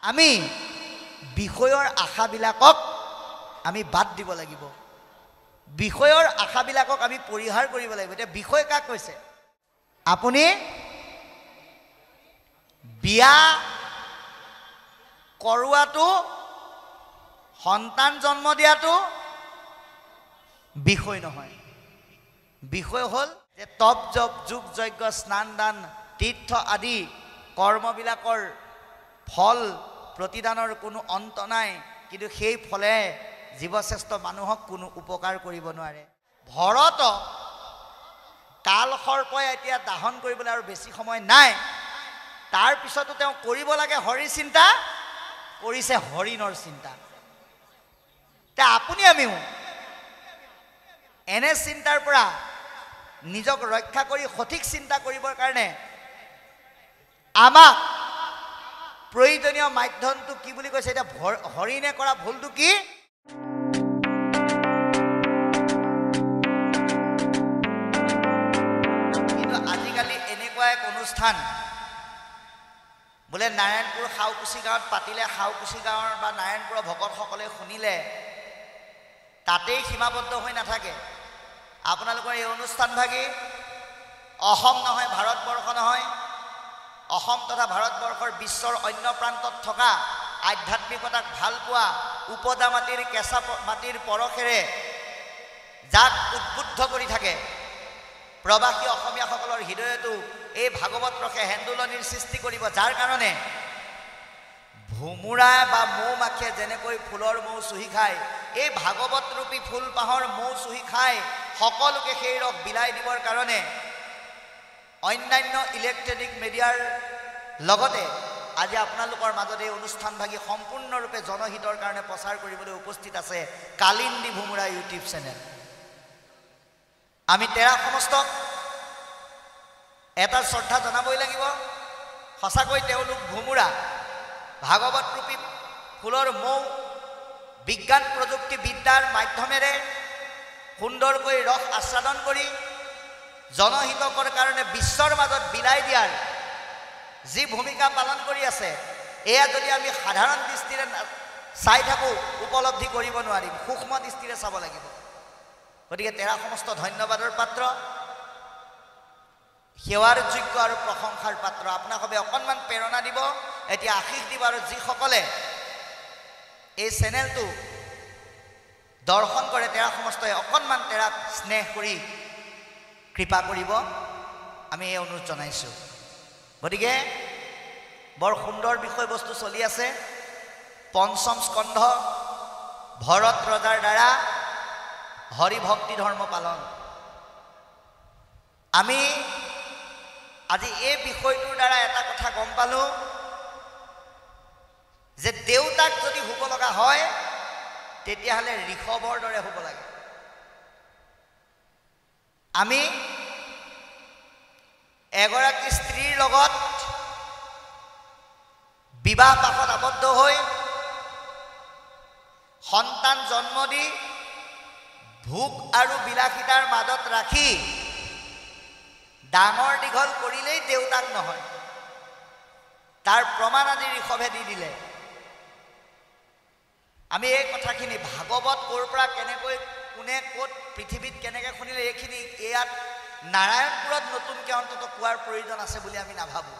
আমি বিষয়ৰ আশাবিলাকক আমি বাদ দিব লাগিব, বিষয়ৰ আশাবিলাকক আমি পৰিহাৰ কৰিব লাগিব। এতিয়া বিষয় কাক কৈছে? আপুনি বিয়া কৰোৱাটো, সন্তান জন্ম দিয়াটো বিষয় নহয়। বিষয় হ'ল যে তপ জপ যোগ যজ্ঞ স্নান দান তীৰ্থ আদি কৰ্মবিলাকৰ ফল প্ৰতিদানৰ কোনো অন্ত নাই, কিন্তু সেই ফলে জীৱশ্ৰেষ্ঠ মানুহক কোনো উপকাৰ কৰিব নোৱাৰে। ভৰত কাল সৰ্পই এতিয়া দাহন কৰিবলৈ আৰু বেছি সময় নাই, তাৰ পিছতো তেওঁ কৰিব লাগে হৰি চিন্তা, কৰিছে হৰিণৰ চিন্তা। তে আপুনি আমিও এনে চিন্তাৰ পৰা নিজক ৰক্ষা কৰি সঠিক চিন্তা কৰিবৰ কাৰণে আমাক প্ৰয়োজনীয় মাধ্যমটো কি বুলি কৈছে? এতিয়া হৰিণে কৰা ভুলটো কি? কিন্তু আজিকালি এনেকুৱা এক অনুষ্ঠান বোলে নাৰায়ণপুৰ খাওকুছি গাঁৱত পাতিলে, খাওকুছি গাঁৱৰ বা নাৰায়ণপুৰৰ ভকতসকলে শুনিলে, তাতেই সীমাবদ্ধ হৈ নাথাকে। আপোনালোকৰ এই অনুষ্ঠানভাগী অসম নহয়, ভাৰতবৰ্ষ নহয়, অসম তথা ভাৰতবৰ্ষৰ বিশ্বৰ অন্য প্ৰান্তত থকা আধ্যাত্মিকতাক ভাল পোৱা উপদা মাটিৰ কেঁচা মাটিৰ পৰশেৰে যাক উদ্বুদ্ধ কৰি থাকে, প্ৰবাসী অসমীয়াসকলৰ হৃদয়তো এই ভাগৱত ৰসে হেন্দোলনিৰ সৃষ্টি কৰিব, যাৰ কাৰণে ভোমোৰা বা মৌ মাখিয়ে যেনেকৈ ফুলৰ মৌ চুহি খায়, এই ভাগৱত ৰূপী ফুলপাহৰ মৌ চুহি খাই সকলোকে সেই ৰস বিলাই দিবৰ কাৰণে অন্যান্য ইলেক্ট্ৰনিক মিডিয়াৰ লগতে আজি আপোনালোকৰ মাজত এই অনুষ্ঠানভাগী সম্পূৰ্ণৰূপে জনহিতৰ কাৰণে প্ৰচাৰ কৰিবলৈ উপস্থিত আছে কালিন্দী ভোমোৰা ইউটিউব চেনেল। আমি তেৰা সমস্তক এটা শ্ৰদ্ধা জনাবই লাগিব। সঁচাকৈ তেওঁলোক ভোমোৰা ভাগৱত ৰূপী ফুলৰ মৌ বিজ্ঞান প্ৰযুক্তি বিদ্যাৰ মাধ্যমেৰে সুন্দৰকৈ ৰস আস্বাদন কৰি জনহিতকৰ কাৰণে বিশ্বৰ মাজত বিলাই দিয়াৰ যি ভূমিকা পালন কৰি আছে, এয়া যদি আমি সাধাৰণ দৃষ্টিৰে চাই থাকোঁ উপলব্ধি কৰিব নোৱাৰিম, সূক্ষ্ম দৃষ্টিৰে চাব লাগিব। গতিকে তেৰা সমস্ত ধন্যবাদৰ পাত্ৰ, সেৱাৰ যোগ্য আৰু প্ৰশংসাৰ পাত্ৰ। আপোনালোকে অকণমান প্ৰেৰণা দিব, এতিয়া আশীষ দিব, আৰু যিসকলে এই চেনেলটো দৰ্শন কৰে তেৰা সমস্তই অকণমান তেৰাক স্নেহ কৰি কৃপা কৰিব, আমি এই অনুৰোধ জনাইছোঁ। গতিকে বৰ সুন্দৰ বিষয়বস্তু চলি আছে। পঞ্চম স্কন্ধ ভৰত ৰজাৰ দ্বাৰা হৰি ভক্তি ধৰ্ম পালন। আমি আজি এই বিষয়টোৰ দ্বাৰা এটা কথা গম পালোঁ যে দেউতাক যদি হ'ব লগা হয় তেতিয়াহ'লে ঋষভৰ দৰে হ'ব লাগে। আমি এগৰাকী স্ত্ৰীৰ লগত বিবাহ পাশত আবদ্ধ হৈ সন্তান জন্ম দি ভোগ আৰু বিলাসিতাৰ মাজত ৰাখি ডাঙৰ দীঘল কৰিলেই দেউতাক নহয়, তাৰ প্ৰমাণ আজি ঋষভে দি দিলে। আমি এই কথাখিনি ভাগৱত ক'ৰ পৰা কেনেকৈ কোনে ক'ত পৃথিৱীত কেনেকৈ শুনিলে, এইখিনি ইয়াত নাৰায়ণপুৰত নতুনকৈ অন্তত কোৱাৰ প্ৰয়োজন আছে বুলি আমি নাভাবোঁ।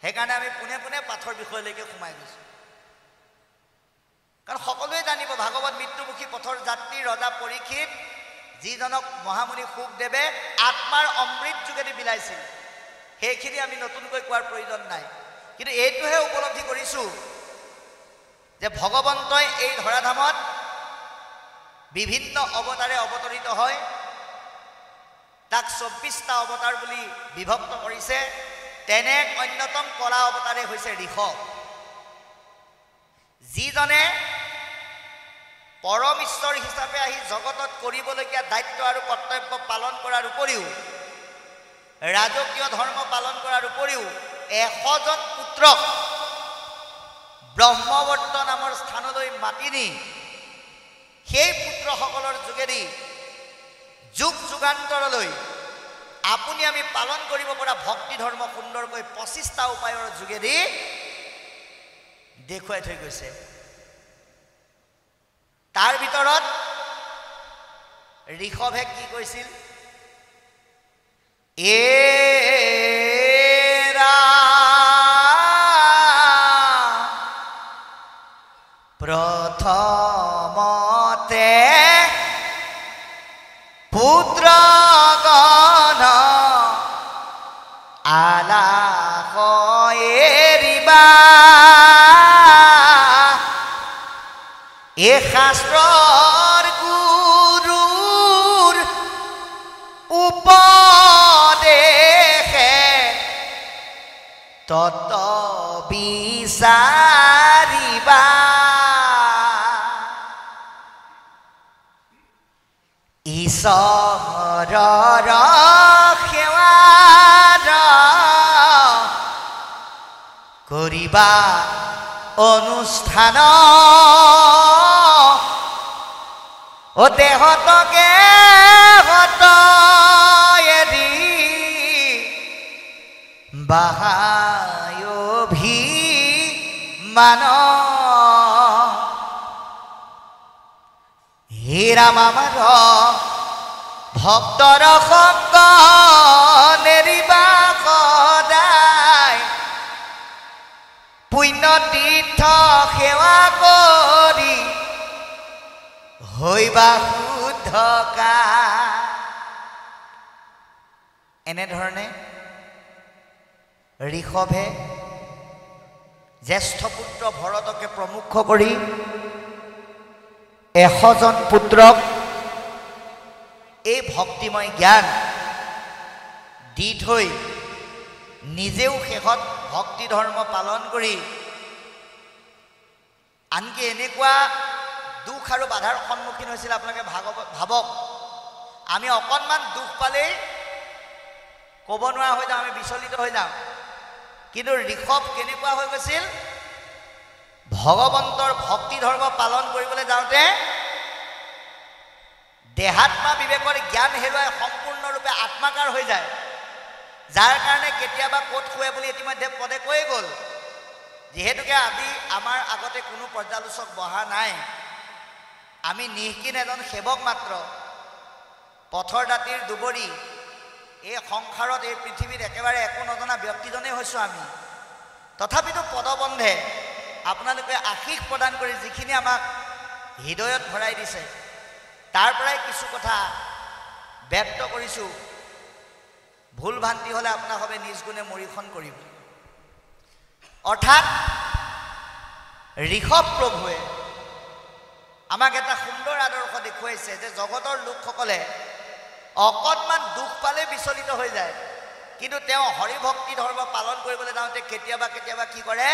সেইকাৰণে আমি পোনে পোনে পাঠৰ বিষয়লৈকে সোমাই গৈছোঁ। কাৰণ সকলোৱে জানিব ভাগৱত মৃত্যুমুখী পথৰ যাত্ৰী ৰজা পৰীক্ষিত, যিজনক মহামুনি শুকদেৱে আত্মাৰ অমৃত যোগেদি বিলাইছিল, সেইখিনি আমি নতুনকৈ কোৱাৰ প্ৰয়োজন নাই। কিন্তু এইটোহে উপলব্ধি কৰিছোঁ যে ভগৱন্তই এই ধৰাধামত বিভিন্ন অৱতাৰে অৱতৰিত হয়, তাক ২৪টা অৱতাৰ বুলি বিভক্ত কৰিছে। তেনে এক অন্যতম কলা অৱতাৰে হৈছে ঋষভ, যিজনে পৰম ঈশ্বৰ হিচাপে আহি জগতত কৰিবলগীয়া দায়িত্ব আৰু কৰ্তব্য পালন কৰাৰ উপৰিও, ৰাজকীয় ধৰ্ম পালন কৰাৰ উপৰিও ১০০ জন পুত্ৰক ব্ৰহ্মবৰ্ত নামৰ স্থানলৈ মাতি নি সেই পুত্ৰসকলৰ যোগেদি যুগ যুগান্তৰলৈ আপুনি আমি পালন কৰিব পৰা ভক্তি ধৰ্ম সুন্দৰকৈ ২৫টা উপায়ৰ যোগেদি দেখুৱাই থৈ গৈছে। তাৰ ভিতৰত ঋষভে কি কৈছিল? প্ৰথমতে পুত্ৰগণ আলাস এৰিবা, এ শাস্ত্ৰৰ গুৰুৰ উপদেশে তত বিচাৰিবা, ঈশ্বৰৰ সেৱাৰ কৰিবা অনুষ্ঠান, ও দেহতকে হত এৰি বাহায় অভিমান, হে ৰাম আমাৰ ভক্তৰ সংগ নেৰিবা সদায়, পুণ্য তীৰ্থ সেৱা কৰি হৈবা শুদ্ধকা। এনেধৰণে ঋষভে জ্যেষ্ঠ পুত্ৰ ভৰতকে প্ৰমুখ কৰি 100জন পুত্ৰক এই ভক্তিময় জ্ঞান দি থৈ নিজেও শেষত ভক্তি ধৰ্ম পালন কৰি আনকি এনেকুৱা দুখ আৰু বাধাৰ সন্মুখীন হৈছিল। আপোনালোকে ভাবক, আমি অকণমান দুখ পালেই ক'ব নোৱাৰা হৈ যাওঁ, আমি বিচলিত হৈ যাওঁ। কিন্তু ঋষভ কেনেকুৱা হৈ গৈছিল? ভগৱন্তৰ ভক্তি ধৰ্ম পালন কৰিবলৈ যাওঁতে দেহাত্মা বিবেকৰ জ্ঞান হেৰুৱাই সম্পূৰ্ণৰূপে আত্মাকাৰ হৈ যায়, যাৰ কাৰণে কেতিয়াবা ক'ত শুৱে বুলি ইতিমধ্যে পদে কৈয়ে গ'ল। যিহেতুকে আজি আমাৰ আগতে কোনো পৰ্যালোচক বহা নাই, আমি নিঃকিন এজন সেৱক মাত্ৰ, পথৰ দাঁতিৰ দুবৰি, এই সংসাৰত এই পৃথিৱীত একেবাৰে একো নজনা ব্যক্তিজনেই হৈছোঁ আমি। তথাপিতো পদবন্ধে আপোনালোকে আশীষ প্ৰদান কৰি যিখিনি আমাক হৃদয়ত ভৰাই দিছে, তাৰ পৰাই কিছু কথা ব্যক্ত কৰিছোঁ। ভুল ভ্ৰান্তি হ'লে আপোনালোকে নিজ গুণে মৰিখন কৰিব। অৰ্থাৎ ঋষভ প্ৰভুৱে আমাক এটা সুন্দৰ আদৰ্শ দেখুৱাইছে যে জগতৰ লোকসকলে অকণমান দুখ পালে বিচলিত হৈ যায়, কিন্তু তেওঁ হৰিভক্তি ধৰ্ম পালন কৰিবলৈ যাওঁতে কেতিয়াবা কেতিয়াবা কি কৰে?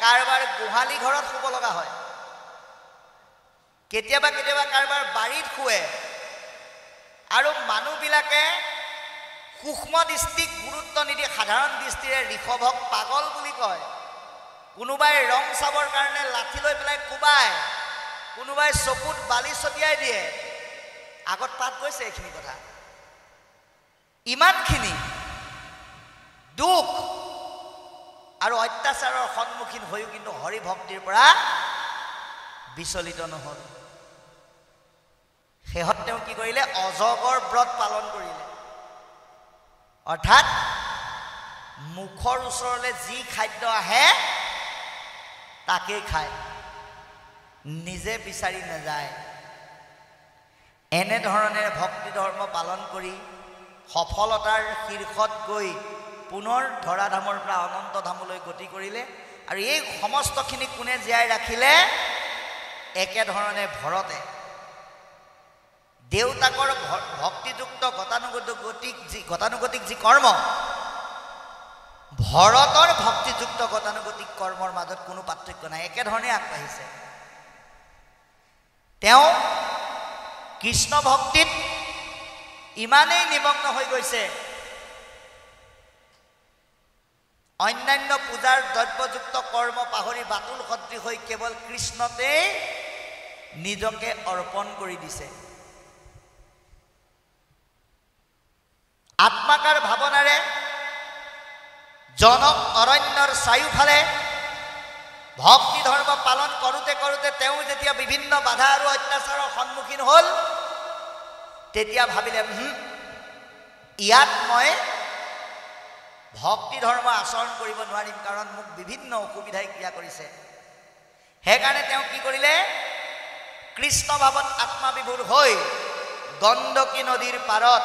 কাৰোবাৰ গোহালি ঘৰত শুব লগা হয়, কেতিয়াবা কেতিয়াবা কাৰোবাৰ বাৰীত শুৱে, আৰু মানুহবিলাকে সূক্ষ্ম দৃষ্টিক গুৰুত্ব নিদি সাধাৰণ দৃষ্টিৰে ঋষভক পাগল বুলি কয়। কোনোবাই ৰং চাবৰ কাৰণে লাঠি লৈ পেলাই কোবায়, কোনোবাই চকুত বালি ছটিয়াই দিয়ে। আগত পাঠ গৈছে এইখিনি কথা। ইমানখিনি দুখ আৰু অত্যাচাৰৰ সন্মুখীন হৈও কিন্তু হৰিভক্তিৰ পৰা বিচলিত নহ'ল। শেষত তেওঁ কি কৰিলে? অজগৰ ব্ৰত পালন কৰিলে। অৰ্থাৎ মুখৰ ওচৰলৈ যি খাদ্য আহে তাকেই খায়, নিজে বিচাৰি নাযায়। এনেধৰণে ভক্তি ধৰ্ম পালন কৰি সফলতাৰ শীৰ্ষত গৈ পুনৰ ধৰাধামৰ পৰা অনন্ত ধামলৈ গতি কৰিলে। আৰু এই সমস্তখিনি কোনে জীয়াই ৰাখিলে? একেধৰণে ভৰতে দেউতাকৰ ভক্তিযুক্ত গতানুগতিক যি কৰ্ম, ভৰতৰ ভক্তিযুক্ত গতানুগতিক কৰ্মৰ মাজত কোনো পাৰ্থক্য নাই, একেধৰণে আগবাঢ়িছে। তেওঁ কৃষ্ণ ভক্তিত ইমানেই নিমগ্ন হৈ গৈছে, অন্যান্য পূজাৰ দ্ৰব্যযুক্ত কৰ্ম পাহৰি বাতুল সদৃশ হৈ কেৱল কৃষ্ণতেই নিজকে অৰ্পণ কৰি দিছে। আত্মাকাৰ ভাৱনাৰে জনক অৰণ্যৰ চাৰিওফালে ভক্তি ধৰ্ম পালন কৰোঁতে কৰোঁতে তেওঁ যেতিয়া বিভিন্ন বাধা আৰু অত্যাচাৰৰ সন্মুখীন হ'ল তেতিয়া ভাবিলে ইয়াত মই ভক্তি ধৰ্ম আচৰণ কৰিব নোৱাৰিম, কাৰণ মোক বিভিন্ন অসুবিধাই ক্ৰিয়া কৰিছে। সেইকাৰণে তেওঁ কি কৰিলে, কৃষ্ণ ভাৱত আত্মাবিভূৰ হৈ গণ্ডকী নদীৰ পাৰত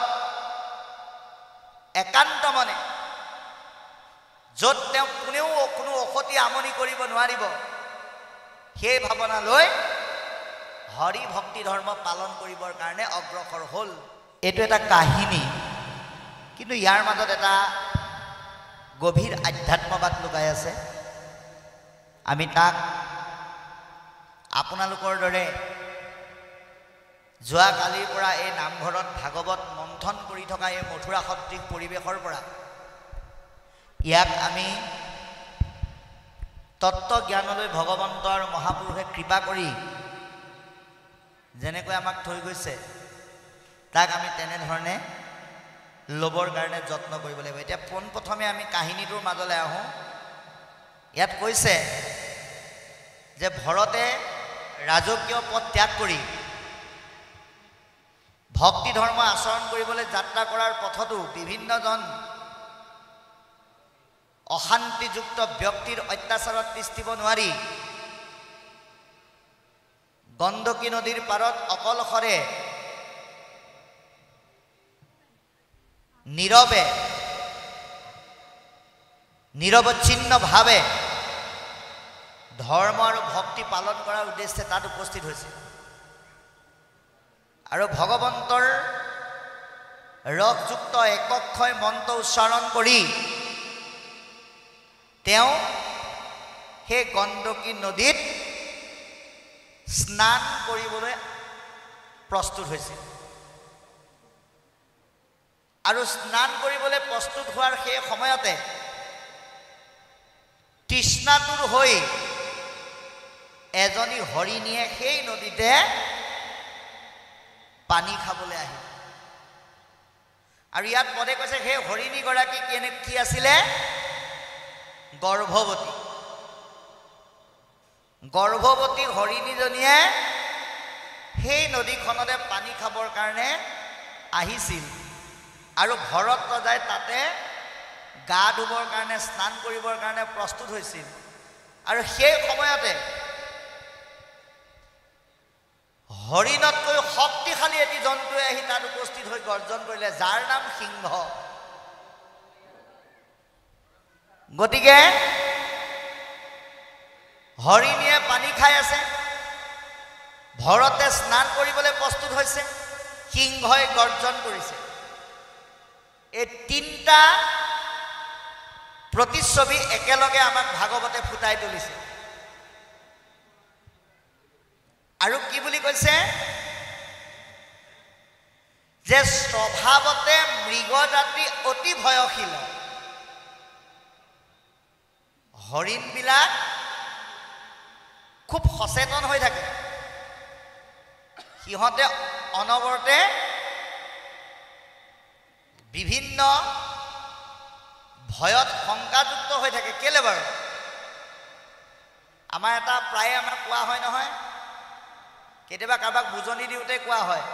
একান্ত মনে, য'ত তেওঁ কোনেও কোনো অসতি আমনি কৰিব নোৱাৰিব, সেই ভাৱনা লৈ হৰি ভক্তি ধৰ্ম পালন কৰিবৰ কাৰণে অগ্ৰসৰ হ'ল। এইটো এটা কাহিনী, কিন্তু ইয়াৰ মাজত এটা গভীৰ আধ্যাত্মবাদ লুকাই আছে। আমি তাক আপোনালোকৰ দৰে যোৱাকালিৰ পৰা এই নামঘৰত ভাগৱত মন্থন কৰি থকা এই মথুৰা সদৃশ পৰিৱেশৰ পৰা ইয়াক আমি তত্ত্বজ্ঞানলৈ ভগৱন্ত আৰু মহাপুৰুষে কৃপা কৰি যেনেকৈ আমাক থৈ গৈছে তাক আমি তেনেধৰণে ল'বৰ কাৰণে যত্ন কৰিব লাগিব। এতিয়া পোনপ্ৰথমে আমি কাহিনীটোৰ মাজলৈ আহোঁ। ইয়াত কৈছে যে ভৰতে ৰাজকীয় পদ ত্যাগ কৰি ভক্তি ধৰ্ম আচৰণ কৰিবলৈ যাত্ৰা কৰাৰ পথতো বিভিন্নজন অশান্তিযুক্ত ব্যক্তিৰ অত্যাচাৰত তিষ্ঠিব নোৱাৰি গণ্ডকী নদীৰ পাৰত অকলশৰে নিৰৱচ্ছিন্নভাৱে ধৰ্ম আৰু ভক্তি পালন কৰাৰ উদ্দেশ্যে তাত উপস্থিত হৈছে আৰু ভগৱন্তৰ ৰসযুক্ত একক্ষয় মন্ত্ৰ উচ্চাৰণ কৰি তেওঁ সেই গণ্ডকী নদীত স্নান কৰিবলৈ প্ৰস্তুত হৈছিল। আৰু স্নান কৰিবলৈ প্ৰস্তুত হোৱাৰ সেই সময়তে তৃষ্ণাতুৰ হৈ এজনী হৰিণীয়ে সেই নদীতে পানী খাবলৈ আহিল। আৰু ইয়াত পদে কৈছে সেই হৰিণীগৰাকী কি আছিলে, গৰ্ভৱতী। গৰ্ভৱতী হৰিণীজনীয়ে সেই নদীখনতে পানী খাবৰ কাৰণে আহিছিল আৰু ভৰত ৰজাই তাতে গা ধুবৰ কাৰণে স্নান কৰিবৰ কাৰণে প্ৰস্তুত হৈছিল। আৰু সেই সময়তে হৰিণতকৈ শক্তিশালী এটি জন্তুৱে আহি তাত উপস্থিত হৈ গৰ্জন কৰিলে, যাৰ নাম সিংহ। গতিকে হৰিণীয়ে পানী খাই আছে, ভৰতে স্নান কৰিবলৈ প্ৰস্তুত হৈছে, সিংহই গৰ্জন কৰিছে। এই তিনিটা প্ৰতিচ্ছবি একেলগে আমাক ভাগৱতে ফুটাই তুলিছে। আৰু কি বুলি কৈছে যে স্বভাৱতে মৃগজাতি অতি ভয়শীল। হৰিণবিলাক খুব সচেতন হৈ থাকে, সিহঁতে অনবৰতে বিভিন্ন ভয়ত শংকাযুক্ত হৈ থাকে। কেলে বাৰু? আমাৰ এটা প্ৰায়ে আমাৰ কোৱা হয় নহয়, কেতিয়াবা কাৰোবাক বুজনি দিওঁতে কোৱা হয়,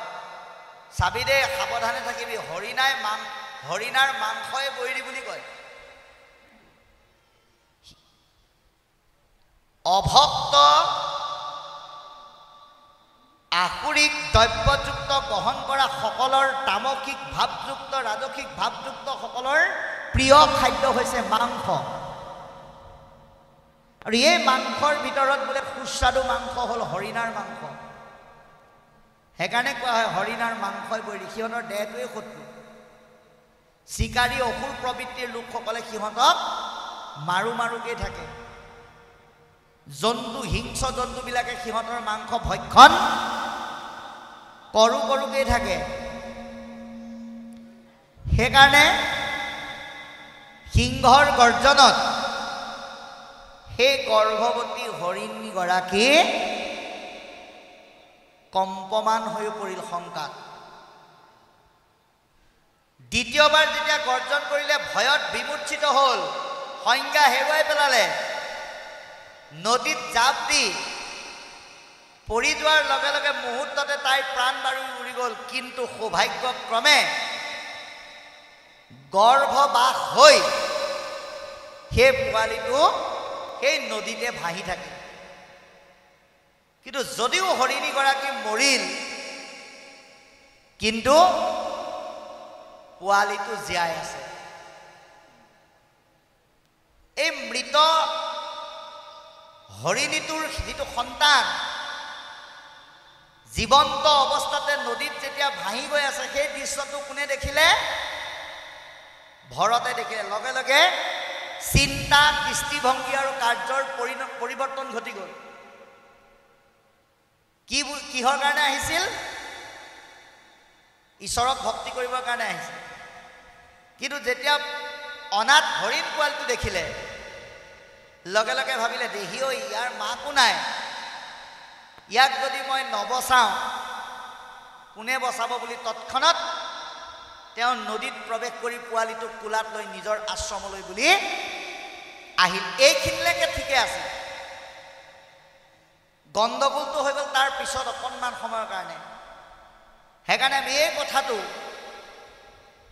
চাবি দেই সাৱধানে থাকিবি, হৰিণাৰ মাংসই বৈৰী বুলি কয়। অভক্ত আসুৰিক দ্ৰব্যযুক্ত গ্ৰহণ কৰা সকলৰ তামসিক ভাৱযুক্ত ৰাজসিক ভাৱযুক্ত সকলৰ প্ৰিয় খাদ্য হৈছে মাংস। আৰু এই মাংসৰ ভিতৰত বোলে সুস্বাদু মাংস হ'ল হৰিণাৰ মাংস। সেইকাৰণে কোৱা হয় হৰিণাৰ মাংসই বৈৰী। সিহঁতৰ দেহটোৱে শত্ৰু। চিকাৰী অসুৰ প্ৰবৃত্তিৰ লোকসকলে সিহঁতক মাৰুকেই থাকে। জন্তু হিংস্ৰ জন্তুবিলাকে সিহঁতৰ মাংস ভক্ষণ কৰোকেই থাকে। সেইকাৰণে সিংহৰ গৰ্জনত সেই গৰ্ভৱতী হৰিণীগৰাকী কম্পমান হৈ পৰিল শংকাত। দ্বিতীয়বাৰ যেতিয়া গৰ্জন কৰিলে ভয়ত বিমূৰ্ছিত হ'ল, সংজ্ঞা হেৰুৱাই পেলালে। নদীত জাপ দি পৰি যোৱাৰ লগে লগে মুহূৰ্ততে তাইৰ প্ৰাণ বায়ু উৰি গ'ল। কিন্তু সৌভাগ্যক্ৰমে গৰ্ভবাস হৈ সেই পোৱালিটো সেই নদীতে ভাহি থাকে। কিন্তু যদিও হৰিণীগৰাকী মৰিল, কিন্তু পোৱালিটো জীয়াই আছে। এই মৃত হৰিণীটোৰ যিটো সন্তান জীৱন্ত অৱস্থাতে নদীত যেতিয়া ভাহি গৈ আছে, সেই দৃশ্যটো কোনে দেখিলে? ভৰতে দেখিলে। লগে লগে চিন্তা, দৃষ্টিভংগী আৰু কাৰ্যৰ পৰিৱৰ্তন ঘটি গ'ল। কিহৰ কাৰণে আহিছিল? ঈশ্বৰক ভক্তি কৰিবৰ কাৰণে আহিছিল। কিন্তু যেতিয়া অনাথ হৰিণ পোৱালিটো দেখিলে, লগে লগে ভাবিলে দেহি ঐ, ইয়াৰ মাকো নাই, ইয়াক যদি মই নবচাওঁ কোনে বচাব বুলি তৎক্ষণাত তেওঁ নদীত প্ৰৱেশ কৰি পোৱালিটোক কোলাত লৈ নিজৰ আশ্ৰমলৈ বুলি আহিল। এইখিনিলৈকে ঠিকে আছিল। গণ্ডগোলটো হৈ গ'ল তাৰ পিছত অকণমান সময়ৰ কাৰণে। সেইকাৰণে আমি এই কথাটো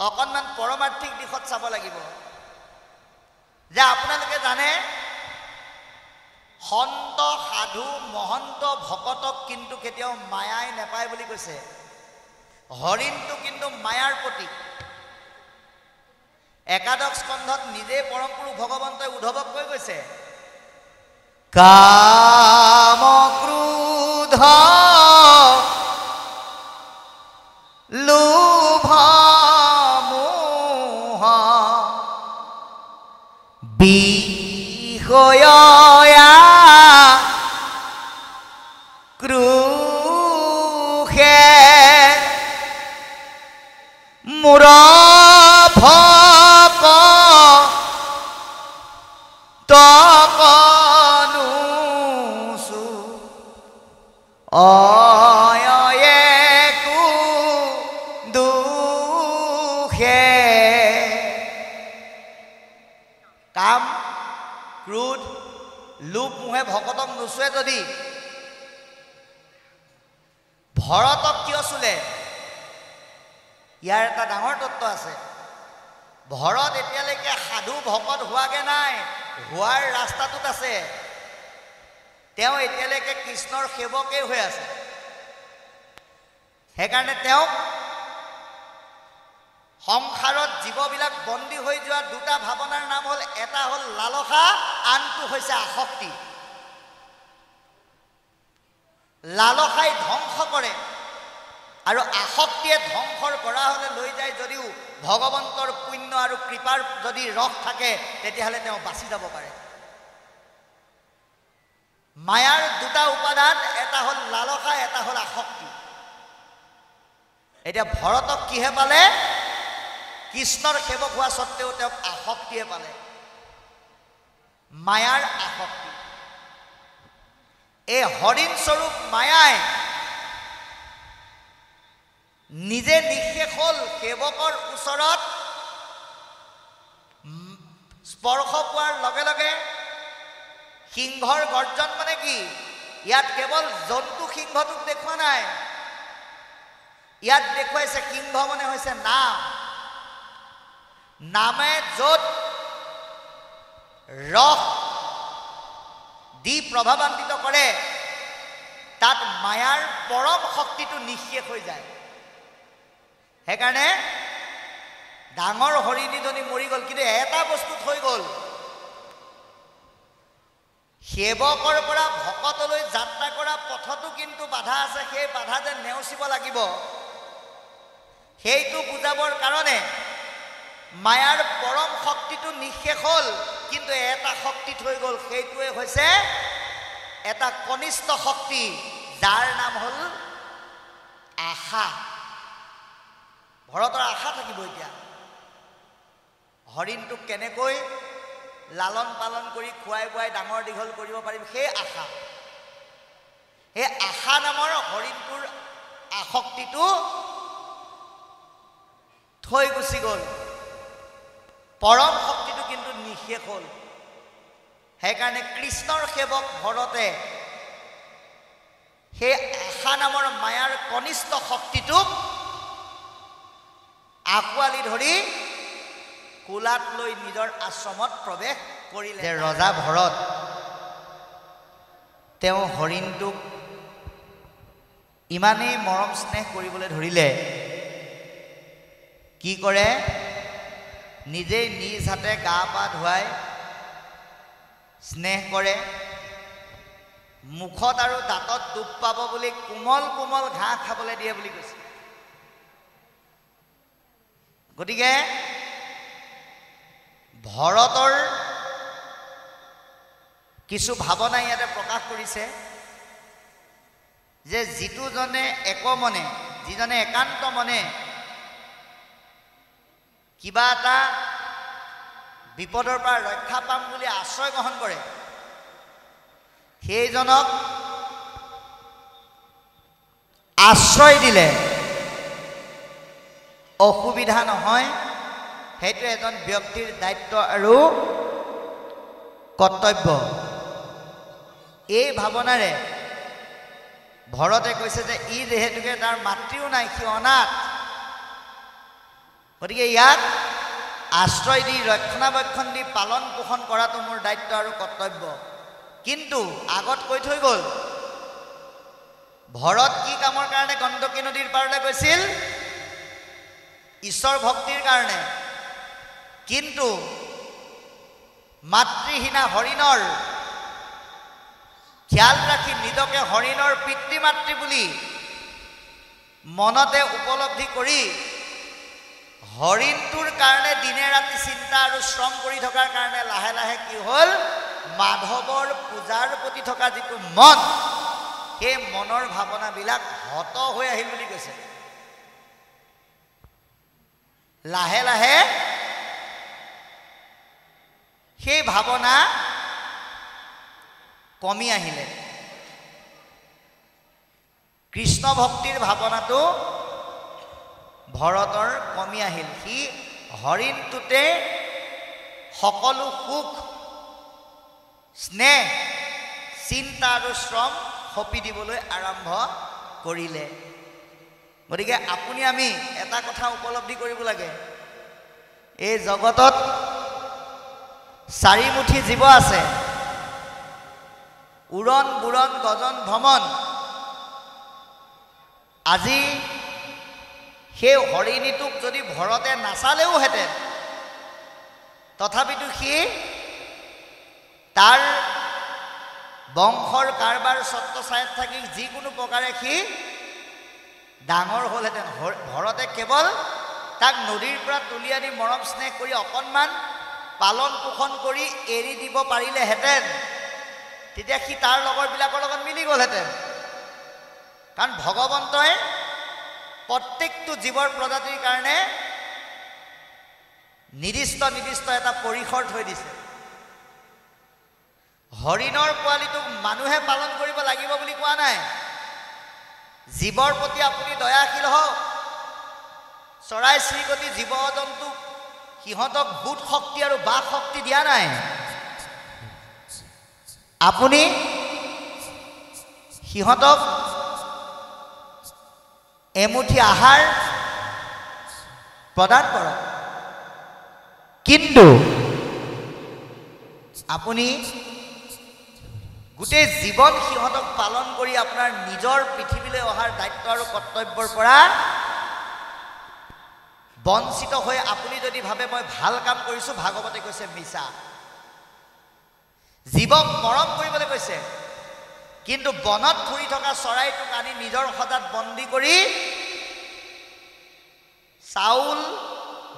অকণমান পৰমাৰ্থিক দিশত চাব লাগিব যে আপোনালোকে জানে সন্ত, সাধু, মহন্ত, ভকতক কিন্তু কেতিয়াও মায়াই নেপায় বুলি কৈছে। হৰিণটো কিন্তু মায়াৰ প্ৰতীক। একাদশ স্কন্ধত নিজে পৰম পুৰুষ ভগৱন্তই উদ্ধৱক কৈ গৈছে, কাম ক্ৰোধ লোভ মোহ বিষয়া ক্ৰোহে মোৰ ভকতকনুচু অয়কু দুখে। কাম, ক্ৰোধ, লোভ মোহে ভকতক নুচুৱে যদি ভৰতক কিয় চুলে? ইয়াৰ এটা ডাঙৰ তত্ত্ব আছে। ভৰত এতিয়ালৈকে সাধু ভকত হোৱাগে নাই, হোৱাৰ ৰাস্তাটোত আছে। তেওঁ এতিয়ালৈকে কৃষ্ণৰ সেৱকেই হৈ আছে। সেইকাৰণে তেওঁক সংসাৰত জীৱবিলাক বন্দী হৈ যোৱা দুটা ভাৱনাৰ নাম হ'ল, এটা হ'ল লালসা, আনটো হৈছে আসক্তি। লালসাই ধ্বংস কৰে আৰু আসক্তিয়ে ধ্বংসৰ কৰা হ'লে লৈ যায়। যদিও ভগৱন্তৰ পুণ্য আৰু কৃপাৰ যদি ৰস থাকে তেতিয়াহ'লে তেওঁ বাচি যাব পাৰে। মায়াৰ দুটা উপাদান, এটা হ'ল লালসা, এটা হ'ল আসক্তি। এতিয়া ভৰতক কিহে পালে? কৃষ্ণৰ সেৱক হোৱা স্বত্তেও তেওঁক আসক্তিয়ে পালে, মায়াৰ আসক্তি। এই হৰিণ স্বৰূপ মায়াই নিজে নিঃশেষ হ'ল। সেৱকৰ ওচৰত স্পৰ্শ পোৱাৰ লগে লগে সিংহৰ গৰ্জন মানে কি? ইয়াত কেৱল জন্তু সিংহটোক দেখুওৱা নাই, ইয়াত দেখুৱাইছে সিংহ মানে হৈছে নাম। নামে য'ত ৰস দি প্ৰভাৱান্বিত কৰে, তাত মায়াৰ পৰম শক্তিটো নিঃশেষ হৈ যায়। সেইকাৰণে ডাঙৰ হৰিণীজনী মৰি গ'ল, কিন্তু এটা বস্তুত হৈ গ'ল, সেৱকৰ পৰা ভকতলৈ যাত্ৰা কৰা পথতো কিন্তু বাধা আছে। সেই বাধা যে নেওচিব লাগিব, সেইটো বুজাবৰ কাৰণে মায়াৰ পৰম শক্তিটো নিঃশেষ হ'ল, কিন্তু এটা শক্তিত হৈ গ'ল। সেইটোৱে হৈছে এটা কনিষ্ঠ শক্তি, যাৰ নাম হ'ল আশা। ভৰতৰ আশা থাকিব। এতিয়া হৰিণটোক কেনেকৈ লালন পালন কৰি খুৱাই বুৱাই ডাঙৰ দীঘল কৰিব পাৰিম, সেই আশা। সেই আশা নামৰ হৰিণটোৰ আসক্তিটো থৈ গুচি গ'ল, পৰম শক্তিটো কিন্তু নিঃশেষ হ'ল। সেইকাৰণে কৃষ্ণৰ সেৱক ভৰতে সেই আশা নামৰ মায়াৰ কনিষ্ঠ শক্তিটোক আঁকোৱালি ধৰি কোলাত লৈ নিজৰ আশ্ৰমত প্ৰৱেশ কৰিলে। যে ৰজা ভৰত তেওঁ হৰিণটোক ইমানেই মৰম স্নেহ কৰিবলৈ ধৰিলে, কি কৰে, নিজেই নিজ হাতে গা পা ধুৱাই স্নেহ কৰে, মুখত আৰু দাঁতত দুখ পাব বুলি কোমল কোমল ঘাঁহ খাবলৈ দিয়ে বুলি কৈছে। গতিকে ভৰতৰ কিছু ভাৱনা ইয়াতে প্ৰকাশ কৰিছে যে যিটোজনে একমনে, যিজনে একান্ত মনে কিবা এটা বিপদৰ পৰা ৰক্ষা পাম বুলি আশ্ৰয় গ্ৰহণ কৰে, সেইজনক আশ্ৰয় দিলে অসুবিধা নহয়। সেইটো এজন ব্যক্তিৰ দায়িত্ব আৰু কৰ্তব্য। এই ভাৱনাৰে ভৰতে কৈছে যে ই যিহেতুকে তাৰ মাতৃও নাই, সি অনাথ, গতিকে ইয়াক আশ্ৰয় দি ৰক্ষণাবেক্ষণ দি পালন পোষণ কৰাটো মোৰ দায়িত্ব আৰু কৰ্তব্য। কিন্তু আগত কৈ থৈ গ'ল, ভৰত কি কামৰ কাৰণে গণ্ডকী নদীৰ পাৰলৈ গৈছিল? ঈশ্বৰ ভক্তিৰ কাৰণে। কিন্তু মাতৃহীনা হৰিণৰ খিয়াল ৰাখি নিজকে হৰিণৰ পিতৃ মাতৃ বুলি মনতে উপলব্ধি কৰি হৰিণটোৰ কাৰণে দিনে ৰাতি চিন্তা আৰু শ্ৰম কৰি থকাৰ কাৰণে লাহে লাহে কি হ'ল, মাধৱৰ পূজাৰ প্ৰতি থকা যিটো মন, সেই মনৰ ভাৱনাবিলাক হত হৈ আহিল বুলি কৈছে। লাহে লাহে সেই ভাৱনা কমি আহিলে। কৃষ্ণ ভক্তিৰ ভাৱনাটো ভৰতৰ কমি আহিল। সি হৰিণটোতে সকলো সুখ, স্নেহ, চিন্তা আৰু শ্ৰম সঁপি দিবলৈ আৰম্ভ কৰিলে। গতিকে আপুনি আমি এটা কথা উপলব্ধি কৰিব লাগে, এই জগতত চাৰিমুঠি জীৱ আছে, উৰণ বুৰণ গজন ভ্ৰমণ। আজি সেই হৰিণীটোক যদি ভৰতে নাচালেওহেঁতেন, তথাপিতো সি তাৰ বংশৰ কাৰবাৰ ছত্ৰছায়াত থাকি যিকোনো প্ৰকাৰে সি ডাঙৰ হ'লহেঁতেন। ভৰতে কেৱল তাক নদীৰ পৰা তুলি আনি মৰম স্নেহ কৰি অকণমান পালন পোষণ কৰি এৰি দিব পাৰিলেহেঁতেন, তেতিয়া সি তাৰ লগৰবিলাকৰ লগত মিলি গ'লহেঁতেন। কাৰণ ভগৱন্তই প্ৰত্যেকটো জীৱৰ প্ৰজাতিৰ কাৰণে নিৰ্দিষ্ট নিৰ্দিষ্ট এটা পৰিসৰ থৈ দিছে। হৰিণৰ পোৱালিটোক মানুহে পালন কৰিব লাগিব বুলি কোৱা নাই। জীৱৰ প্ৰতি আপুনি দয়াশীল হওক। চৰাই চিৰিকটি জীৱ জন্তু সিহঁতক ভূত শক্তি আৰু বাক শক্তি দিয়া নাই। আপুনি সিহঁতক এমুঠি আহাৰ প্ৰদান কৰক, কিন্তু আপুনি গোটেই জীৱন সিহঁতক পালন কৰি আপোনাৰ নিজৰ পৃথিৱীলৈ অহাৰ দায়িত্ব আৰু কৰ্তব্যৰ পৰা বঞ্চিত হৈ আপুনি যদি ভাবে মই ভাল কাম কৰিছোঁ, ভাগৱতে কৈছে মিছা। জীৱক মৰম কৰিবলৈ কৈছে, কিন্তু বনত ফুৰি থকা চৰাইটোক আনি নিজৰ সজাত বন্দী কৰি চাউল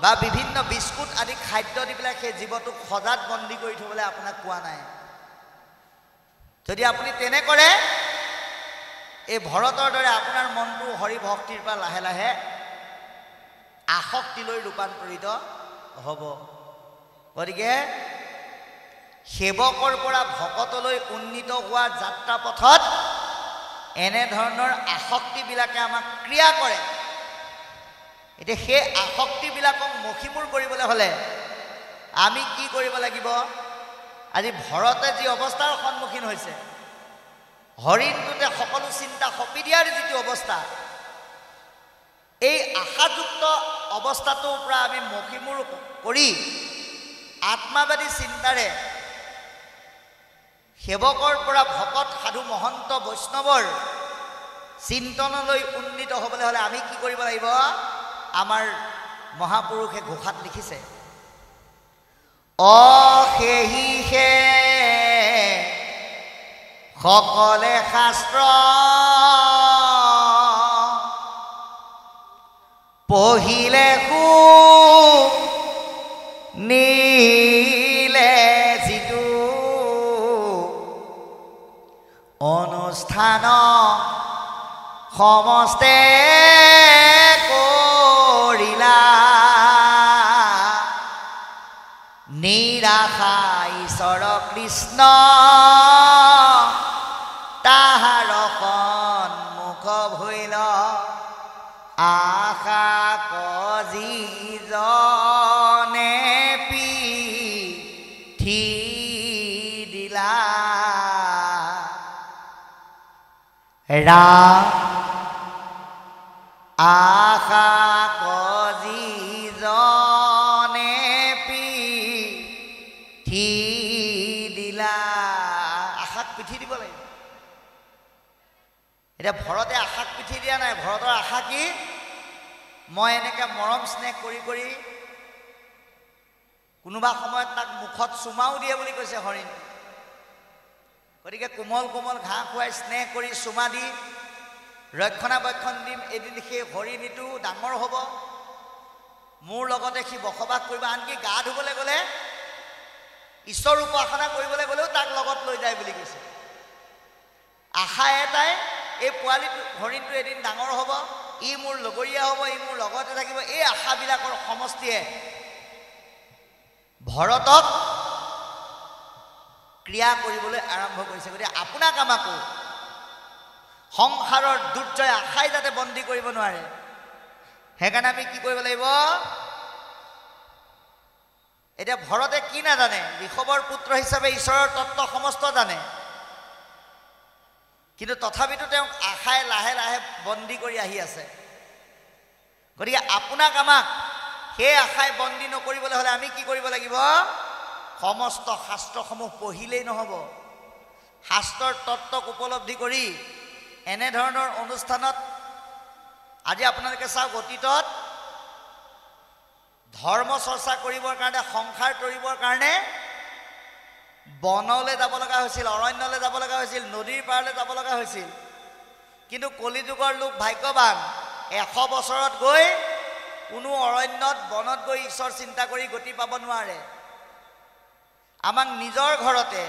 বা বিভিন্ন বিস্কুট আদি খাদ্য দি পেলাই সেই জীৱটোক সজাত বন্দী কৰি থবলৈ আপোনাক কোৱা নাই। যদি আপুনি তেনে কৰে, এই ভৰতৰ দৰে আপোনাৰ মনটো হৰি ভক্তিৰ পৰা লাহে লাহে আসক্তিলৈ ৰূপান্তৰিত হ'ব। গতিকে সেৱকৰ পৰা ভকতলৈ উন্নীত হোৱা যাত্ৰা পথত এনেধৰণৰ আসক্তিবিলাকে আমাক ক্ৰিয়া কৰে। এতিয়া সেই আসক্তিবিলাকক মষিমূৰ কৰিবলৈ হ'লে আমি কি কৰিব লাগিব? আজি ভৰতে যি অৱস্থাৰ সন্মুখীন হৈছে, হৰিণটোতে সকলো চিন্তা সপি দিয়াৰ যিটো অৱস্থা, এই আশাযুক্ত অৱস্থাটোৰ পৰা আমি মষিমূৰ কৰি আত্মাবাদী চিন্তাৰে সেৱকৰ পৰা ভকত সাধু মহন্ত বৈষ্ণৱৰ চিন্তনলৈ উন্নীত হ'বলৈ হ'লে আমি কি কৰিব লাগিব? আমাৰ মহাপুৰুষে ঘোষাত লিখিছে, অসেহিহে সকলে শাস্ত্ৰ পঢ়িলে নীলে যিটো অনুষ্ঠান সমস্তে কৰিলা নিৰাশা ঈশ্বৰ কৃষ্ণ তাহাৰ সন্মুখ ভৈল আশা কজিজনে পিঠি দিলা ৰাম আশা কজিজনে পিঠি দিলা। আশাক পিঠি দিব লাগিব। এতিয়া ভৰতে আশাক পিঠি দিয়া নাই। ভৰতৰ আশা কি? মই এনেকৈ মৰম স্নেহ কৰি কৰি কোনোবা সময়ত তাক মুখত চুমাও দিয়ে বুলি কৈছে হৰিণ। গতিকে কোমল কোমল ঘাঁহ খুৱাই স্নেহ কৰি চুমা দি ৰক্ষণাবেক্ষণ দিম। এদিন সেই হৰিণীটো ডাঙৰ হ'ব, মোৰ লগতে সি বসবাস কৰিব। আনকি গা ধুবলৈ গ'লে, ঈশ্বৰ উপাসনা কৰিবলৈ গ'লেও তাক লগত লৈ যায় বুলি কৈছে। আশা এটাই, এই পোৱালিটো হৰিণটো এদিন ডাঙৰ হ'ব, ই মোৰ লগৰীয়া হ'ব, ই মোৰ লগতে থাকিব। এই আশাবিলাকৰ সমষ্টিয়ে ভৰতক ক্ৰিয়া কৰিবলৈ আৰম্ভ কৰিছে। গতিকে আপোনাক আমাকো সংসাৰৰ দুৰ্জয় আশাই যাতে বন্দী কৰিব নোৱাৰে, সেইকাৰণে আমি কি কৰিব লাগিব? এতিয়া ভৰতে কি নাজানে? ঋষভৰ পুত্ৰ হিচাপে ঈশ্বৰৰ তত্ত্ব সমস্ত জানে, কিন্তু তথাপিতো তেওঁক আশাই লাহে লাহে বন্দী কৰি আহি আছে। গতিকে আপোনাক আমাক সেই আশাই বন্দী নকৰিবলৈ হ'লে আমি কি কৰিব লাগিব? সমস্ত শাস্ত্ৰসমূহ পঢ়িলেই নহ'ব। শাস্ত্ৰৰ তত্ত্বক উপলব্ধি কৰি এনেধৰণৰ অনুষ্ঠানত আজি আপোনালোকে চাওক, অতীতত ধৰ্ম চৰ্চা কৰিবৰ কাৰণে, সংসাৰ তৰিবৰ কাৰণে বনলৈ যাব লগা হৈছিল, অৰণ্যলৈ যাব লগা হৈছিল, নদীৰ পাৰলৈ যাব লগা হৈছিল। কিন্তু কলিযুগৰ লোক ভাগ্যৱান, 100 বছৰত গৈ কোনো অৰণ্যত বনত গৈ ঈশ্বৰ চিন্তা কৰি গতি পাব নোৱাৰে। আমাক নিজৰ ঘৰতে,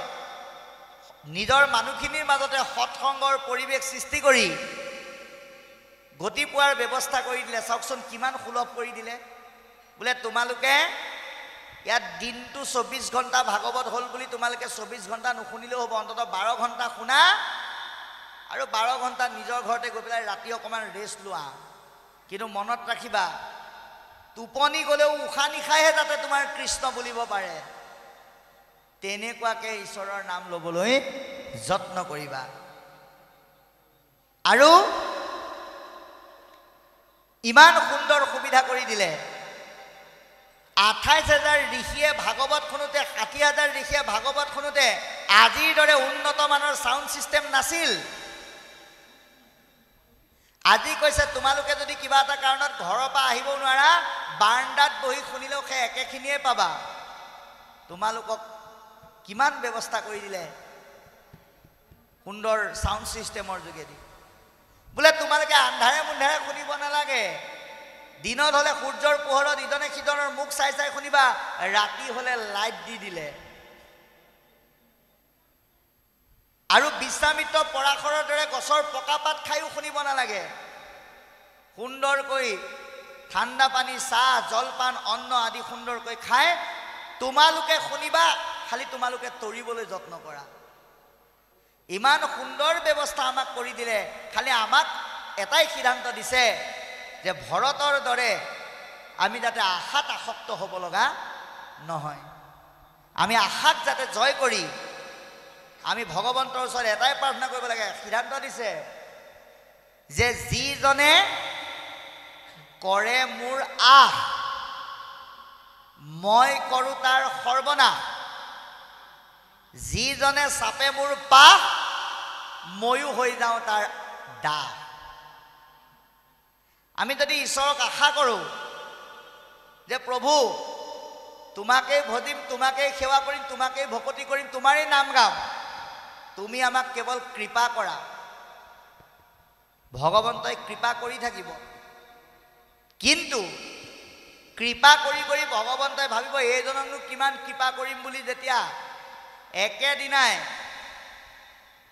নিজৰ মানুহখিনিৰ মাজতে সৎসংগৰ পৰিৱেশ সৃষ্টি কৰি গতি পোৱাৰ ব্যৱস্থা কৰি দিলে। চাওকচোন কিমান সুলভ কৰি দিলে। বোলে তোমালোকে ইয়াত দিনটো 24 ঘণ্টা ভাগৱত হ'ল বুলি তোমালোকে 24 ঘণ্টা নুশুনিলেও হ'ব, অন্ততঃ 12 ঘণ্টা শুনা আৰু 12 ঘণ্টা নিজৰ ঘৰতে গৈ পেলাই ৰাতি অকণমান ৰেষ্ট লোৱা। কিন্তু মনত ৰাখিবা, টোপনি গ'লেও উশাহ নিশাহে যাতে তোমাৰ কৃষ্ণ বুলিব পাৰে, তেনেকুৱাকৈ ঈশ্বৰৰ নাম ল'বলৈ যত্ন কৰিবা। আৰু ইমান সুন্দৰ সুবিধা কৰি দিলে। 28,000 ঋষিয়ে ভাগৱত শুনোতে, 60,000 ঋষিয়ে ভাগৱত শুনোতে আজিৰ দৰে উন্নত মানৰ চাউণ্ড ছিষ্টেম নাছিল। আজি কৈছে তোমালোকে যদি কিবা এটা কাৰণত ঘৰৰ পৰা আহিব নোৱাৰা, বাৰাণ্ডাত বহি শুনিলেও সেই একেখিনিয়ে পাবা। তোমালোকক কিমান ব্যৱস্থা কৰি দিলে সুন্দৰ চাউণ্ড ছিষ্টেমৰ যোগেদি। বোলে তোমালোকে আন্ধাৰে মুন্ধাৰে শুনিব নালাগে, দিনত হ'লে সূৰ্যৰ পোহৰত ইজনে সিজনৰ মুখ চাই চাই শুনিবা, ৰাতি হ'লে লাইট দি দিলে। আৰু বিশ্বামিত্ৰ পৰাশৰৰ দৰে গছৰ পকা পাত খায়ো শুনিব নালাগে। সুন্দৰকৈ ঠাণ্ডা পানী, চাহ, জলপান, অন্ন আদি সুন্দৰকৈ খাই তোমালোকে শুনিবা, খালি তোমালোকে তৰিবলৈ যত্ন কৰা। ইমান সুন্দৰ ব্যৱস্থা আমাক কৰি দিলে। খালি আমাক এটাই সিদ্ধান্ত দিছে যে ভৰতৰ দৰে আমি যাতে আশাত আসক্ত হ'ব লগা নহয়। আমি আশাক যাতে জয় কৰি আমি ভগৱন্তৰ ওচৰত এটাই প্ৰাৰ্থনা কৰিব লাগে। সিদ্ধান্ত দিছে যে যিজনে কৰে মোৰ আহ মই কৰোঁ তাৰ সৰ্বনাশ, যিজনে চাপে মোৰ পাহ ময়ো হৈ যাওঁ তাৰ দাহ। আমি যদি ঈশ্বৰক আশা কৰোঁ যে প্ৰভু তোমাকেই ভজিম, তোমাকেই সেৱা কৰিম, তোমাকেই ভকতি কৰিম, তোমাৰেই নাম গাম, তুমি আমাক কেৱল কৃপা কৰা, ভগৱন্তই কৃপা কৰি থাকিব। কিন্তু কৃপা কৰি কৰি ভগৱন্তই ভাবিব এইজনকনো কিমান কৃপা কৰিম বুলি, যেতিয়া একেদিনাই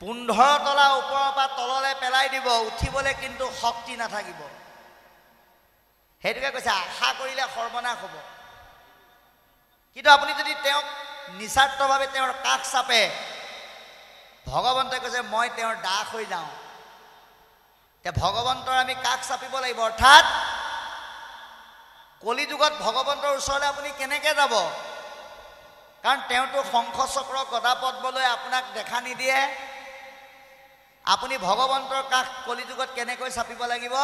15 তলা ওপৰৰ পৰা তললৈ পেলাই দিব, উঠিবলৈ কিন্তু শক্তি নাথাকিব। সেইটোকে কৈছে আশা কৰিলে সৰ্বনাশ হ'ব। কিন্তু আপুনি যদি তেওঁক নিস্বাৰ্থভাৱে তেওঁৰ কাষ চাপে, ভগৱন্তই কৈছে মই তেওঁৰ দাস হৈ যাওঁ। এতিয়া ভগৱন্তৰ আমি কাষ চাপিব লাগিব, অৰ্থাৎ কলিযুগত ভগৱন্তৰ ওচৰলৈ আপুনি কেনেকৈ যাব? কাৰণ তেওঁতো শংখ চক্ৰ গদা পদ্মলৈ আপোনাক দেখা নিদিয়ে। আপুনি ভগৱন্তৰ কাষ কলিযুগত কেনেকৈ চাপিব লাগিব?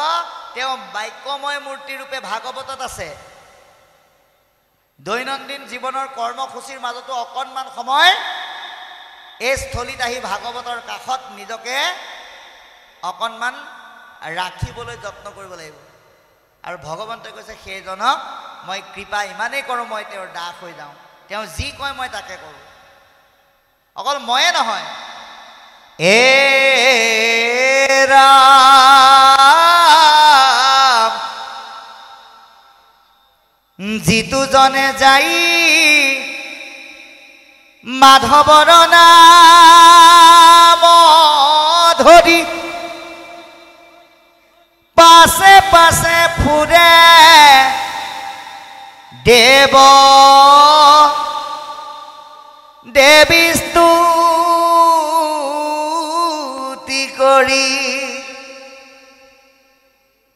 তেওঁ বাক্যময় মূৰ্তিৰূপে ভাগৱতত আছে। দৈনন্দিন জীৱনৰ কৰ্মসূচীৰ মাজতো অকণমান সময় এই স্থলীত আহি ভাগৱতৰ কাষত নিজকে অকণমান ৰাখিবলৈ যত্ন কৰিব লাগিব। আৰু ভগৱন্তই কৈছে সেইজনক মই কৃপা ইমানেই কৰোঁ, মই তেওঁৰ দাস হৈ যাওঁ, তেওঁ যি কয় মই তাকে কৰোঁ। অকল ময়ে নহয়, ৰাম যিটো জনে যাই মাধৱৰ নাম ধৰি পাছে পাছে ফুৰে দেৱ দেৱী স্তুতি কৰি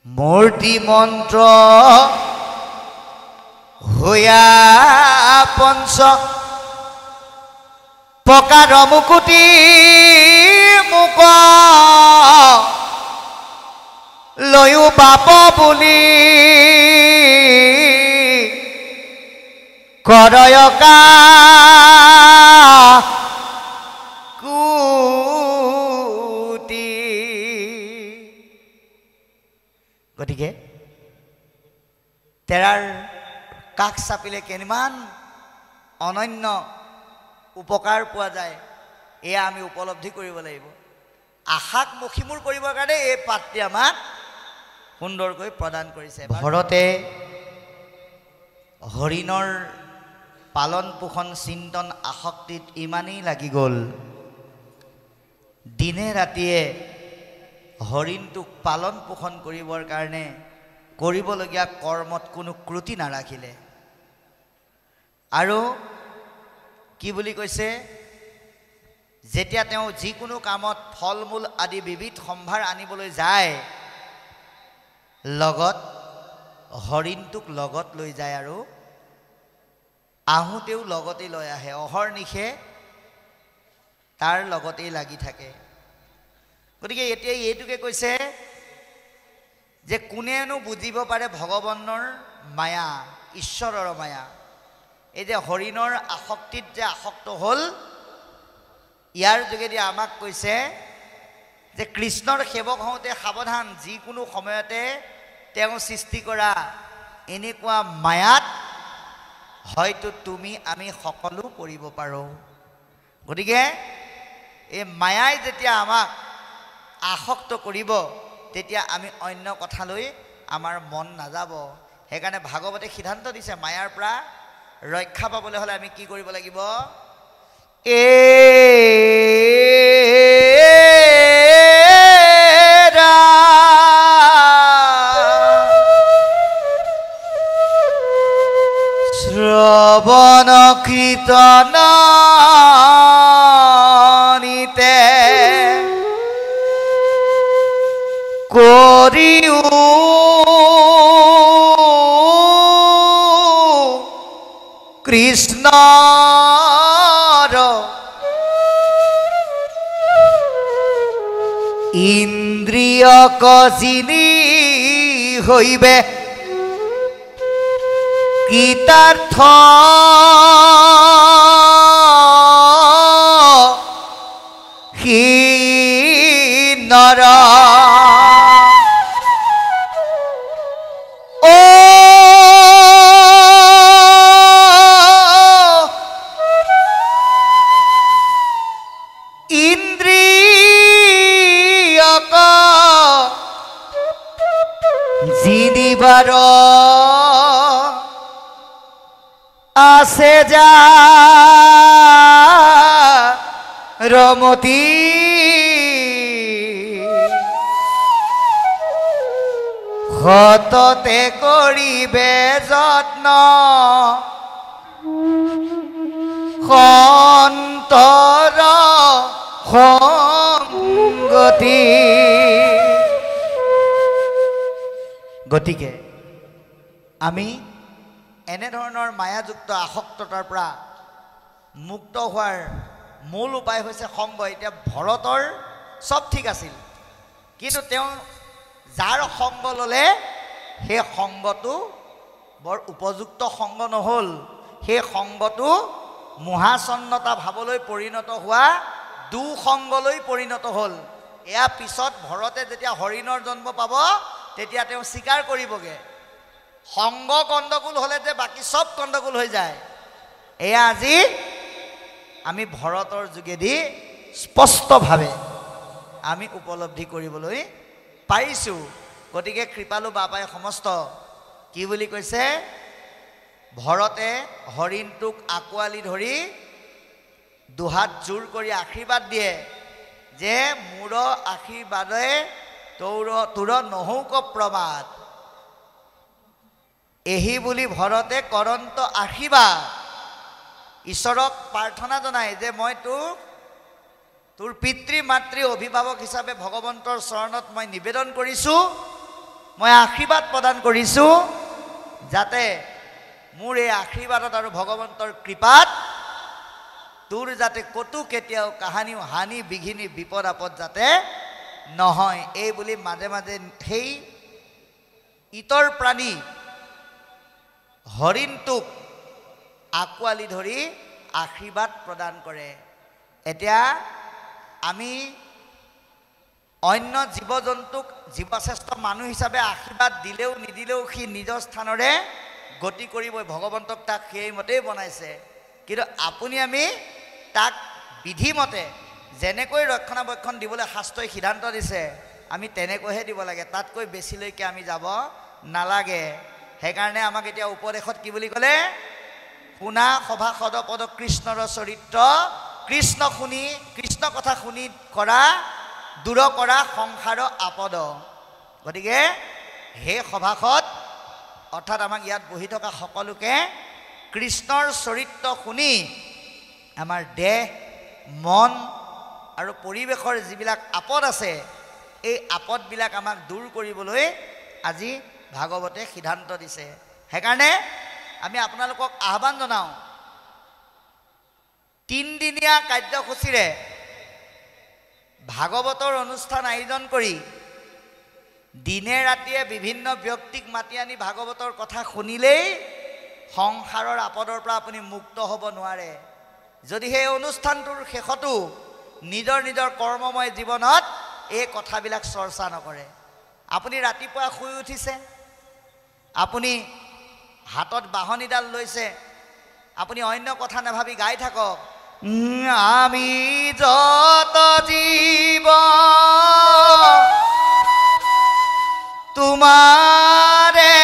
মূৰ্তি মন্ত্ৰ হৈয়া পঞ্চ প্ৰকাৰ মুকুতি মুক লৈও বাপ বুলি কৰয়কা কুটি। গতিকে তেৰাৰ কাষ চাপিলে কিমান অনন্য উপকাৰ পোৱা যায়, এয়া আমি উপলব্ধি কৰিব লাগিব। আশাক মষিমূৰ কৰিবৰ কাৰণে এই পাঠটি আমাক সুন্দৰকৈ প্ৰদান কৰিছে। ঘৰতে হৰিণৰ পালন পোষণ চিন্তন আসক্তিত ইমানেই লাগি গ'ল, দিনে ৰাতিয়ে হৰিণটোক পালন পোষণ কৰিবৰ কাৰণে কৰিবলগীয়া কৰ্মত কোনো ক্ৰুটি নাৰাখিলে। আৰু কি বুলি কৈছে, যেতিয়া তেওঁ যিকোনো কামত ফল মূল আদি বিবিধ সম্ভাৰ আনিবলৈ যায়, লগত হৰিণটোক লগত লৈ যায় আৰু আহোঁতেও লগতে লৈ আহে, অহৰ্নিশে তাৰ লগতেই লাগি থাকে। গতিকে এতিয়া এইটোকে কৈছে যে কোনেনো বুজিব পাৰে ভগৱানৰ মায়া, ঈশ্বৰৰ মায়া। এই যে হৰিণৰ আসক্তিত যে আসক্ত হ'ল, ইয়াৰ যোগেদি আমাক কৈছে যে কৃষ্ণৰ সেৱক হওঁতে সাৱধান, যিকোনো সময়তে তেওঁ সৃষ্টি কৰা এনেকুৱা মায়াত হয়তো তুমি আমি সকলো পৰিব পাৰোঁ। গতিকে এই মায়াই যেতিয়া আমাক আসক্ত কৰিব, তেতিয়া আমি অন্য কথালৈ আমাৰ মন নাযাব। সেইকাৰণে ভাগৱতে সিদ্ধান্ত দিছে, মায়াৰ পৰা ৰক্ষা পাবলৈ হ'লে আমি কি কৰিব লাগিব? শ্ৰৱণ কীৰ্তন নিতে কৰিও কৃষ্ণ ইন্দ্ৰিয়ক যিনি হইবে কৃতাৰ্থ সি নৰ ইন্দ্ৰিয়ক জিনিবাৰ আছে যা ৰমতি হততে কৰিবে যত্ন সন্তৰ সংগতি। গতিকে আমি এনেধৰণৰ মায়াযুক্ত আসক্ততাৰ পৰা মুক্ত হোৱাৰ মূল উপায় হৈছে সংগ। এতিয়া ভৰতৰ চব ঠিক আছিল, কিন্তু তেওঁ যাৰ সংগ ল'লে সেই সংগটো বৰ উপযুক্ত সংগ নহ'ল। সেই সংগটো মোহাচন্নতা ভাৱলৈ পৰিণত হোৱা দুসংগলৈ পৰিণত হ'ল। এয়া পিছত ভৰতে যেতিয়া হৰিণৰ জন্ম পাব তেতিয়া তেওঁ স্বীকাৰ কৰিবগৈ, সংগ গণ্ডগোল হ'লে যে বাকী চব গণ্ডগোল হৈ যায়। এয়া আজি আমি ভৰতৰ যোগেদি স্পষ্টভাৱে আমি উপলব্ধি কৰিবলৈ পাৰিছোঁ। গতিকে কৃপালু বাপাই সমস্ত কি বুলি কৈছে, ভৰতে হৰিণটোক আঁকোৱালি ধৰি দুহাত জোৰ কৰি আশীৰ্বাদ দিয়ে যে মোৰ আশীৰ্বাদে তোৰ নহৌক প্ৰমাদ। এহি বুলি ভৰতে কৰন্ত আশীৰ্বাদ, ঈশ্বৰক প্ৰাৰ্থনা জনাই যে মই তোৰ পিতৃ মাতৃ অভিভাৱক হিচাপে ভগৱন্তৰ চৰণত মই নিবেদন কৰিছোঁ, মই আশীৰ্বাদ প্ৰদান কৰিছোঁ যাতে মোৰ এই আশীৰ্বাদত আৰু ভগৱন্তৰ কৃপাত তোৰ যাতে ক'তো কেতিয়াও কাহানিও হানি বিঘিনি বিপদ আপদ যাতে নহয়। এই বুলি মাজে মাজে সেই ইতৰ প্ৰাণী হৰিণটোক আঁকোৱালি ধৰি আশীৰ্বাদ প্ৰদান কৰে। এতিয়া আমি অন্য জীৱ জন্তুক জীৱশ্ৰেষ্ঠ মানুহ হিচাপে আশীৰ্বাদ দিলেও নিদিলেও সি নিজৰ স্থানৰে গতি কৰিবই, ভগৱন্তক তাক সেইমতেই বনাইছে। কিন্তু আপুনি আমি তাক বিধিমতে যেনেকৈ ৰক্ষণাবেক্ষণ দিবলৈ শাস্ত্ৰই সিদ্ধান্ত দিছে আমি তেনেকৈহে দিব লাগে, তাতকৈ বেছিলৈকে আমি যাব নালাগে। সেইকাৰণে আমাক এতিয়া উপদেশত কি বুলি ক'লে, শুনা সভাসদ পদ কৃষ্ণৰ চৰিত্ৰ, কৃষ্ণ শুনি কৃষ্ণ কথা শুনি কৰা দূৰ কৰা সংসাৰ আপদ। গতিকে সেই সভাসদ অৰ্থাৎ আমাক ইয়াত বহি থকা সকলোকে কৃষ্ণৰ চৰিত্ৰ শুনি আমাৰ দেহ মন আৰু পৰিৱেশৰ যিবিলাক আপদ আছে এই আপদবিলাক আমাক দূৰ কৰিবলৈ আজি ভাগৱতে সিদ্ধান্ত দিছে। সেইকাৰণে আমি আপোনালোকক আহ্বান জনাওঁ, 3 দিনীয়া কাৰ্যসূচীৰে ভাগৱতৰ অনুষ্ঠান আয়োজন কৰি দিনে ৰাতিয়ে বিভিন্ন ব্যক্তিক মাতি আনি ভাগৱতৰ কথা শুনিলেই সংসাৰৰ আপদৰ পৰা আপুনি মুক্ত হ'ব নোৱাৰে। যদি সেই অনুষ্ঠানটোৰ শেষতো নিজৰ নিজৰ কৰ্মময় জীৱনত এই কথাবিলাক চৰ্চা নকৰে, আপুনি ৰাতিপুৱা শুই উঠিছে, আপুনি হাতত বাহনীডাল লৈছে, আপুনি অন্য কথা নাভাবি গাই থাকক, আমি যত জীৱ তোমাৰে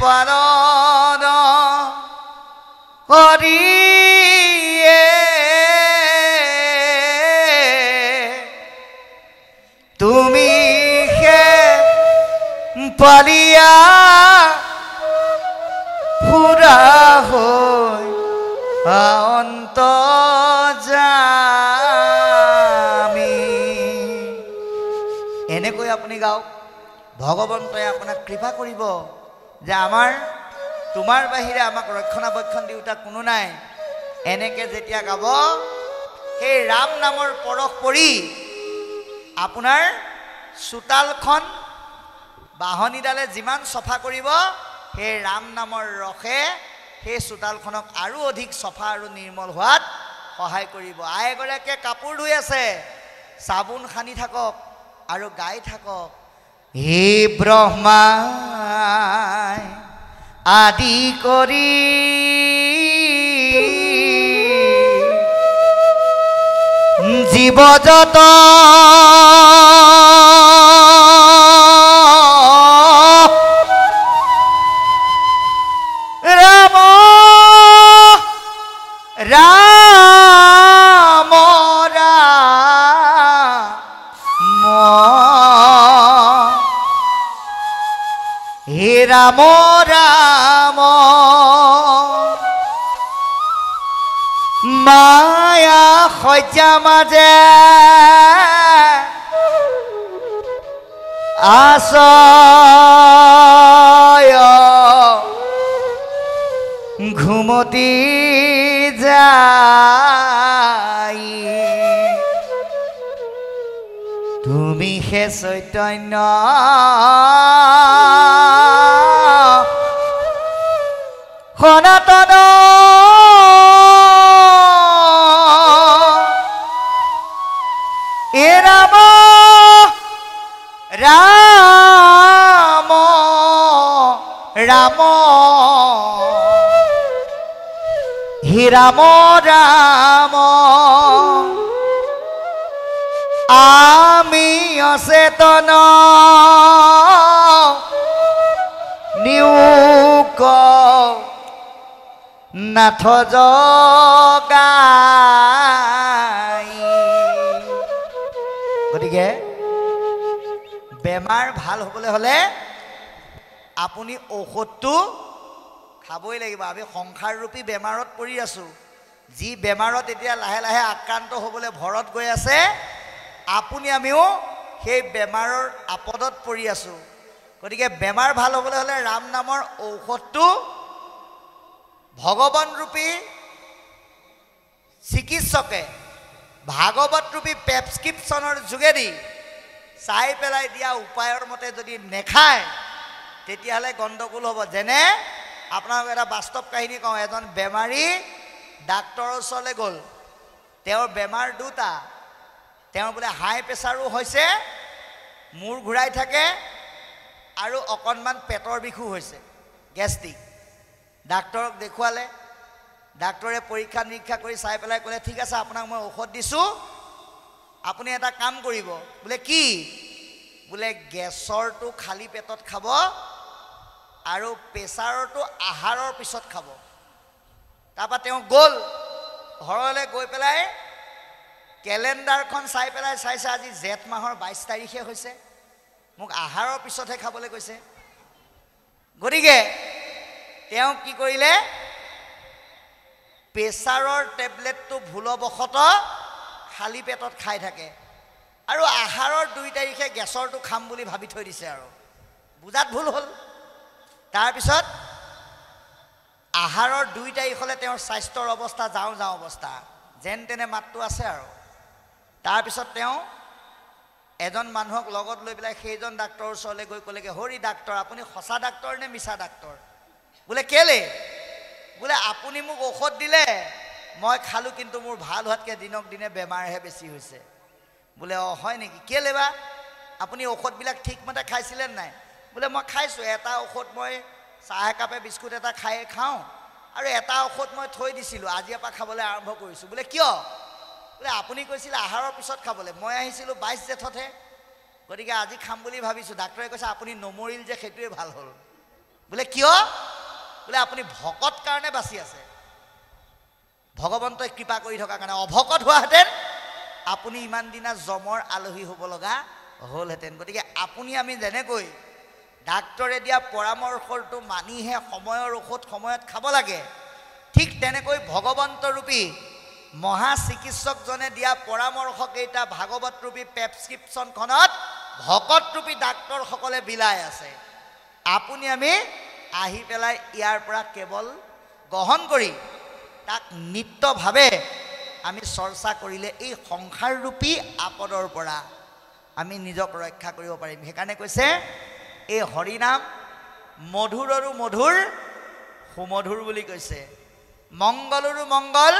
পালন কৰিয়ে তুমি হে পালিয়া ফুৰা হৈ অন্ত যামি। এনেকৈ আপুনি গাওক, ভগৱন্তই আপোনাক কৃপা কৰিব যে আমাৰ তোমাৰ বাহিৰে আমাক ৰক্ষণাবেক্ষণ দিওঁতা কোনো নাই। এনেকৈ যেতিয়া গাব সেই ৰাম নামৰ পৰশ পৰি আপোনাৰ চোতালখন বাহনীডালে যিমান চফা কৰিব সেই ৰাম নামৰ ৰসে সেই চোতালখনক আৰু অধিক চফা আৰু নিৰ্মল হোৱাত সহায় কৰিব। আইগৰাকীয়ে কাপোৰ ধুই আছে, চাবোন সানি থাকক আৰু গাই থাকক, হে ব্ৰহ্মাই আদি কৰি জীবজত ৰাম ৰাম ৰাম হে ৰাম ৰাম মায়া শয্যা মাজে আশ্ৰয় ঘুমতি যাই তুমি হে চৈতন্য সনাতন এ ৰাম ৰাম ৰাম হে ৰাম ৰাম আমি অচেতন নিয়োগ নাথ জগাই। গতিকে বেমাৰ ভাল হ'বলৈ হ'লে আপুনি ঔষধটো খাবই লাগিব। আমি সংসাৰৰূপী বেমাৰত পৰি আছোঁ, যি বেমাৰত এতিয়া লাহে লাহে আক্ৰান্ত হ'বলৈ ভৰত গৈ আছে, আপুনি আমিও সেই বেমাৰৰ আপদত পৰি আছোঁ। গতিকে বেমাৰ ভাল হ'বলৈ হ'লে ৰাম নামৰ ঔষধটো ভগৱানৰূপী চিকিৎসকে ভাগৱতৰূপী প্ৰেছক্ৰিপশ্যনৰ যোগেদি চাই পেলাই দিয়া উপায়ৰ মতে যদি নেখায় তেতিয়াহ'লে গণ্ডগোল হ'ব। যেনে আপোনাক এটা বাস্তৱ কাহিনী কওঁ। এজন বেমাৰী ডাক্তৰৰ ওচৰলৈ গ'ল, তেওঁৰ বেমাৰ দুটা, তেওঁৰ বোলে হাই প্ৰেছাৰো হৈছে, মূৰ ঘূৰাই থাকে আৰু অকণমান পেটৰ বিষো হৈছে, গেষ্ট্ৰিক। ডাক্তৰক দেখুৱালে, ডাক্তৰে পৰীক্ষা নিৰীক্ষা কৰি চাই পেলাই ক'লে ঠিক আছে আপোনাক মই ঔষধ দিছোঁ, আপুনি এটা কাম কৰিব। বোলে কি? বোলে গেছৰটো খালী পেটত খাব আৰু প্ৰেছাৰটো আহাৰৰ পিছত খাব। তাৰপৰা তেওঁ গ'ল ঘৰলৈ, গৈ পেলাই কেলেণ্ডাৰখন চাই পেলাই চাইছে আজি জেঠ মাহৰ 22 তাৰিখে হৈছে, মোক আহাৰৰ পিছতহে খাবলৈ কৈছে। গতিকে তেওঁ কি কৰিলে, প্ৰেছাৰৰ টেবলেটটো ভুলবশতঃ খালী পেটত খাই থাকে আৰু আহাৰৰ 2 তাৰিখে গেছৰটো খাম বুলি ভাবি থৈ দিছে আৰু বুজাত ভুল হ'ল। তাৰপিছত আহাৰৰ 2 তাৰিখলৈ তেওঁৰ স্বাস্থ্যৰ অৱস্থা যাওঁ যাওঁ অৱস্থা, যেন তেনে মাতটো আছে আৰু। তাৰপিছত তেওঁ এজন মানুহক লগত লৈ পেলাই সেইজন ডাক্তৰৰ ওচৰলৈ গৈ ক'লেগৈ, হৰি ডাক্তৰ আপুনি সঁচা ডাক্তৰ নে মিছা ডাক্তৰ? বোলে কেলে? বোলে আপুনি মোক ঔষধ দিলে, মই খালোঁ, কিন্তু মোৰ ভাল হোৱাতকৈ দিনক দিনে বেমাৰহে বেছি হৈছে। বোলে অঁ হয় নেকি? কেলে বা? আপুনি ঔষধবিলাক ঠিকমতে খাইছিলে নাই? বোলে মই খাইছোঁ, এটা ঔষধ মই চাহ একাপে বিস্কুট এটা খাওঁ আৰু এটা ঔষধ মই থৈ দিছিলোঁ, আজিৰ পৰা খাবলৈ আৰম্ভ কৰিছোঁ। বোলে কিয়? বোলে আপুনি কৈছিলে আহাৰৰ পিছত খাবলৈ, মই আহিছিলোঁ 22 জেঠতহে, গতিকে আজি খাম বুলি ভাবিছোঁ। ডাক্তৰে কৈছে আপুনি নমৰিল যে সেইটোৱে ভাল হ'ল। বোলে কিয়? বোলে আপুনি ভকত কাৰণে বাচি আছে, ভগৱন্তই কৃপা কৰি থকাৰ কাৰণে। অভকত হোৱাহেঁতেন আপুনি ইমান দিনা যমৰ আলহী হ'ব লগা হ'লহেঁতেন। গতিকে আপুনি আমি যেনেকৈ ডাক্তৰে দিয়া পৰামৰ্শটো মানিহে সময়ৰ ঔষধ সময়ত খাব লাগে, ঠিক তেনেকৈ ভগৱন্তৰূপী মহা চিকিৎসকজনে দিয়া পৰামৰ্শকেইটা ভাগৱতৰূপী প্ৰেছক্ৰিপশ্যনখনত ভকতৰূপী ডাক্তৰসকলে বিলাই আছে। আপুনি আমি আহি পেলাই ইয়াৰ পৰা কেৱল গ্ৰহণ কৰি তাক নিত্যভাৱে আমি চৰ্চা কৰিলে এই সংসাৰৰূপী আপদৰ পৰা আমি নিজক ৰক্ষা কৰিব পাৰিম। সেইকাৰণে কৈছে এই হৰিনাম মধুৰৰো মধুৰ সুমধুৰ বুলি কৈছে, মংগলৰো মংগল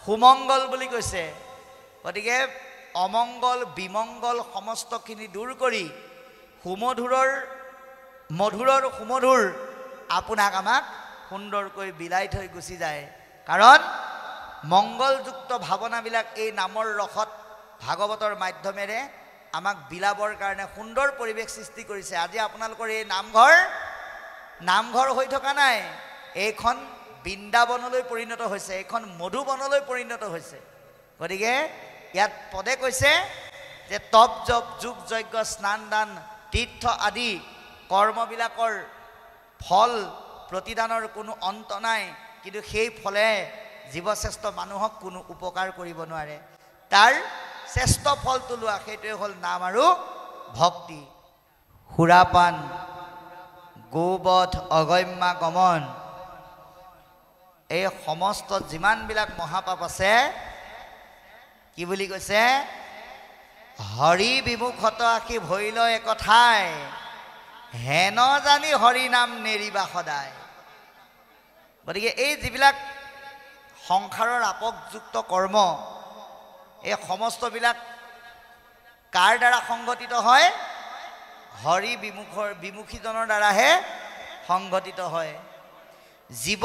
সুমংগল বুলি কৈছে। গতিকে অমংগল বিমংগল সমস্তখিনি দূৰ কৰি মধুৰৰ সুমধুৰ আপোনাক আমাক সুন্দৰকৈ বিলাই থৈ গুচি যায়। কাৰণ মংগলযুক্ত ভাৱনাবিলাক এই নামৰ ৰসত ভাগৱতৰ মাধ্যমেৰে আমাক বিলাবৰ কাৰণে সুন্দৰ পৰিৱেশ সৃষ্টি কৰিছে। আজি আপোনালোকৰ এই নামঘৰ হৈ থকা নাই, এইখন বৃন্দাবনলৈ পৰিণত হৈছে, এইখন মধুবনলৈ পৰিণত হৈছে। গতিকে ইয়াত পদে কৈছে যে তপ জপ যোগ যজ্ঞ স্নান দান তীৰ্থ আদি কৰ্মবিলাকৰ ফল প্ৰতিদানৰ কোনো অন্ত নাই, কিন্তু সেই ফলে জীৱশ্ৰেষ্ঠ মানুহক কোনো উপকাৰ কৰিব নোৱাৰে। তাৰ শ্ৰেষ্ঠ ফলটো লোৱা সেইটোৱে হ'ল নাম আৰু ভক্তি। সুৰাপান গোবধ অগম্যা গমন এই সমস্ত যিমানবিলাক মহাপাপ আছে কি বুলি কৈছে, হৰি বিমুখত আখি ভৰিল একঠাই হেন জানি হৰি নাম নেৰিবা সদায়। গতিকে এই যিবিলাক সংসাৰৰ আপকযুক্ত কৰ্ম এই সমস্তবিলাক কাৰ দ্বাৰা সংগঠিত হয়, হৰি বিমুখীজনৰ দ্বাৰাহে সংগঠিত হয়। জীৱ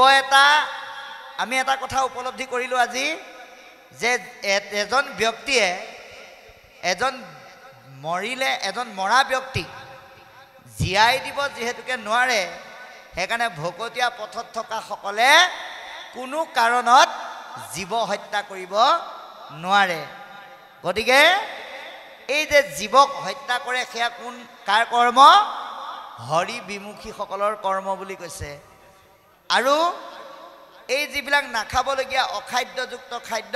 আমি এটা কথা উপলব্ধি কৰিলোঁ আজি যে এজন ব্যক্তিয়ে এজন মৰা ব্যক্তিক জীয়াই দিব যিহেতুকে নোৱাৰে, সেইকাৰণে ভকতীয়া পথত থকা সকলে কোনো কাৰণত জীৱ হত্যা কৰিব নোৱাৰে। গতিকে এই যে জীৱক হত্যা কৰে সেয়া কাৰ কৰ্ম, হৰি বিমুখীসকলৰ কৰ্ম বুলি কৈছে। আৰু এই যিবিলাক নাখাবলগীয়া অখাদ্যযুক্ত খাদ্য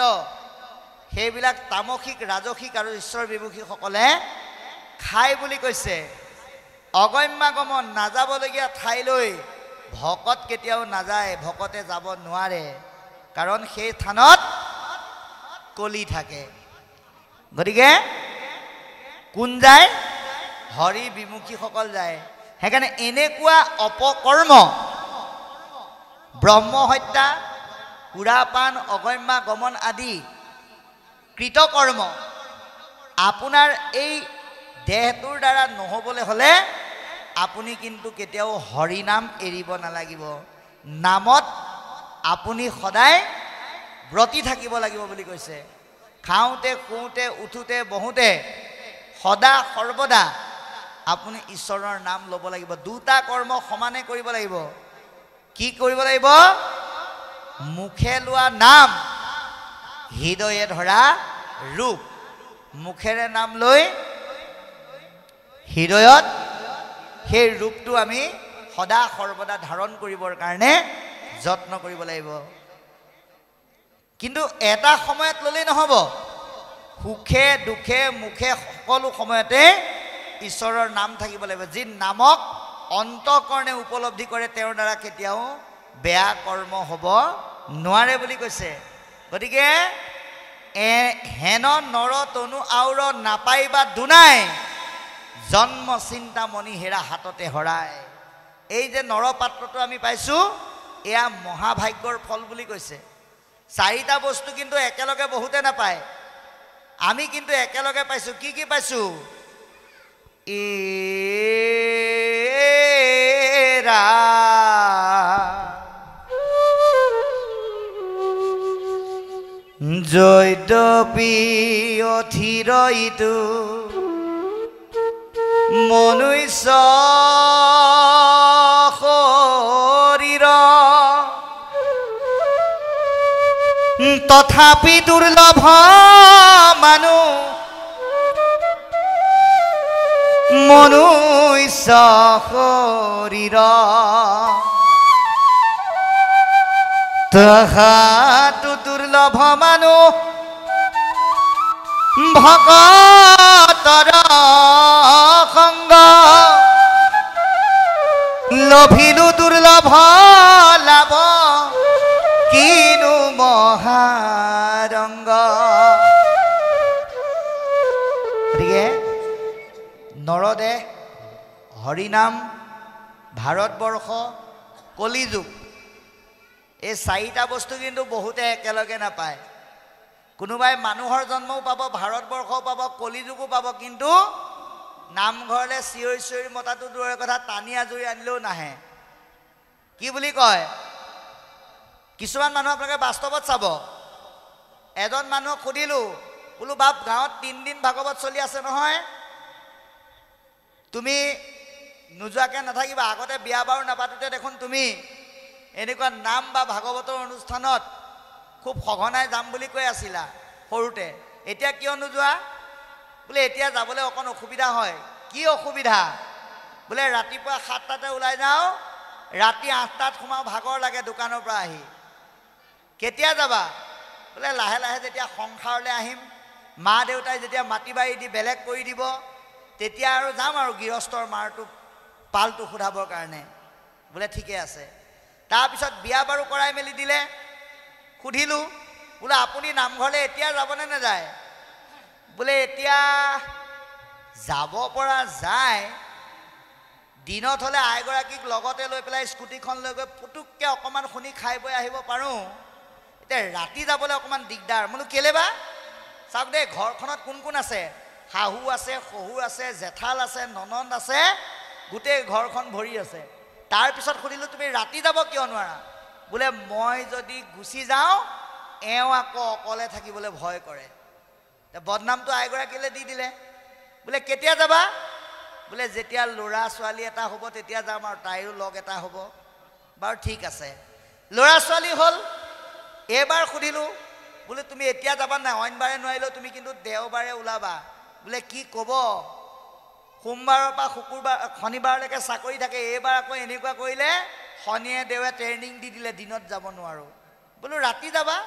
সেইবিলাক তামসিক ৰাজসিক আৰু ঈশ্বৰ বিমুখীসকলে খায় বুলি কৈছে। অগম্যাগমন নাযাবলগীয়া ঠাইলৈ ভকত কেতিয়াও নাযায়, ভকতে যাব নোৱাৰে, কাৰণ সেই স্থানত কলি থাকে। গতিকে কোন যায়, হৰি বিমুখীসকল যায়। সেইকাৰণে এনেকুৱা অপকৰ্ম ব্ৰহ্ম হত্যা সুৰাপান অগম্যা গমন আদি কৃতকৰ্ম আপোনাৰ এই দেহটোৰ দ্বাৰা নহ'বলৈ হ'লে আপুনি কিন্তু কেতিয়াও হৰি নাম এৰিব নালাগিব। নামত আপুনি সদায় ব্ৰতী থাকিব লাগিব বুলি কৈছে। খাওঁতে শুওঁতে উঠোঁতে বহোঁতে সদা সৰ্বদা আপুনি ঈশ্বৰৰ নাম ল'ব লাগিব। দুটা কৰ্ম সমানে কৰিব লাগিব। কি কৰিব লাগিব? মুখে লোৱা নাম হৃদয়ে ধৰা ৰূপ। মুখেৰে নাম লৈ হৃদয়ত সেই ৰূপটো আমি সদা সৰ্বদা ধাৰণ কৰিবৰ কাৰণে যত্ন কৰিব লাগিব। কিন্তু এটা সময়ত ল'লেই নহ'ব, সুখে দুখে মুখে সকলো সময়তে ঈশ্বৰৰ নাম থাকিব লাগিব। যি নামক অন্তঃকৰণে উপলব্ধি কৰে তেওঁৰ দ্বাৰা কেতিয়াও বেয়া কৰ্ম হ'ব নোৱাৰে বুলি কৈছে। গতিকে হেন নৰ তনু আউৰ নাপাইবা দুনাই জন্ম চিন্তা মণি হেৰা হাততে হৰাই। এই যে নৰপাত্ৰটো আমি পাইছোঁ এয়া মহাভাগ্যৰ ফল বুলি কৈছে। চাৰিটা বস্তু কিন্তু একেলগে বহুতে নাপায়, আমি কিন্তু একেলগে পাইছোঁ। কি কি পাইছোঁ? এৰা যদ্যপি অথিৰ ইটো মনুষ্য শৰীৰ তথাপি দুৰ্লভ মানুহ মনুষ্য শৰীৰ তাহাতো দুৰ্লভ মানুহ ভকতৰ সংগ লভিলো দুৰ্লভ লাভ কিনো মহাৰংগ। গতিকে হৰিনাম, ভাৰতবৰ্ষ, কলিযুগ, এই চাৰিটা বস্তু কিন্তু বহুতে একেলগে নাপায়। কোনোবাই মানুহৰ জন্মও পাব, ভাৰতবৰ্ষও পাব, কলিযুগো পাব, কিন্তু নামঘৰলৈ চিঞৰি চিঞৰি মতাটো দূৰৰ কথা, টানি আজৰি আনিলেও নাহে। কি বুলি কয়? কিছুমান মানুহ আপোনালোকে বাস্তৱত চাব। এজন মানুহক সুধিলোঁ, বোলো বাপ গাঁৱত 3 দিন ভাগৱত চলি আছে নহয়, তুমি নোযোৱাকৈ নাথাকিবা। আগতে বিয়া বাৰু নাপাতোতে দেখোন তুমি এনেকুৱা নাম বা ভাগৱতৰ অনুষ্ঠানত খুব সঘনাই যাম বুলি কৈ আছিলা সৰুতে, এতিয়া কিয় নোযোৱা? বোলে এতিয়া যাবলৈ অকণ অসুবিধা হয়। কি অসুবিধা? বোলে ৰাতিপুৱা 7টাতে ওলাই যাওঁ, ৰাতি 8টাত সোমাওঁ, ভাগৰ লাগে দোকানৰ পৰা আহি। কেতিয়া যাবা? বোলে লাহে লাহে যেতিয়া সংসাৰলৈ আহিম, মা দেউতাই যেতিয়া মাটি বাৰী দি বেলেগ কৰি দিব, তেতিয়া আৰু যাম আৰু গৃহস্থৰ মাৰটো পালটো সোধাবৰ কাৰণে। বোলে ঠিকে আছে। তাৰপিছত বিয়া বাৰু কৰাই মেলি দিলে। সুধিলোঁ, বোলে আপুনি নামঘৰলৈ এতিয়া যাবনে নাযায়? বোলে এতিয়া যাব পৰা যায়, দিনত হ'লে আইগৰাকীক লগতে লৈ পেলাই স্কুটিখন লৈ গৈ পুটুককৈ অকণমান শুনি খাই বৈ আহিব পাৰোঁ। এতিয়া ৰাতি যাবলৈ অকণমান দিগদাৰ। বোলো কেলে বা? চাওক দেই, ঘৰখনত কোন কোন আছে? শাহু আছে, শহুৰ আছে, জেঠাল আছে, ননন্দ আছে, গোটেই ঘৰখন ভৰি আছে। তাৰপিছত সুধিলোঁ, তুমি ৰাতি যাব কিয় নোৱাৰা? বোলে মই যদি গুচি যাওঁ, এওঁ আকৌ অকলে থাকিবলৈ ভয় কৰে। বদনামটো আইগৰাকীলৈ দি দিলে। বোলে কেতিয়া যাবা? বোলে যেতিয়া ল'ৰা ছোৱালী এটা হ'ব তেতিয়া যাম, আৰু তাইৰো লগ এটা হ'ব। বাৰু ঠিক আছে। ল'ৰা ছোৱালী হ'ল। এইবাৰ সুধিলোঁ, বোলে তুমি এতিয়া যাবা নাই? অইনবাৰে নোৱাৰিলেও তুমি কিন্তু দেওবাৰে ওলাবা। বোলে কি ক'ব, সোমবাৰৰ পৰা শনিবাৰলৈকে চাকৰি থাকে, এইবাৰ আকৌ এনেকুৱা কৰিলে, শনিয়ে দেৱে ট্ৰেইনিং দি দিলে, দিনত যাব নোৱাৰোঁ। বোলো ৰাতি যাবা?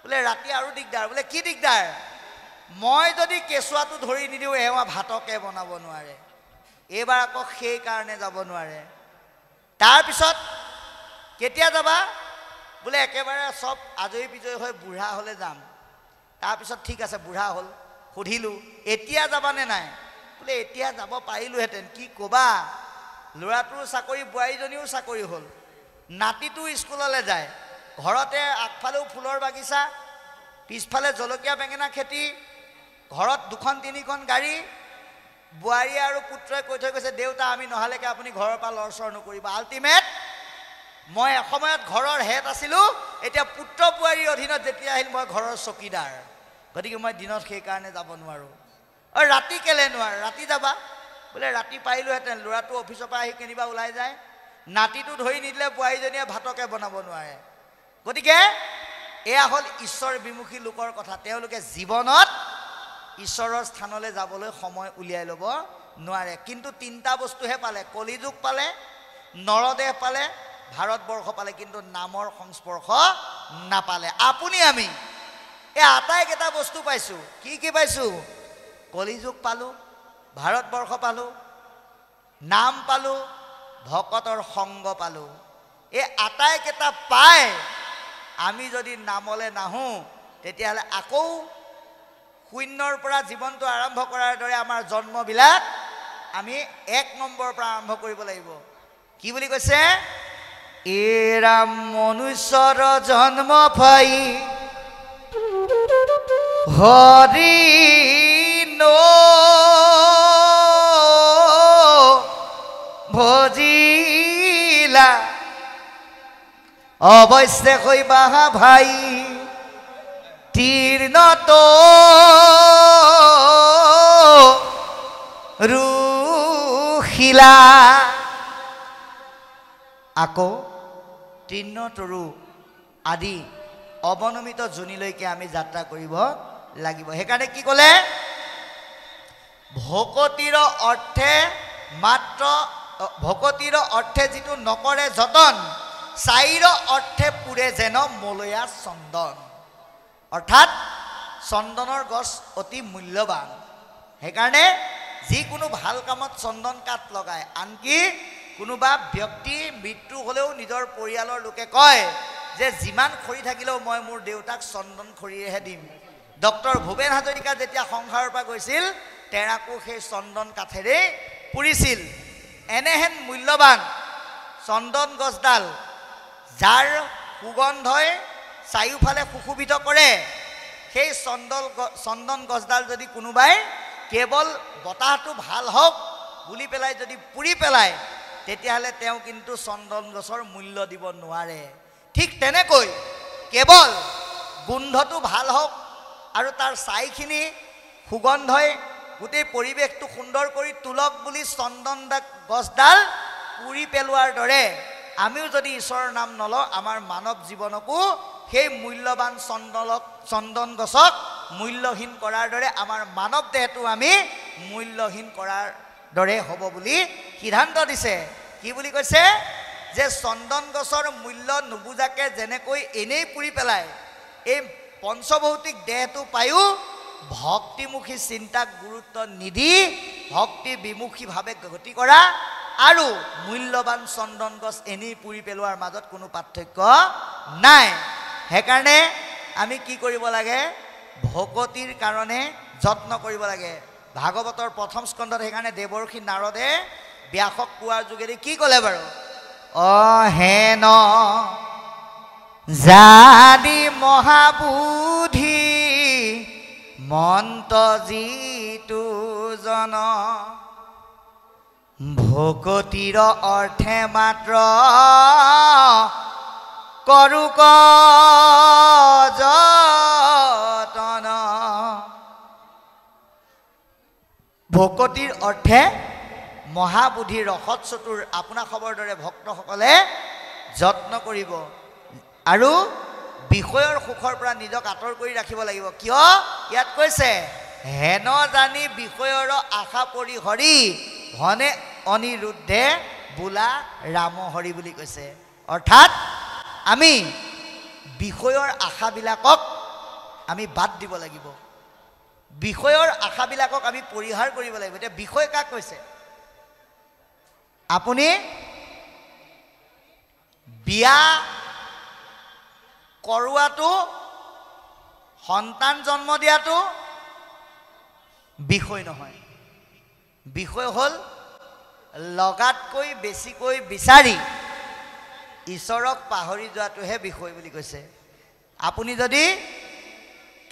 বোলে ৰাতি আৰু দিগদাৰ। বোলে কি দিগদাৰ? মই যদি কেঁচুৱাটো ধৰি নিদিওঁ, এওঁ ভাতকে বনাব নোৱাৰে। এইবাৰ আকৌ সেইকাৰণে যাব নোৱাৰে। তাৰপিছত কেতিয়া যাবা? বোলে একেবাৰে চব আজৰি পিজৰি হৈ বুঢ়া হ'লে যাম। তাৰপিছত ঠিক আছে, বুঢ়া হ'ল। সুধিলোঁ, এতিয়া যাবানে নাই? বোলে এতিয়া যাব পাৰিলোহেঁতেন, কি ক'বা, ল'ৰাটোৰো চাকৰি, বোৱাৰীজনীও চাকৰি হ'ল, নাতিটো স্কুললৈ যায়, ঘৰতে আগফালেও ফুলৰ বাগিচা, পিছফালে জলকীয়া বেঙেনা খেতি, ঘৰত 2-3খন গাড়ী। বোৱাৰী আৰু পুত্ৰই কৈ থৈ গৈছে, দেউতা আমি নহালৈকে আপুনি ঘৰৰ পৰা লৰচৰ নকৰিব। আল্টিমেট মই এসময়ত ঘৰৰ হেড আছিলোঁ, এতিয়া পুত্ৰ বোৱাৰীৰ অধীনত যেতিয়া আহিল, মই ঘৰৰ চকীদাৰ। গতিকে মই দিনত সেইকাৰণে যাব নোৱাৰোঁ। আৰু ৰাতি কেলে নোৱাৰোঁ? ৰাতি যাবা? বোলে ৰাতি পাৰিলোহেঁতেন, ল'ৰাটো অফিচৰ পৰা আহি কেনিবা ওলাই যায়, নাতিটো ধৰি নিদিলে বোৱাৰীজনীয়ে ভাতকে বনাব নোৱাৰে। গতিকে এয়া হ'ল ঈশ্বৰ বিমুখী লোকৰ কথা। তেওঁলোকে জীৱনত ঈশ্বৰৰ স্থানলৈ যাবলৈ সময় উলিয়াই ল'ব নোৱাৰে। কিন্তু 3টা বস্তুহে পালে, কলিযুগ পালে, নৰদেহ পালে, ভাৰতবৰ্ষ পালে, কিন্তু নামৰ সংস্পৰ্শ নাপালে। আপুনি আমি এই আটাইকেইটা বস্তু পাইছোঁ। কি কি পাইছোঁ? কলিযুগ পালোঁ, ভাৰতবৰ্ষ পালোঁ, নাম পালোঁ, ভকতৰ সংগ পালোঁ। এই আটাইকেইটা পাই আমি যদি নামলৈ নাহোঁ, তেতিয়াহ'লে আকৌ শূন্যৰ পৰা জীৱনটো আৰম্ভ কৰাৰ দৰে আমাৰ জন্মবিলাক আমি 1 নম্বৰৰ পৰা আৰম্ভ কৰিব লাগিব। কি বুলি কৈছে? এৰা মনুষ্যৰ জন্ম পাই হৰি ভজিলা অৱশ্যে কৈবা ভাই তীৰ্ণত ৰুখিলা। আকৌ তৃণ তৰু আদি অৱনমিত যোনিলৈকে আমি যাত্ৰা কৰিব লাগিব। সেইকাৰণে কি ক'লে? ভকতিৰ অৰ্থে মাত্ৰ, ভকতিৰ অৰ্থে যিটো নকৰে যতন, চাইৰ অৰ্থে পুৰে যেন মলয়া চন্দন। অৰ্থাৎ চন্দনৰ গছ অতি মূল্যৱান। সেইকাৰণে যিকোনো ভাল কামত চন্দন কাঠ লগায়। আনকি কোনোবা ব্যক্তি মৃত্যু হ'লেও নিজৰ পৰিয়ালৰ লোকে কয় যে যিমান খৰি থাকিলেও মই মোৰ দেউতাক চন্দন খৰিৰেহে দিম। ডক্টৰ ভূপেন হাজৰিকা যেতিয়া সংসাৰৰ পৰা গৈছিল, তেৰাকো সেই চন্দন কাঠেৰেই পুৰিছিল। এনেহেন মূল্যৱান চন্দন গছডাল যাৰ সুগন্ধই চাৰিওফালে সুশোভিত কৰে, সেই চন্দন গছডাল যদি কোনোবাই কেৱল বতাহটো ভাল হওক বুলি পেলাই যদি পুৰি পেলায়, তেতিয়াহ'লে তেওঁ কিন্তু চন্দন গছৰ মূল্য দিব নোৱাৰে। ঠিক তেনেকৈ কেৱল গোন্ধটো ভাল হওক আৰু তাৰ ছাইখিনি সুগন্ধই গোটেই পৰিৱেশটো সুন্দৰ কৰি তোলক বুলি চন্দন গছডাল পুৰি পেলোৱাৰ দৰে আমিও যদি ঈশ্বৰৰ নাম নলওঁ, আমাৰ মানৱ জীৱনকো সেই মূল্যৱান চন্দন গছক মূল্যহীন কৰাৰ দৰে আমাৰ মানৱ দেহটো আমি মূল্যহীন কৰাৰ দৰে হ'ব বুলি সিদ্ধান্ত দিছে। কি বুলি কৈছে? যে চন্দন গছৰ মূল্য নুবুজাকে যেনেকৈ এনেই পুৰি পেলায়, এই পঞ্চভৌতিক দেহটো পায়ো ভক্তিমুখী চিন্তাক গুৰুত্ব নিদি ভক্তি বিমুখীভাৱে গতি কৰা আৰু মূল্যৱান চন্দন গছ এনেই পুৰি পেলোৱাৰ মাজত কোনো পাৰ্থক্য নাই। সেইকাৰণে আমি কি কৰিব লাগে? ভকতিৰ কাৰণে যত্ন কৰিব লাগে। ভাগৱতৰ প্ৰথম স্কন্ধত সেইকাৰণে দেৱৰ্ষি নাৰদে ব্যাসক কোৱাৰ যোগেদি কি ক'লে বাৰু? হেন জানি মহাবুধি মন্ত যিটো জন, ভকতিৰ অৰ্থে মাত্ৰ কৰোক যতন। ভকতিৰ অৰ্থে মহাবুদ্ধি ৰসত চতুৰ আপোনাৰ খবৰ দৰে ভক্তসকলে যত্ন কৰিব আৰু বিষয়ৰ সুখৰ পৰা নিজক আঁতৰ কৰি ৰাখিব লাগিব। কিয়? ইয়াত কৈছে হেন জানি বিষয়ৰ আশা পৰি হৰি ধনে অনিৰুদ্ধে বোলা ৰাম হৰি বুলি কৈছে। অৰ্থাৎ আমি বিষয়ৰ আশাবিলাকক আমি বাদ দিব লাগিব, বিষয়ৰ আশাবিলাকক আমি পৰিহাৰ কৰিব লাগিব। এতিয়া বিষয় কাক কৈছে? আপুনি বিয়া কৰোৱাটো, সন্তান জন্ম দিয়াটো বিষয় নহয়। বিষয় হ'ল লগাতকৈ বেছিকৈ বিচাৰি ঈশ্বৰক পাহৰি যোৱাটোহে বিষয় বুলি কৈছে। আপুনি যদি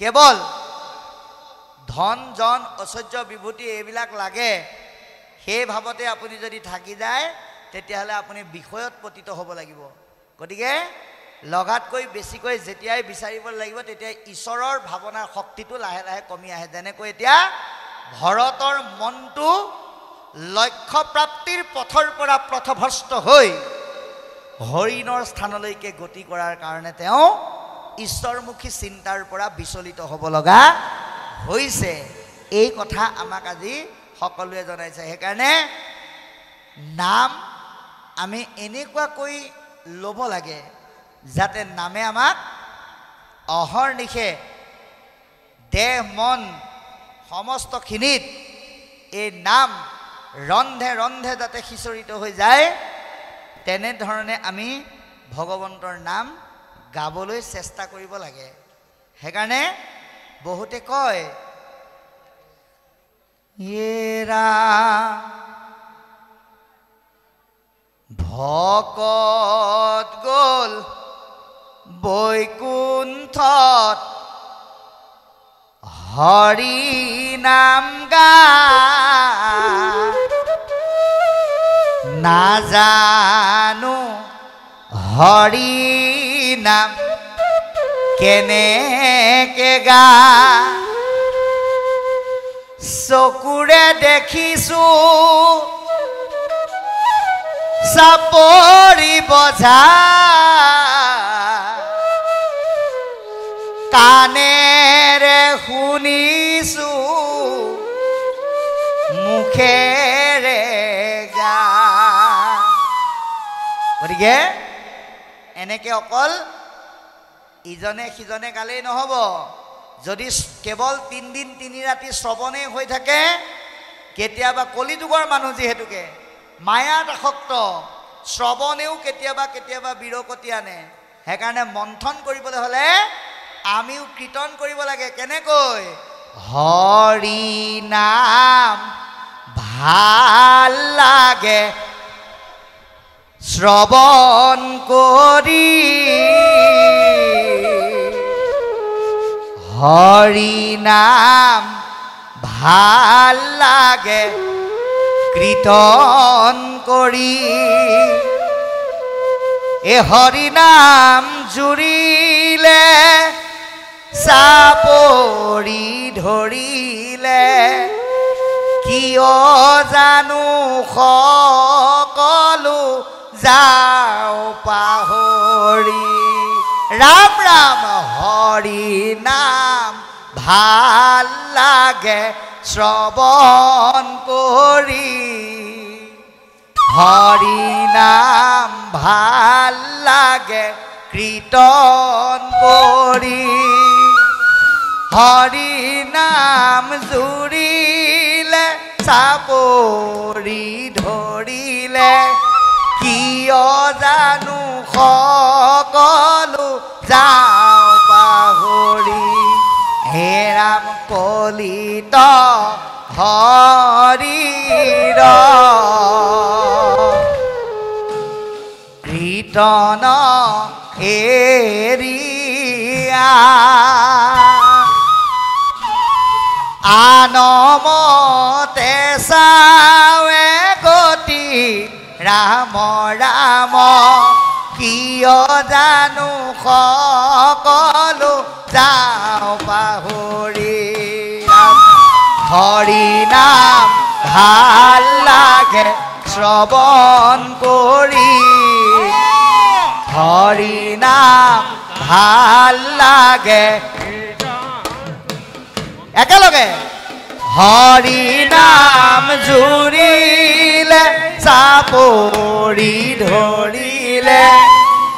কেৱল ধন জন ঐশ্বৰ্য বিভূতি এইবিলাক লাগে সেই ভাৱতে আপুনি যদি থাকি যায়, তেতিয়াহ'লে আপুনি বিষয়ত পতিত হ'ব লাগিব। গতিকে লগাতকৈ বেছিকৈ যেতিয়াই বিচাৰিব লাগিব, তেতিয়াই ঈশ্বৰৰ ভাৱনাৰ শক্তিটো লাহে লাহে কমি আহে। যেনেকৈ এতিয়া ভৰতৰ মনটো লক্ষ্য প্ৰাপ্তিৰ পথৰ পৰা পথভ্ৰষ্ট হৈ হৰিণৰ স্থানলৈকে গতি কৰাৰ কাৰণে তেওঁ ঈশ্বৰমুখী চিন্তাৰ পৰা বিচলিত হ'ব লগা হৈছে। এই কথা আমাক আজি সকলোৱে জনাইছে। সেইকাৰণে নাম আমি এনেকুৱাকৈ ল'ব লাগে যাতে নামে আমাক অহৰ্নিশে দেহ মন সমস্তখিনিত এই নাম ৰন্ধে ৰন্ধে যাতে সিঁচৰিত হৈ যায়, তেনেধৰণে আমি ভগৱন্তৰ নাম গাবলৈ চেষ্টা কৰিব লাগে। সেইকাৰণে বহুতে কয় এৰা ভকত গ'ল বৈকুণ্ঠত হৰি নাম গা, নাজানো হৰি নাম কেনেকে গা, চকুৰে দেখিছো চাপৰি বজা, কাণেৰে শুনিছো মুখেৰে গা। গতিকে এনেকে অকল ইজনে সিজনে গালেই নহ'ব। যদি কেৱল 3 দিন 3 ৰাতি শ্ৰৱণেই হৈ থাকে, কেতিয়াবা কলিযুগৰ মানুহ যিহেতুকে মায়াত আসক্ত, শ্ৰৱণেও কেতিয়াবা কেতিয়াবা বিৰকতি আনে। সেইকাৰণে মন্থন কৰিবলৈ হ'লে আমিও কীৰ্তন কৰিব লাগে। কেনেকৈ? হৰি নাম ভাল লাগে শ্ৰৱণ কৰি হৰি নাম ভাল লাগে কীৰ্তন কৰি এ হৰি নাম জুৰিলে চাপৰি ধৰিলে কিয় জানো সকলো যাও পাহৰি ৰাম ৰাম হৰি নাম ভাল লাগে শ্ৰৱণ কৰি হৰি নাম ভাল লাগে কীৰ্তন কৰি হৰি নাম জুৰিলে চাপৰি ধৰিলে কিয় জানো সকলো যাও পাহৰি হে ৰাম কলিত হৰিৰ কীৰ্তন এৰিয়া আনমতে চাৱে গতি ৰাম ৰাম কিয় জানো সকলো যাও পাহৰি হৰি নাম ভাল লাগে শ্ৰৱণ কৰি হৰি নাম ভাল লাগে একেলগে হৰি নাম জুৰিলে চাপৰি ধৰিলে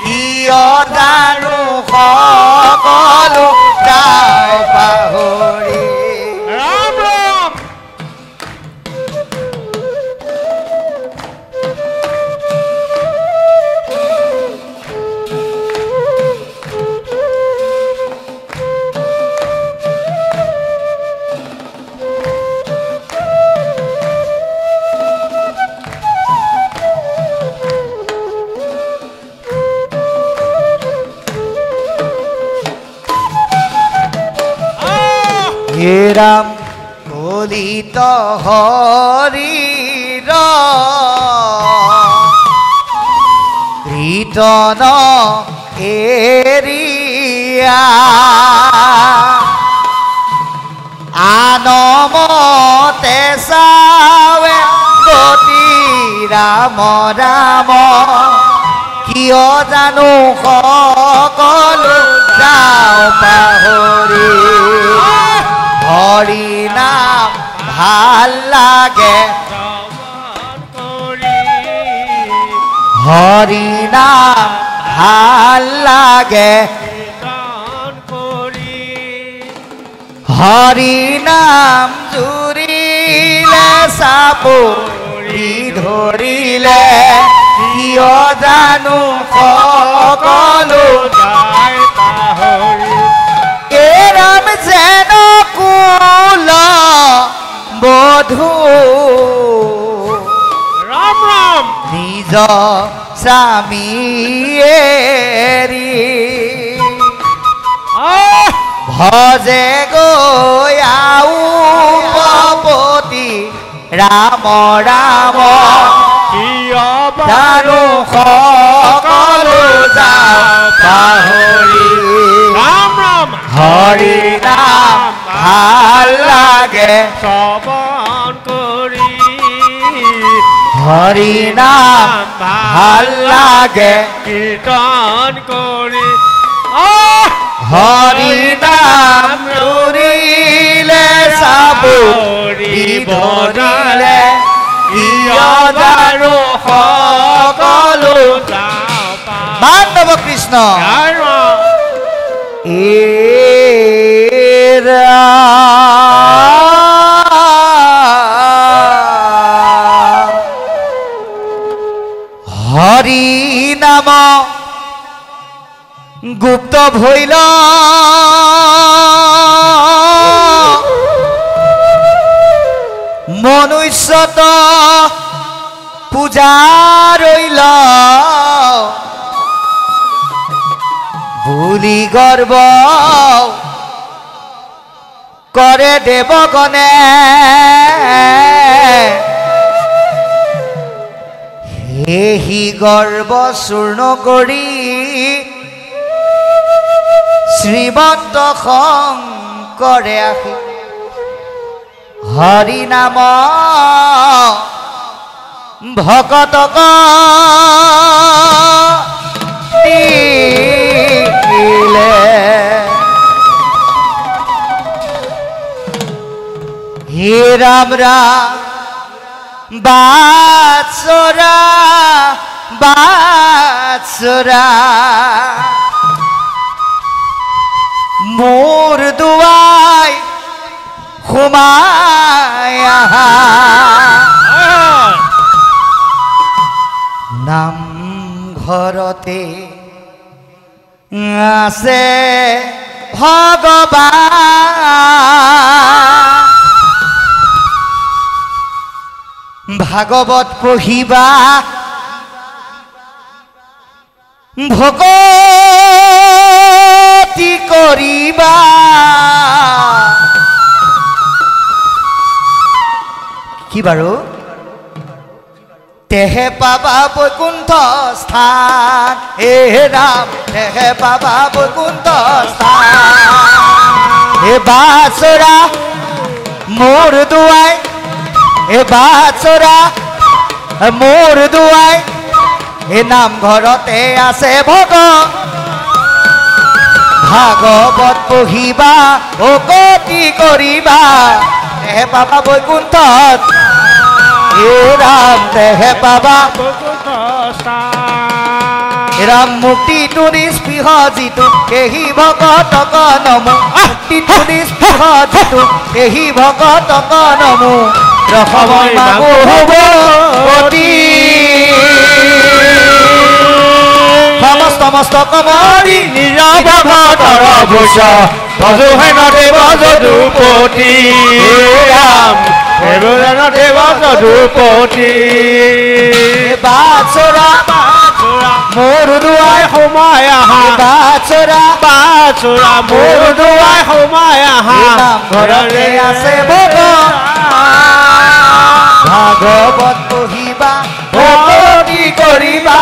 কিয় জানো সকলো যাও পাহৰি ৰাম ৰাম হে ৰাম কলিত হৰিৰ কীৰ্তন এৰিয়া আনমতে চাৱে গতি ৰাম ৰাম কিয় জানো সকলো যাও পাহৰি হৰি নাম ভাল লাগে হৰি নাম ভাল লাগে হৰি নাম জুৰিলে চাপৰি ধৰিলে কিয় জানো সকলো যায় পাহৰি এ ৰাম যেন কুল বধূ ৰাম ৰাম নিজ স্বামী এৰি ভজে গয়াও পপতি ৰাম ৰাম কিয় জানো সকলো যাও পাহৰি ৰাম ৰাম হৰি নাম ভাল লাগে শ্ৰৱণ কৰি হৰি নাম ভাল লাগে কীৰ্তন কৰি হৰি নাম জুৰিলে চাপৰি ধৰিলে কিয় জানো সকলো মানৱ কৃষ্ণ হৰি নাম গুপ্ত ভৈল মনুষ্যত পূজা ৰইল বুলি গৰ্ব কৰে দেবগণে সেহি গৰ্ব চূৰ্ণ কৰি শ্ৰীমন্ত শংকৰে আহি হৰি নাম ভকতক দিলে হে ৰাম ৰাম বাৎসৰা বাৎসৰা মোৰ দুৱাই সোমাই আহা নামঘৰতে আছে ভগৱান ভাগৱত পঢ়িবা ভকতি কৰিবা কি বাৰু তেহে পাবা বৈকুণ্ঠ স্থান হে ৰাম তেহে পাবা বৈকুণ্ঠ স্থান হে বাৎসৰা মোৰ দুৱাই হে বাৎসৰা মোৰ দুৱাই হে নামঘৰতে আছে ভাগৱত পঢ়িবা ভকতি কৰিবা তেহে পাবা বৈকুণ্ঠত হে ৰাম তেহে পাবা ৰাম মুক্তিটো নিস্পৃহ যিটো সেহি ভকতক নমো মুক্তিটো নিস্পৃহ যিটো সেহি ভকতক নমো ৰসময় মাগো হ'ব অতি সমস্ত মস্তক মৰি নীৰৱ ভটৰ ভূষ ভজো হেন দেৱ যদুপতি ৰাম দেৱদান দেৱ যদুপতি বাৎসৰা মোৰ দুৱাই সোমাই আহা বাৎসৰা বাৎসৰা মোৰ দুৱাই সোমাই আহা নামঘৰতে আছে ভাগৱত পঢ়িবা ভকতি কৰিবা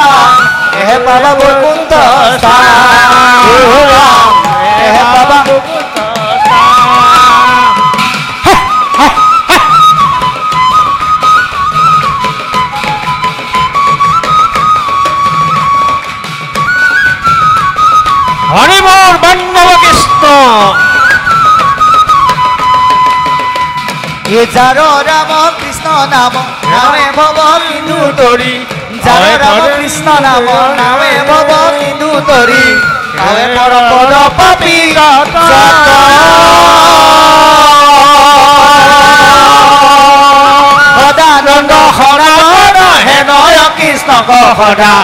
তেহে পাবা বৈকুণ্ঠ স্থান তেহে পাবা হৰি মোৰ বন্দৱ কৃষ্ণ এ যাৰ ৰাম কৃষ্ণ নাম নামে ভৱ সিন্ধু তৰি যাৰ ৰাম কৃষ্ণ নাম নামে ভৱ সিন্ধু তৰি গাৱে পৰ পৰ পাপী সদানন্দ সদানন্দ হেনয় কৃষ্ণক সদা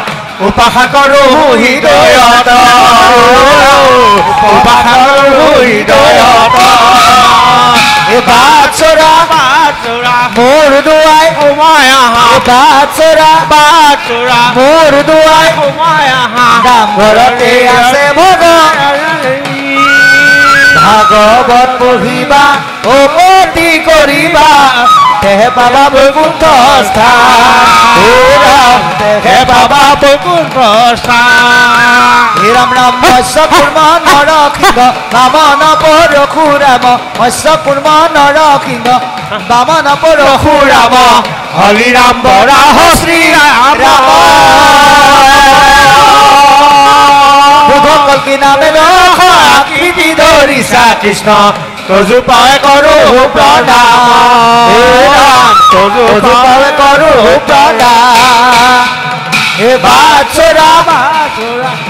উপাসা কৰো হৃদয়ত উপাসা কৰো হৃদয়ত এ বাৎসৰা মোৰ দুৱাই সোমাই আহা বাৎসৰা বাৎসৰা মোৰ দুৱাই সোমাই আহা নামঘৰতে আছে ভাগৱত পঢ়িবা ভকতি কৰিবা তেহে পাবা বৈকুণ্ঠ স্থান তেহে পাবা বৈকুণ্ঠ স্থান হে ৰাম ৰাম মৎস্য কুৰ্ম নৰসিংহ বামন পৰশুৰাম মৎস্য কুৰ্ম নৰসিংহ বামন পৰশুৰাম হৰি ৰাম বৰাহ শ্ৰী ৰাম কল্কি নামে আকৃতি ধৰিছা কৃষ্ণ তজু পাৱে কৰো প্ৰণাম তজু পাৱে কৰো প্ৰণাম হে বাৎসৰা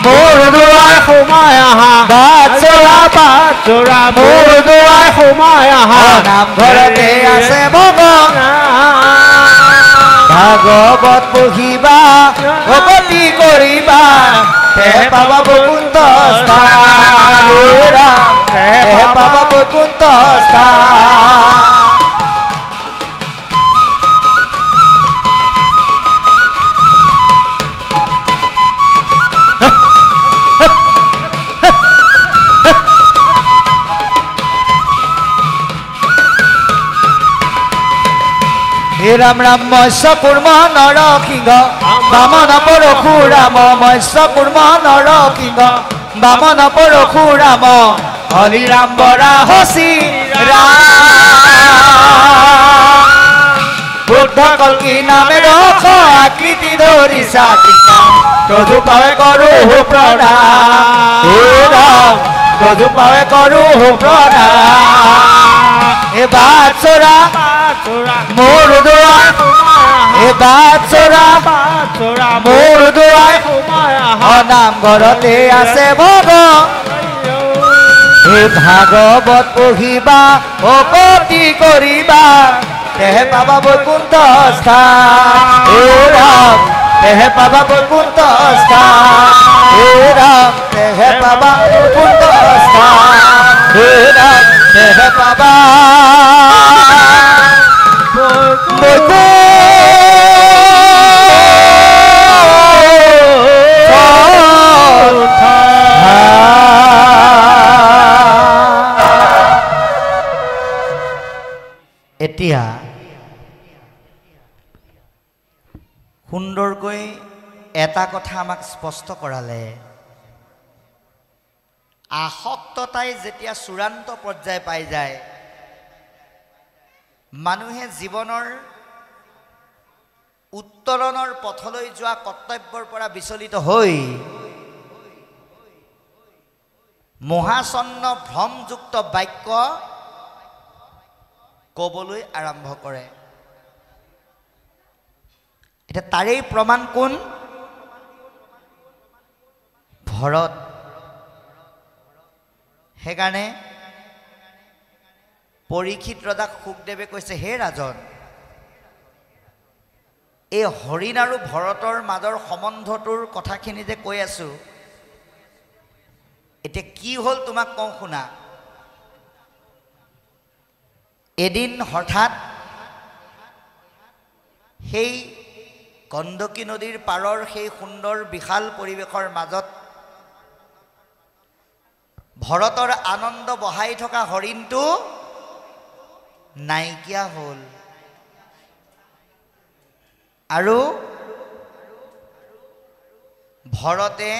মোৰ দুৱাই সোমাই আহা বাৎসৰা বাৎসৰা মোৰ দুৱাই সোমাই আহা নামঘৰতে আছে ভাগৱত পঢ়িবা ভকতি কৰিবা তেহে পাবা বৈকুণ্ঠ স্থান তেহে পাবা বৈকুণ্ঠ স্থান হে ৰাম ৰাম মৎস্য কুৰ্ম নৰসিংহ বামন পৰশুৰাম মৎস্য কুৰ্ম নৰসিংহ বামন পৰশুৰাম হৰি ৰাম বৰাহ শ্ৰীৰাম বুদ্ধ কল্কি নামে ৰখ আকৃতি ধৰি চাকিকা তজু পাৱে কৰো প্ৰণাম হে ৰাম তজু পাৱে কৰো প্ৰণাম হে বাৎসৰা মোৰ দুৱাৰ হে বাৎসৰা মোৰ দুৱাৰ নামঘৰতে আছে ভগৱান হে ভাগৱত পঢ়িবা ভক্তি কৰিবা তেহে পাবা বৈকুণ্ঠ স্থান হে ৰাম তেহে পাবা বৈকুণ্ঠ স্থান হে ৰাম তেহে পাবা বৈকুণ্ঠ স্থান হে ৰাম তেহে পাবা এতিয়া সুন্দৰকৈ এটা কথা আমাক স্পষ্ট কৰালে আসক্ততাই যেতিয়া চূড়ান্ত পৰ্যায় পাই যায় মানুহে জীৱনৰ উত্তৰণৰ পথলৈ যোৱা কৰ্তব্যৰ পৰা বিচলিত হৈ মহাচন্ন ভ্ৰমযুক্ত বাক্য ক'বলৈ আৰম্ভ কৰে এটা তাৰেই প্ৰমাণ কোন ভৰত সেইকাৰণে পৰীক্ষিত ৰজাক সুখদেৱে কৈছে হে ৰাজন এই হৰিণ আৰু ভৰতৰ মাজৰ সম্বন্ধটোৰ কথাখিনি যে কৈ আছো এতিয়া কি হ'ল তোমাক কওঁ শুনা এদিন হঠাৎ সেই গণ্ডকী নদীৰ পাৰৰ সেই সুন্দৰ বিশাল পৰিৱেশৰ মাজত ভৰতৰ আনন্দ বহাই থকা হৰিণটো নাইকিয়া হ'ল আৰু ভৰতে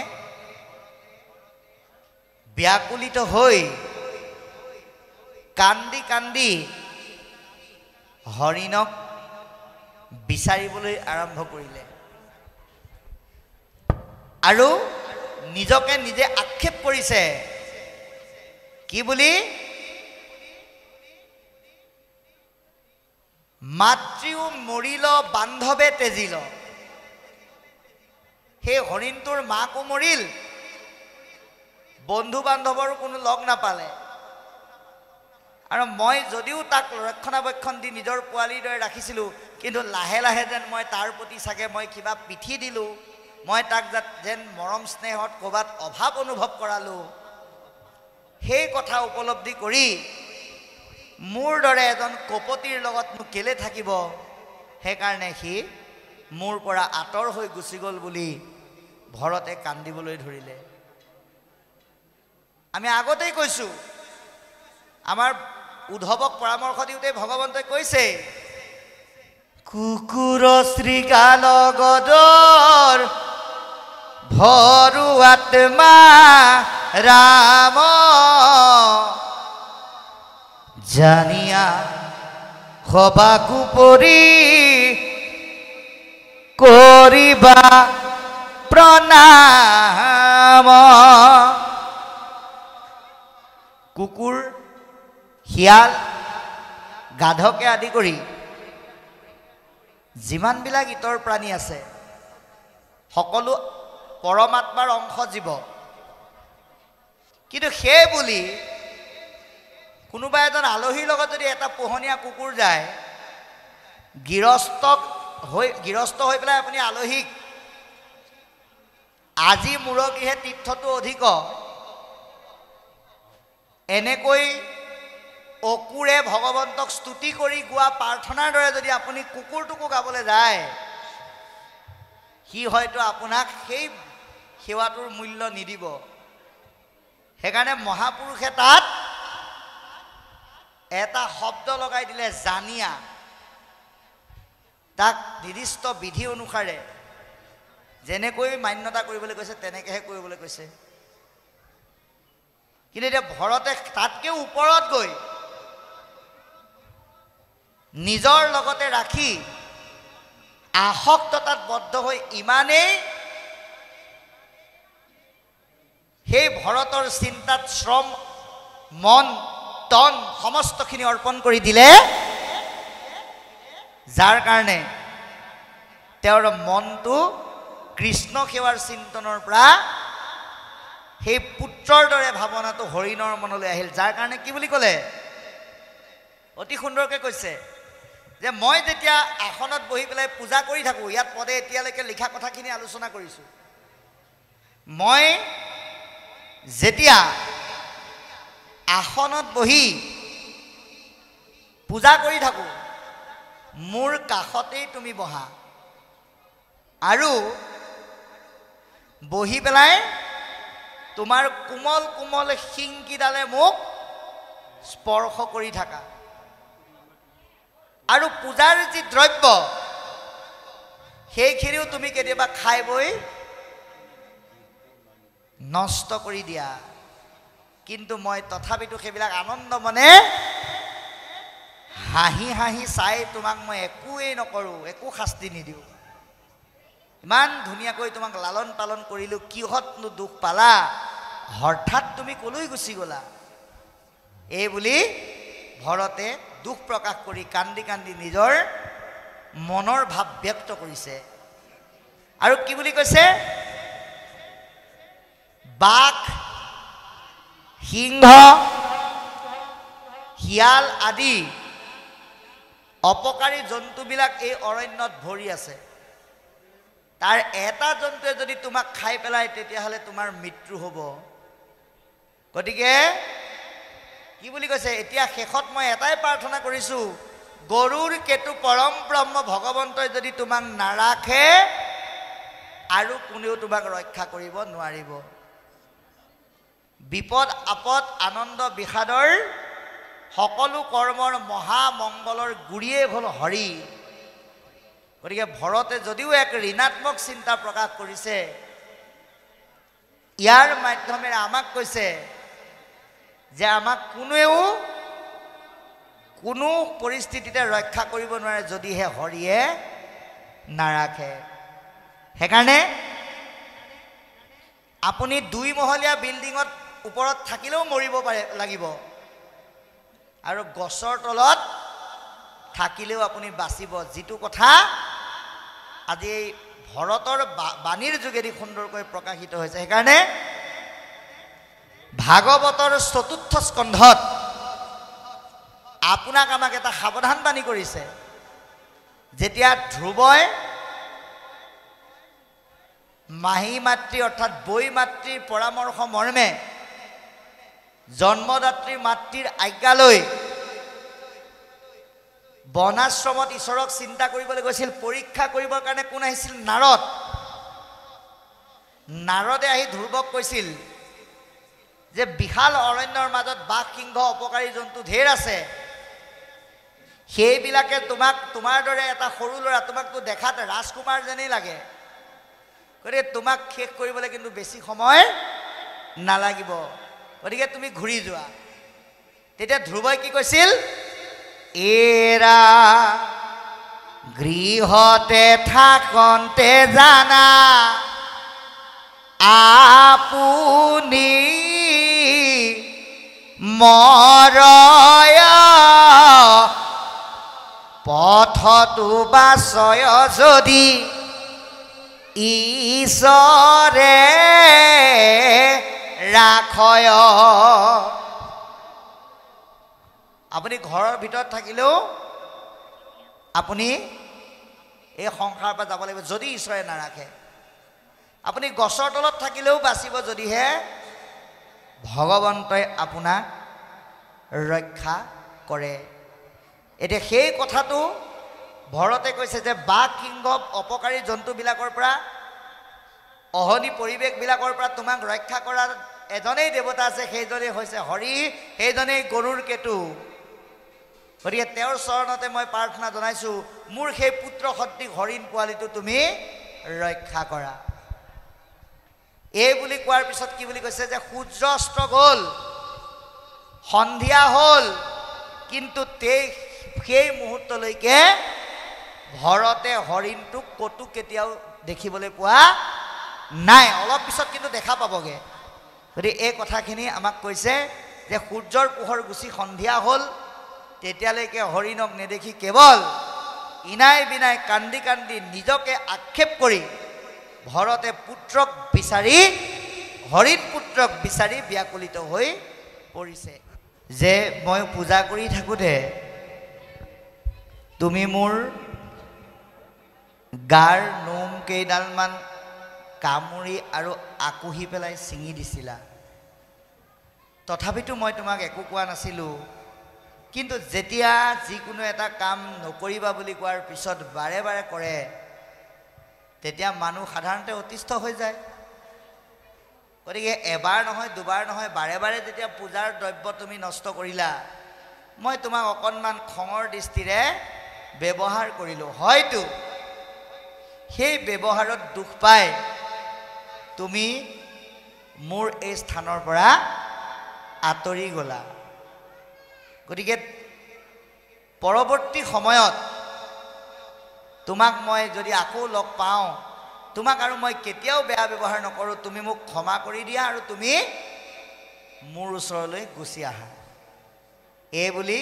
ব্যাকুলিত হৈ কান্দি কান্দি হৰিণক বিচাৰিবলৈ আৰম্ভ কৰিলে আৰু নিজকে নিজে আক্ষেপ কৰিছে কি বুলি মাতৃও মৰিল বান্ধৱে তেজিল সেই হৰিণটোৰ মাকো মৰিল বন্ধু বান্ধৱৰো কোনো লগ নাপালে আৰু মই যদিও তাক ৰক্ষণাবেক্ষণ দি নিজৰ পোৱালিৰ দৰে ৰাখিছিলোঁ কিন্তু লাহে লাহে যেন মই তাৰ প্ৰতি চাগে মই কিবা পিঠি দিলোঁ মই তাক যেন মৰম স্নেহত ক'ৰবাত অভাৱ অনুভৱ কৰালোঁ সেই কথা উপলব্ধি কৰি মোৰ দৰে এজন কপতিৰ লগত মোক কেলে থাকিব সেইকাৰণে সি মোৰ পৰা আঁতৰ হৈ গুচি গ'ল বুলি ভৰতে কান্দিবলৈ ধৰিলে আমি আগতেই কৈছোঁ আমাৰ উদ্ধৱক পৰামৰ্শ দিওঁতে ভগৱন্তই কৈছে কুকুৰ শ্ৰীগাল গদৰ ভৰু আত্মা ৰাম জানিয়া সবাকু পৰি কৰিবা প্ৰণাম কুকুৰ শিয়াল গাধকে আদি কৰি যিমানবিলাক ইতৰ প্ৰাণী আছে সকলো পৰমাত্মাৰ অংশ জীৱ কিন্তু সেই বুলি কোনোবা এজন আলহীৰ লগত যদি এটা পোহনীয়া কুকুৰ যায় গৃহস্থ হৈ পেলাই আপুনি আলহীক আজি মুৰগীহে তীৰ্থটো অধিক এনেকৈ অকুৰে ভগৱন্তক স্তুতি কৰি গোৱা প্ৰাৰ্থনাৰ দৰে যদি আপুনি কুকুৰটোকো গাবলৈ যায় সি হয়তো আপোনাক সেই সেৱাটোৰ মূল্য নিদিব সেইকাৰণে মহাপুৰুষে তাত এটা শব্দ লগাই দিলে জানিয়া তাক নিৰ্দিষ্ট বিধি অনুসাৰে যেনেকৈ মান্যতা কৰিবলৈ কৈছে তেনেকৈহে কৰিবলৈ কৈছে। কিন্তু এতিয়া ভৰতে তাতকৈ ওপৰত গৈ নিজৰ লগতে ৰাখি আসক্ততাত বদ্ধ হৈ ইমানেই সেই ভৰতৰ চিন্তাত শ্ৰম মন তন সমস্তখিনি অৰ্পণ কৰি দিলে, যাৰ কাৰণে তেওঁৰ মনটো কৃষ্ণ সেৱাৰ চিন্তনৰ পৰা সেই পুত্ৰৰ দৰে ভাৱনাটো হৰিণৰ মনলৈ আহিল। যাৰ কাৰণে কি বুলি ক'লে, অতি সুন্দৰকৈ কৈছে যে মই যেতিয়া আসনত বহি পেলাই পূজা কৰি থাকোঁ, ইয়াত পদে এতিয়ালৈকে লিখা কথাখিনি আলোচনা কৰিছোঁ, মই যেতিয়া আসনত বহি পূজা কৰি থাকোঁ, মোৰ কাষতেই তুমি বহা আৰু বহি পেলাই তোমাৰ কোমল কোমল শিংকিডালে মোক স্পৰ্শ কৰি থাকা আৰু পূজাৰ যি দ্ৰব্য সেইখিনিও তুমি কেতিয়াবা খাই বৈ নষ্ট কৰি দিয়া, কিন্তু মই তথাপিতো সেইবিলাক আনন্দ মনে হাঁহি হাঁহি চাই তোমাক মই একোৱেই নকৰোঁ, একো শাস্তি নিদিওঁ। ইমান ধুনীয়াকৈ তোমাক লালন পালন কৰিলোঁ, কিহতনো দুখ পালা, হঠাৎ তুমি কলৈ গুচি গ'লা, এই বুলি ভৰতে দুখ প্ৰকাশ কৰি কান্দি কান্দি নিজৰ মনৰ ভাৱ ব্যক্ত কৰিছে। আৰু কি বুলি কৈছে, বাঘ সিংহ শিয়াল আদি অপকাৰী জন্তুবিলাক এই অৰণ্যত ভৰি আছে, তাৰ এটা জন্তুৱে যদি তোমাক খাই পেলায় তেতিয়াহ'লে তোমাৰ মৃত্যু হ'ব। গতিকে কি বুলি কৈছে, এতিয়া শেষত মই এটাই প্ৰাৰ্থনা কৰিছোঁ, গৰুৰ কেতু পৰম ব্ৰহ্ম ভগৱন্তই যদি তোমাক নাৰাখে আৰু কোনেও তোমাক ৰক্ষা কৰিব নোৱাৰিব। বিপদ আপদ আনন্দ বিষাদৰ সকলো কৰ্মৰ মহামংগলৰ গুৰিয়ে হ'ল হৰি। গতিকে ভৰতে যদিও এক ঋণাত্মক চিন্তা প্ৰকাশ কৰিছে, ইয়াৰ মাধ্যমেৰে আমাক কৈছে যে আমাক কোনেও কোনো পৰিস্থিতিতে ৰক্ষা কৰিব নোৱাৰে যদিহে হৰিয়ে নাৰাখে। সেইকাৰণে আপুনি 2 মহলীয়া বিল্ডিঙত ওপৰত থাকিলেও মৰিব লাগিব আৰু গছৰ তলত থাকিলেও আপুনি বাচিব, যিটো কথা আজি এই ভৰতৰ বাণীৰ যোগেদি সুন্দৰকৈ প্ৰকাশিত হৈছে। সেইকাৰণে ভাগৱতৰ 4ৰ্থ স্কন্ধত আপোনাক আমাক এটা সাৱধান বাণী কৰিছে, যেতিয়া ধ্ৰুৱই মাহী মাতৃ অৰ্থাৎ বৈ মাতৃৰ পৰামৰ্শ মৰ্মে জন্মদাত্ৰী মাতৃৰ আজ্ঞা লৈ বনাশ্ৰমত ঈশ্বৰক চিন্তা কৰিবলৈ গৈছিল, পৰীক্ষা কৰিবৰ কাৰণে কোন আহিছিল, নাৰদ। নাৰদে আহি ধ্ৰুৱক কৈছিল যে বিশাল অৰণ্যৰ মাজত বাঘ সিংহ অপকাৰী জন্তু ঢেৰ আছে, সেইবিলাকে তোমাক তোমাৰ দৰে এটা সৰু ল'ৰা, তোমাকতো দেখাত ৰাজকুমাৰ যেনেই লাগে, গতিকে তোমাক শেষ কৰিবলৈ কিন্তু বেছি সময় নালাগিব, গতিকে তুমি ঘূৰি যোৱা। তেতিয়া ধ্ৰুৱই কি কৈছিল, এৰা গৃহতে থাকন্তে জানা আপুনি মৰয় পথটো বাচয় যদি ঈশ্বৰে ৰাখয়। আপুনি ঘৰৰ ভিতৰত থাকিলেও আপুনি এই সংসাৰৰ পৰা যাব লাগিব যদি ঈশ্বৰে নাৰাখে, আপুনি গছৰ তলত থাকিলেও বাচিব যদিহে ভগৱন্তই আপোনাক ৰক্ষা কৰে। এতিয়া সেই কথাটো ভৰতে কৈছে যে বাঘ সিংহ অপকাৰী জন্তুবিলাকৰ পৰা, অহনি পৰিৱেশবিলাকৰ পৰা তোমাক ৰক্ষা কৰাৰ এজনেই দেৱতা আছে, সেইজনেই হৈছে হৰি, সেইজনেই গৰুৰ কেতু। গতিকে তেওঁৰ চৰণতে মই প্ৰাৰ্থনা জনাইছোঁ, মোৰ সেই পুত্ৰ সদৃশ হৰিণ পোৱালিটো তুমি ৰক্ষা কৰা। এই বুলি কোৱাৰ পিছত কি বুলি কৈছে যে সূৰ্য অস্ত গ'ল, সন্ধিয়া হ'ল, কিন্তু সেই মুহূৰ্তলৈকে ভৰতে হৰিণটোক ক'তো কেতিয়াও দেখিবলৈ পোৱা নাই। অলপ পিছত কিন্তু দেখা পাবগৈ। গতিকে এই কথাখিনি আমাক কৈছে যে সূৰ্যৰ পোহৰ গুচি সন্ধিয়া হ'ল, তেতিয়ালৈকে হৰিণক নেদেখি কেৱল ইনাই বিনাই কান্দি কান্দি নিজকে আক্ষেপ কৰি ভৰতে পুত্ৰক বিচাৰি, হৰিণ পুত্ৰক বিচাৰি ব্যাকুলিত হৈ পৰিছে যে মই পূজা কৰি থাকোঁতে তুমি মোৰ গাৰ নোম কেইডালমান কামুৰি আৰু আকুহি পেলাই ছিঙি দিছিলা, তথাপিতো মই তোমাক একো কোৱা নাছিলোঁ। কিন্তু যেতিয়া যিকোনো এটা কাম নকৰিবা বুলি কোৱাৰ পিছত বাৰে বাৰে কৰে, তেতিয়া মানুহ সাধাৰণতে অতিষ্ঠ হৈ যায়। গতিকে এবাৰ নহয় দুবাৰ নহয় বাৰে বাৰে যেতিয়া পূজাৰ দ্ৰব্য তুমি নষ্ট কৰিলা, মই তোমাক অকণমান খঙৰ দৃষ্টিৰে ব্যৱহাৰ কৰিলোঁ। হয়তো সেই ব্যৱহাৰত দুখ পাই তুমি মোৰ এই স্থানৰ পৰা আঁতৰি গ'লা। গতিকে পৰৱৰ্তী সময়ত তোমাক মই যদি আকৌ লগ পাওঁ, তোমাক আৰু মই কেতিয়াও বেয়া ব্যৱহাৰ নকৰোঁ, তুমি মোক ক্ষমা কৰি দিয়া আৰু তুমি মোৰ ওচৰলৈ গুচি আহা। এই বুলি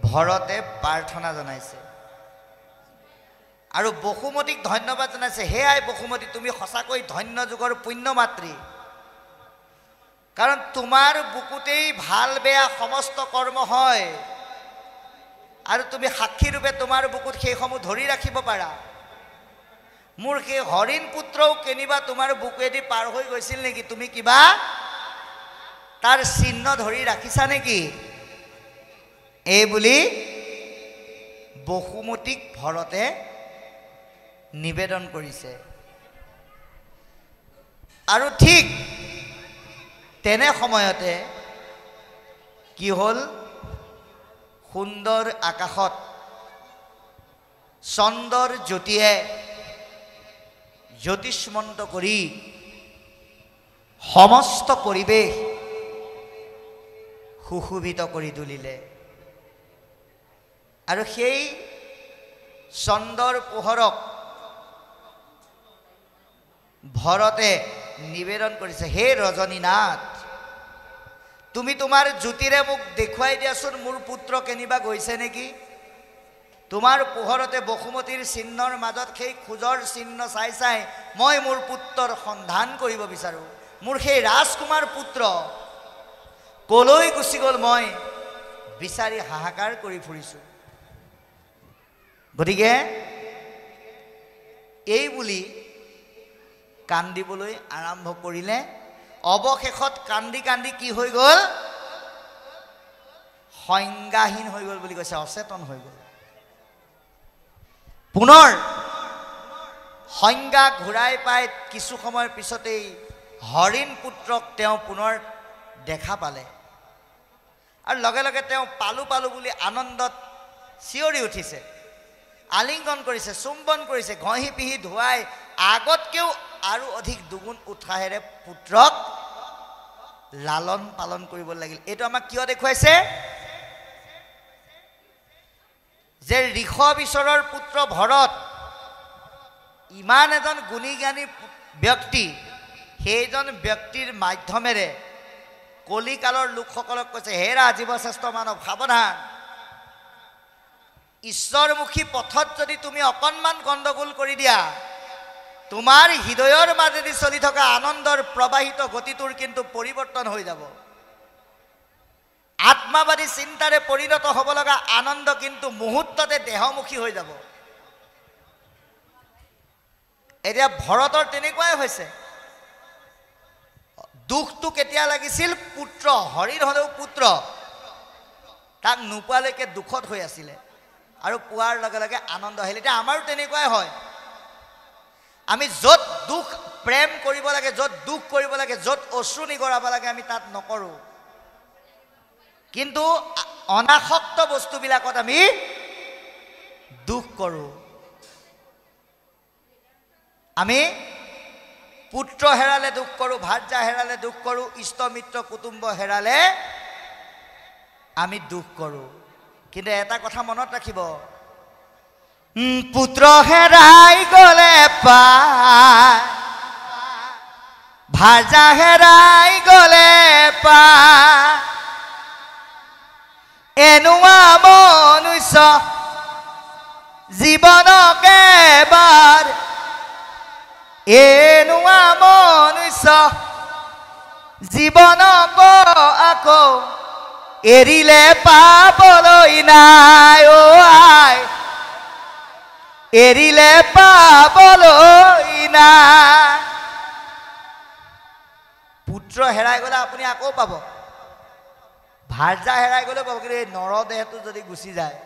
ভৰতে প্ৰাৰ্থনা জনাইছে আৰু বসুমতীক ধন্যবাদ জনাইছে। হে আই বসুমতী, তুমি সঁচাকৈ ধন্য যুগৰ পুণ্য মাতৃ, কাৰণ তোমাৰ বুকুতেই ভাল বেয়া সমস্ত কৰ্ম হয় আৰু তুমি সাক্ষীৰূপে তোমাৰ বুকুত সেইসমূহ ধৰি ৰাখিব পাৰা। মোৰ সেই হৰিণ পুত্ৰও কেনিবা তোমাৰ বুকুৱেদি পাৰ হৈ গৈছিল নেকি? তুমি কিবা তাৰ চিহ্ন ধৰি ৰাখিছা নেকি? এই বুলি বসুমতীক ভৰতে নিবেদন কৰিছে। আৰু ঠিক তেনে সময়তে কি হ'ল, সুন্দৰ আকাশত চন্দ্ৰৰ জ্যোতিয়ে জ্যোতিষ্মন্ত কৰি সমস্ত পৰিৱেশ সুশোভিত কৰি তুলিলে। আৰু সেই চন্দ্ৰৰ পোহৰক ভৰতে নিবেদন কৰিছে, হে ৰজনীনাথ, তুমি তোমাৰ জ্যোতিৰে মোক দেখুৱাই দিয়াচোন মোৰ পুত্ৰ কেনিবা গৈছে নেকি? তোমাৰ পোহৰতে বসুমতীৰ চিহ্নৰ মাজত সেই খোজৰ চিহ্ন চাই চাই মই মোৰ পুত্ৰৰ সন্ধান কৰিব বিচাৰোঁ। মোৰ সেই ৰাজকুমাৰ পুত্ৰ কলৈ গুচি গ'ল মই বিচাৰি হাহাকাৰ কৰি ফুৰিছোঁ। গতিকে এই বুলি কান্দিবলৈ আৰম্ভ কৰিলে। অৱশেষত কান্দি কান্দি কি হৈ গ'ল? সংজ্ঞাহীন হৈ গ'ল বুলি কৈছে, অচেতন হৈ গ'ল। পুনৰ সংজ্ঞা ঘূৰাই পাই কিছু সময়ৰ পিছতেই হৰিণ পুত্ৰক তেওঁ পুনৰ দেখা পালে আৰু লগে লগে তেওঁ পালোঁ পালোঁ বুলি আনন্দত চিঞৰি উঠিছে, আলিংগন কৰিছে, চুম্বন কৰিছে, ঘঁহি পিহি ধুৱাই আগতকৈও আৰু অধিক দুগুণ উৎসাহেৰে পুত্ৰক লালন পালন কৰিব লাগিল। এইটো আমাক কিয় দেখুৱাইছে? যে ঋষভ ঈশ্বৰৰ পুত্ৰ ভৰত ইমান এজন গুণী জ্ঞানী ব্যক্তি, সেইজন ব্যক্তিৰ মাধ্যমেৰে কলিকালৰ লোকসকলক কৈছে, হেৰা জীৱশ্ৰেষ্ঠ মানৱ, সাৱধান, ঈশ্বৰমুখী পথত যদি তুমি অকণমান গণ্ডগোল কৰি দিয়া, তোমাৰ হৃদয়ৰ মাজেদি চলি থকা আনন্দৰ প্ৰবাহিত গতিটোৰ কিন্তু পৰিৱৰ্তন হৈ যাব। আত্মাবাদী চিন্তাৰে পৰিণত হ'ব লগা আনন্দ কিন্তু মুহূৰ্ততে দেহমুখী হৈ যাব। এতিয়া ভৰতৰ তেনেকুৱাই হৈছে। দুখটো কেতিয়া লাগিছিল? পুত্ৰ, হৰিণ হ'লেও পুত্ৰ, তাক নোপোৱালৈকে দুখত হৈ আছিলে আৰু পোৱাৰ লগে লগে আনন্দ আহিল। এতিয়া আমাৰো তেনেকুৱাই হয়। আমি য'ত দুখ প্ৰেম কৰিব লাগে, য'ত দুখ কৰিব লাগে, য'ত অশ্ৰু নিগৰাব লাগে, আমি তাত নকৰোঁ। কিন্তু অনাসক্ত অনাসক্ত বস্তুবিলাকত আমি দুখ কৰোঁ। আমি পুত্ৰ হেৰালে দুখ কৰোঁ, ভাৰ্যা হেৰালে দুখ কৰোঁ, ইষ্ট মিত্ৰ কুটুম্ব হেৰালে আমি দুখ কৰোঁ। কিন্তু এটা কথা মনত ৰাখিব, পুত্ৰ হেৰাই গ'লে পায়, ভাৰ্যা হেৰাই গ'লে পায়, এনেকুৱা মনুষ্য জীৱনক এবাৰ, এনেকুৱা মনুষ্য জীৱনক আকৌ এৰিলে পাবলৈ নাই, অ' আই এৰিলে পাবলৈ নাই। পুত্ৰ হেৰাই গ'লে আপুনি আকৌ পাব, ভাৰ্যা হেৰাই গ'লেও পাব, কিন্তু এই নৰদেহটো যদি গুচি যায়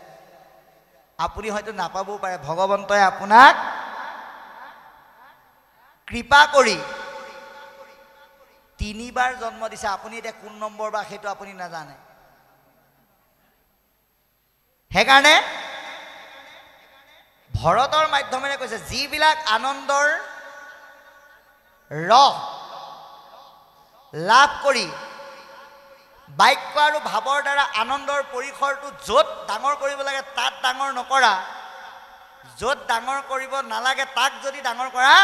আপুনি হয়তো নাপাবও পাৰে। ভগৱন্তই আপোনাক কৃপা কৰি 3 বাৰ জন্ম দিছে, আপুনি এতিয়া কোন নম্বৰ বা সেইটো আপুনি নাজানে। সেইকাৰণে ভৰতৰ মাধ্যমেৰে কৈছে, যিবিলাক আনন্দৰ ৰস লাভ কৰি বাক্য আৰু ভাৱৰ দ্বাৰা আনন্দৰ পৰিসৰটো য'ত ডাঙৰ কৰিব লাগে তাত ডাঙৰ নকৰা, য'ত ডাঙৰ কৰিব নালাগে তাক যদি ডাঙৰ কৰা,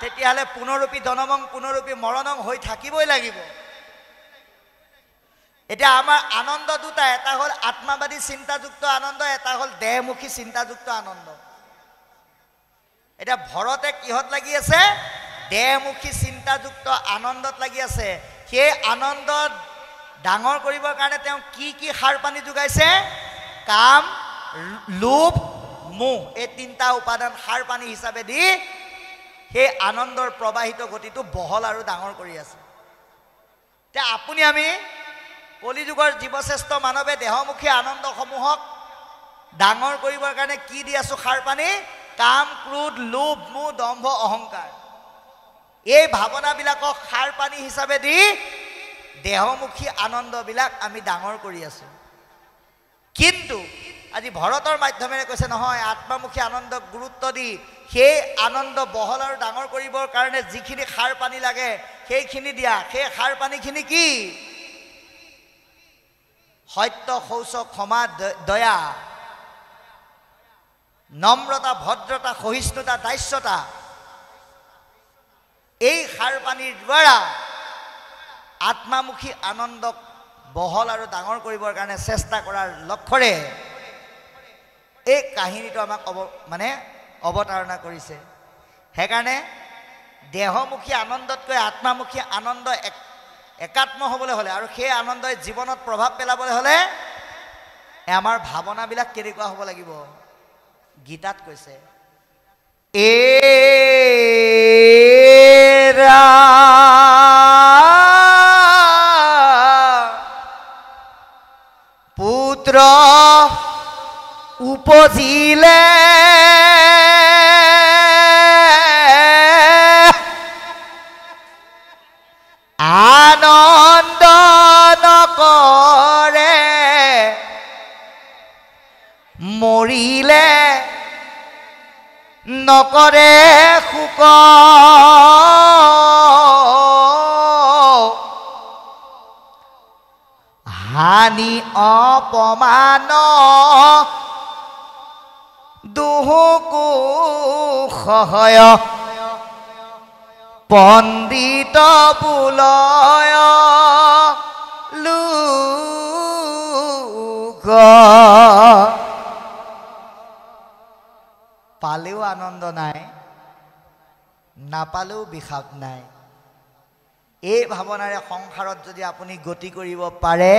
তেতিয়াহ'লে পুনৰূপী জনমং পুনৰূপী মৰণং হৈ থাকিবই লাগিব। এতিয়া আমাৰ আনন্দ দুটা, এটা হ'ল আত্মাবাদী চিন্তাযুক্ত আনন্দ, এটা হ'ল দেহমুখী চিন্তাযুক্ত আনন্দ। এতিয়া ভৰতে কিহত লাগি আছে? দেহমুখী চিন্তাযুক্ত আনন্দত লাগি আছে। সেই আনন্দত ডাঙৰ কৰিবৰ কাৰণে তেওঁ কি কি সাৰ পানী যোগাইছে? কাম, লোভ, মোহ, এই 3টা উপাদান সাৰ পানী হিচাপে দি সেই আনন্দৰ প্ৰবাহিত গতিটো বহল আৰু ডাঙৰ কৰি আছে। এতিয়া আপুনি আমি কলিযুগৰ জীৱশ্ৰেষ্ঠ মানৱে দেহমুখী আনন্দসমূহক ডাঙৰ কৰিবৰ কাৰণে কি দি আছো? সাৰ পানী, কাম, ক্ৰোধ, লোভ, মোহ, দম্ভ, অহংকাৰ। এই ভাৱনাবিলাকক সাৰ পানী হিচাপে দি দেহমুখী আনন্দবিলাক আমি ডাঙৰ কৰি আছো। কিন্তু আজি ভৰতৰ মাধ্যমেৰে কৈছে নহয়, আত্মামুখী আনন্দক গুৰুত্ব দি সেই আনন্দ বহল আৰু ডাঙৰ কৰিবৰ কাৰণে যিখিনি সাৰ পানী লাগে সেইখিনি দিয়া। সেই সাৰ পানীখিনি কি? সত্য, শৌচ, ক্ষমা, দয়া, নম্ৰতা, ভদ্ৰতা, সহিষ্ণুতা, দাস্যতা। এই সাৰ পানীৰ দ্বাৰা আত্মামুখী আনন্দক বহল আৰু ডাঙৰ কৰিবৰ কাৰণে চেষ্টা কৰাৰ লক্ষ্যৰে এই কাহিনীটো আমাক অৱতাৰণা কৰিছে। সেইকাৰণে দেহমুখী আনন্দতকৈ আত্মামুখী আনন্দ একাত্ম হ'বলৈ হ'লে আৰু সেই আনন্দই জীৱনত প্ৰভাৱ পেলাবলৈ হ'লে আমাৰ ভাৱনাবিলাক কেনেকুৱা হ'ব লাগিব? গীতাত কৈছে, পুত্ৰ উপজিলে আনন্দ নকৰে, মৰিলে নকৰে শোক, হানি অপমান দুহকো সহায়, পণ্ডিত বুলয় লোক। পালেও আনন্দ নাই, নাপালেও বিষাদ নাই। এই ভাৱনাৰে সংসাৰত যদি আপুনি গতি কৰিব পাৰে,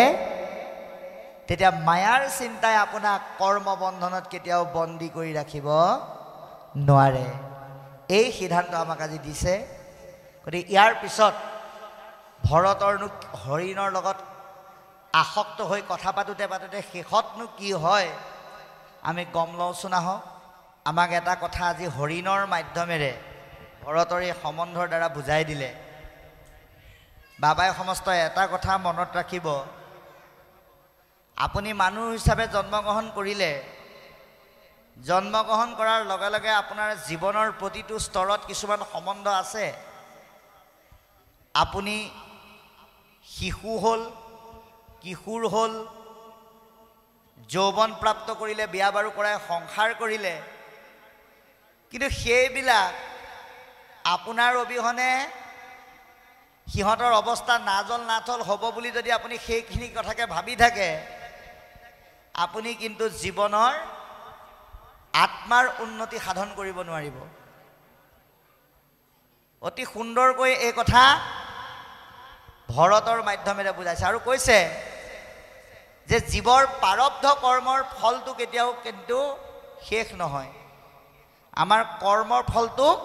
তেতিয়া মায়াৰ চিন্তাই আপোনাক কৰ্মবন্ধনত কেতিয়াও বন্দী কৰি ৰাখিব নোৱাৰে। এই সিদ্ধান্ত আমাক আজি দিছে। গতিকে ইয়াৰ পিছত ভৰতৰনো হৰিণৰ লগত আসক্ত হৈ কথা পাতোঁতে পাতোঁতে শেষতনো কি হয় আমি গম লওঁচোন আহক। আমাক এটা কথা আজি হৰিণৰ মাধ্যমেৰে ভৰতৰ এই সম্বন্ধৰ দ্বাৰা বুজাই দিলে। বাবাই সমস্ত এটা কথা মনত ৰাখিব, আপুনি মানুহ হিচাপে জন্মগ্ৰহণ কৰিলে, জন্মগ্ৰহণ কৰাৰ লগে লগে আপোনাৰ জীৱনৰ প্ৰতিটো স্তৰত কিছুমান সম্বন্ধ আছে। আপুনি শিশু হ'ল, কিশোৰ হ'ল, যৌৱন প্ৰাপ্ত কৰিলে, বিয়া বাৰু কৰাই সংসাৰ কৰিলে, কিন্তু সেইবিলাক আপোনাৰ অবিহনে সিহঁতৰ অৱস্থা নাজল নাথল হ'ব বুলি যদি আপুনি সেইখিনি কথাকে ভাবি থাকে, আপুনি কিন্তু জীৱনৰ আত্মাৰ উন্নতি সাধন কৰিব নোৱাৰিব। অতি সুন্দৰকৈ এই কথা ভৰতৰ মাধ্যমেৰে বুজাইছে আৰু কৈছে যে জীৱৰ প্ৰাৰব্ধ কৰ্মৰ ফলটো কেতিয়াও কিন্তু শেষ নহয়। আমাৰ কৰ্মৰ ফলটোক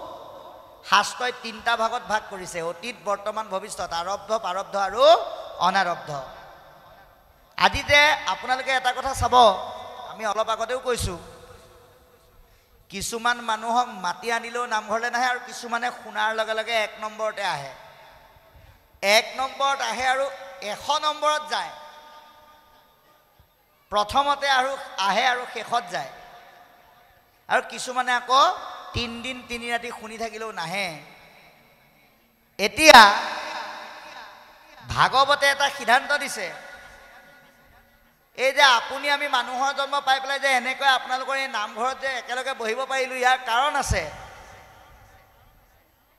শাস্ত্ৰই 3টা ভাগত ভাগ কৰিছে: অতীত, বৰ্তমান, ভৱিষ্যত, আৰব্ধ, প্ৰাৰব্ধ আৰু অনাৰব্ধ। আজি যে আপোনালোকে এটা কথা চাব, আমি অলপ আগতেও কৈছোঁ, কিছুমান মানুহক মাতি আনিলেও নামঘৰলৈ নাহে আৰু কিছুমানে শুনাৰ লগে লগে 1 নম্বৰতে আহে। 1 নম্বৰত আহে আৰু 100 নম্বৰত যায়। প্ৰথমতে আৰু আহে আৰু শেষত যায়। আৰু কিছুমানে আকৌ 3 দিন 3 ৰাতি শুনি থাকিলেও নাহে। এতিয়া ভাগৱতে এটা সিদ্ধান্ত দিছে, এই যে আপুনি আমি মানুহৰ জন্ম পাই পেলাই যে এনেকৈ আপোনালোকৰ এই নামঘৰত যে একেলগে বহিব পাৰিলোঁ, ইয়াৰ কাৰণ আছে।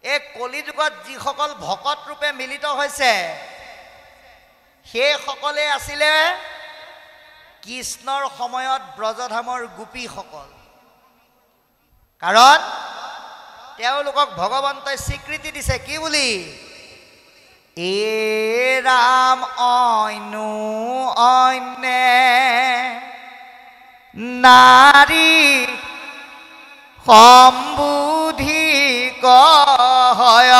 এই কলিযুগত যিসকল ভকত ৰূপে মিলিত হৈছে, সেইসকলে আছিলে কৃষ্ণৰ সময়ত ব্ৰজধামৰ গোপীসকল। কাৰণ তেওঁলোকক ভগৱন্তই স্বীকৃতি দিছে কি বুলি? এ ৰাম অইনু অন্যে নাৰী সম্বুধি কয়,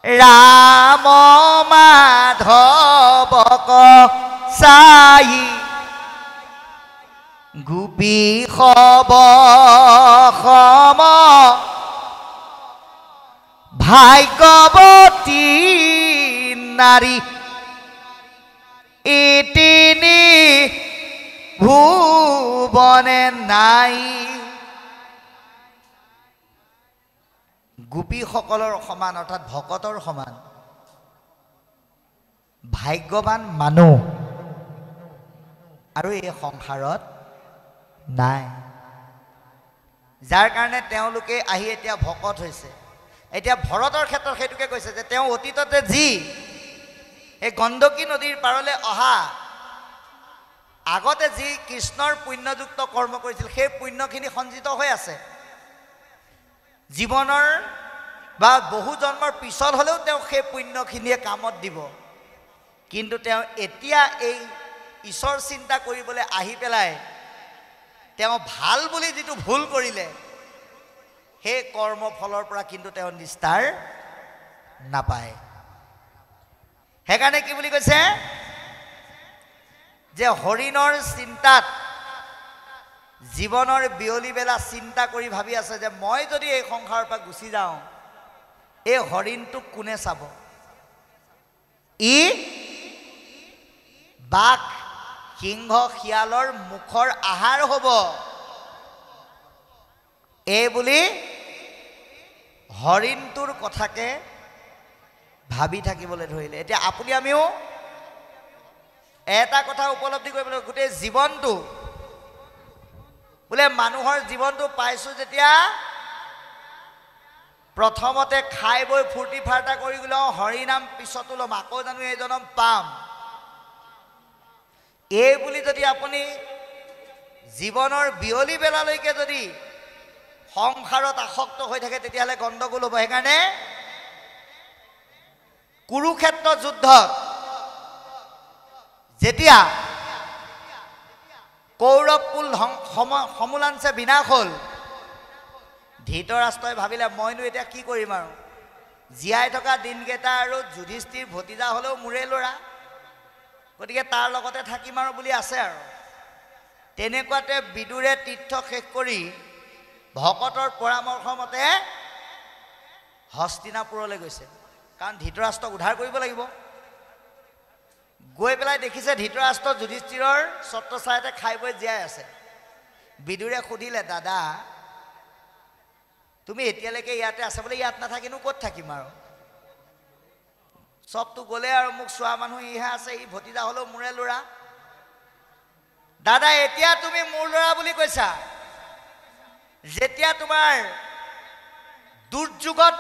ৰাম মাধৱক চাই গোপী সব সম ভাগ্যৱতী নাৰী, ইতিনি ভুৱনে নাই। গোপীসকলৰ সমান অৰ্থাৎ ভকতৰ সমান ভাগ্যৱান মানুহ আৰু এই সংসাৰত নাই, যাৰ কাৰণে তেওঁলোকে আহি এতিয়া ভকত হৈছে। এতিয়া ভৰতৰ ক্ষেত্ৰত সেইটোকে কৈছে যে তেওঁ অতীততে যি এই গণ্ডকী নদীৰ পাৰলৈ অহা আগতে যি কৃষ্ণৰ পুণ্যযুক্ত কৰ্ম কৰিছিল, সেই পুণ্যখিনি সঞ্চিত হৈ আছে। জীৱনৰ বা বহু জন্মৰ পিছত হ'লেও তেওঁ সেই পুণ্যখিনিয়ে কামত দিব। কিন্তু তেওঁ এতিয়া এই ঈশ্বৰ চিন্তা কৰিবলৈ আহি পেলাই তেওঁ ভাল বুলি যিটো ভুল কৰিলে, সেই কৰ্মফলৰ পৰা কিন্তু তেওঁ নিস্তাৰ নাপায়। সেইকাৰণে কি বুলি কৈছে যে হৰিণৰ চিন্তাত জীৱনৰ বিয়লি বেলা চিন্তা কৰি ভাবি আছে যে মই যদি এই সংসাৰৰ পৰা গুচি যাওঁ, এই হৰিণটোক কোনে চাব? ই বাঘ, সিংহ, শিয়ালৰ মুখৰ আহাৰ হ'ব, এই বুলি হৰিণটোৰ কথাকে ভাবি থাকিবলৈ ধৰিলে। এতিয়া আপুনি আমিও এটা কথা উপলব্ধি কৰিব লাগিব, গোটেই জীৱনটো বোলে মানুহৰ জীৱনটো পাইছোঁ যেতিয়া প্ৰথমতে খাই বৈ ফূৰ্তি ফাৰ্তা কৰি গ'লে হৰিনাম পিছতো ল'ম, আকৌ জানো এই জনম পাম, এই বুলি যদি আপুনি জীৱনৰ বিয়লি বেলালৈকে যদি সংসাৰত আসক্ত হৈ থাকে, তেতিয়াহ'লে গণ্ডগোল হ'ব। সেইকাৰণে কুৰুক্ষেত্ৰ যুদ্ধত যেতিয়া কৌৰৱ কুল সমূলাংশে বিনাশ হ'ল, ধৃতৰাষ্ট্ৰই ভাবিলে মইনো এতিয়া কি কৰিম আৰু, জীয়াই থকা দিনকেইটা আৰু যুধিষ্ঠিৰ ভতিজা হ'লেও মোৰে ল'ৰা, গতিকে তাৰ লগতে থাকিম আৰু বুলি আছে আৰু। তেনেকুৱাতে বিদুৰে তীৰ্থ শেষ কৰি ভকতৰ পৰামৰ্শ মতে হস্তিনাপুৰলৈ গৈছে, কাৰণ ধৃতৰাষ্ট্ৰক উদ্ধাৰ কৰিব লাগিব। গৈ পেলাই দেখিছে ধৃতৰাষ্ট্ৰ যুধিষ্ঠিৰৰ ছত্ৰছায়াতে খাই বৈ জীয়াই আছে। বিদুৰে সুধিলে, দাদা তুমি এতিয়ালৈকে ইয়াতে আছে বোলে, ইয়াত নাথাকিনো ক'ত থাকিম আৰু, চবতো গ'লে আৰু মোক চোৱা মানুহ ইহে আছে, ই ভতিজা হ'লেও মোৰে ল'ৰা। দাদা এতিয়া তুমি মোৰ ল'ৰা বুলি কৈছা, যেতিয়া তোমাৰ দুৰ্যোগত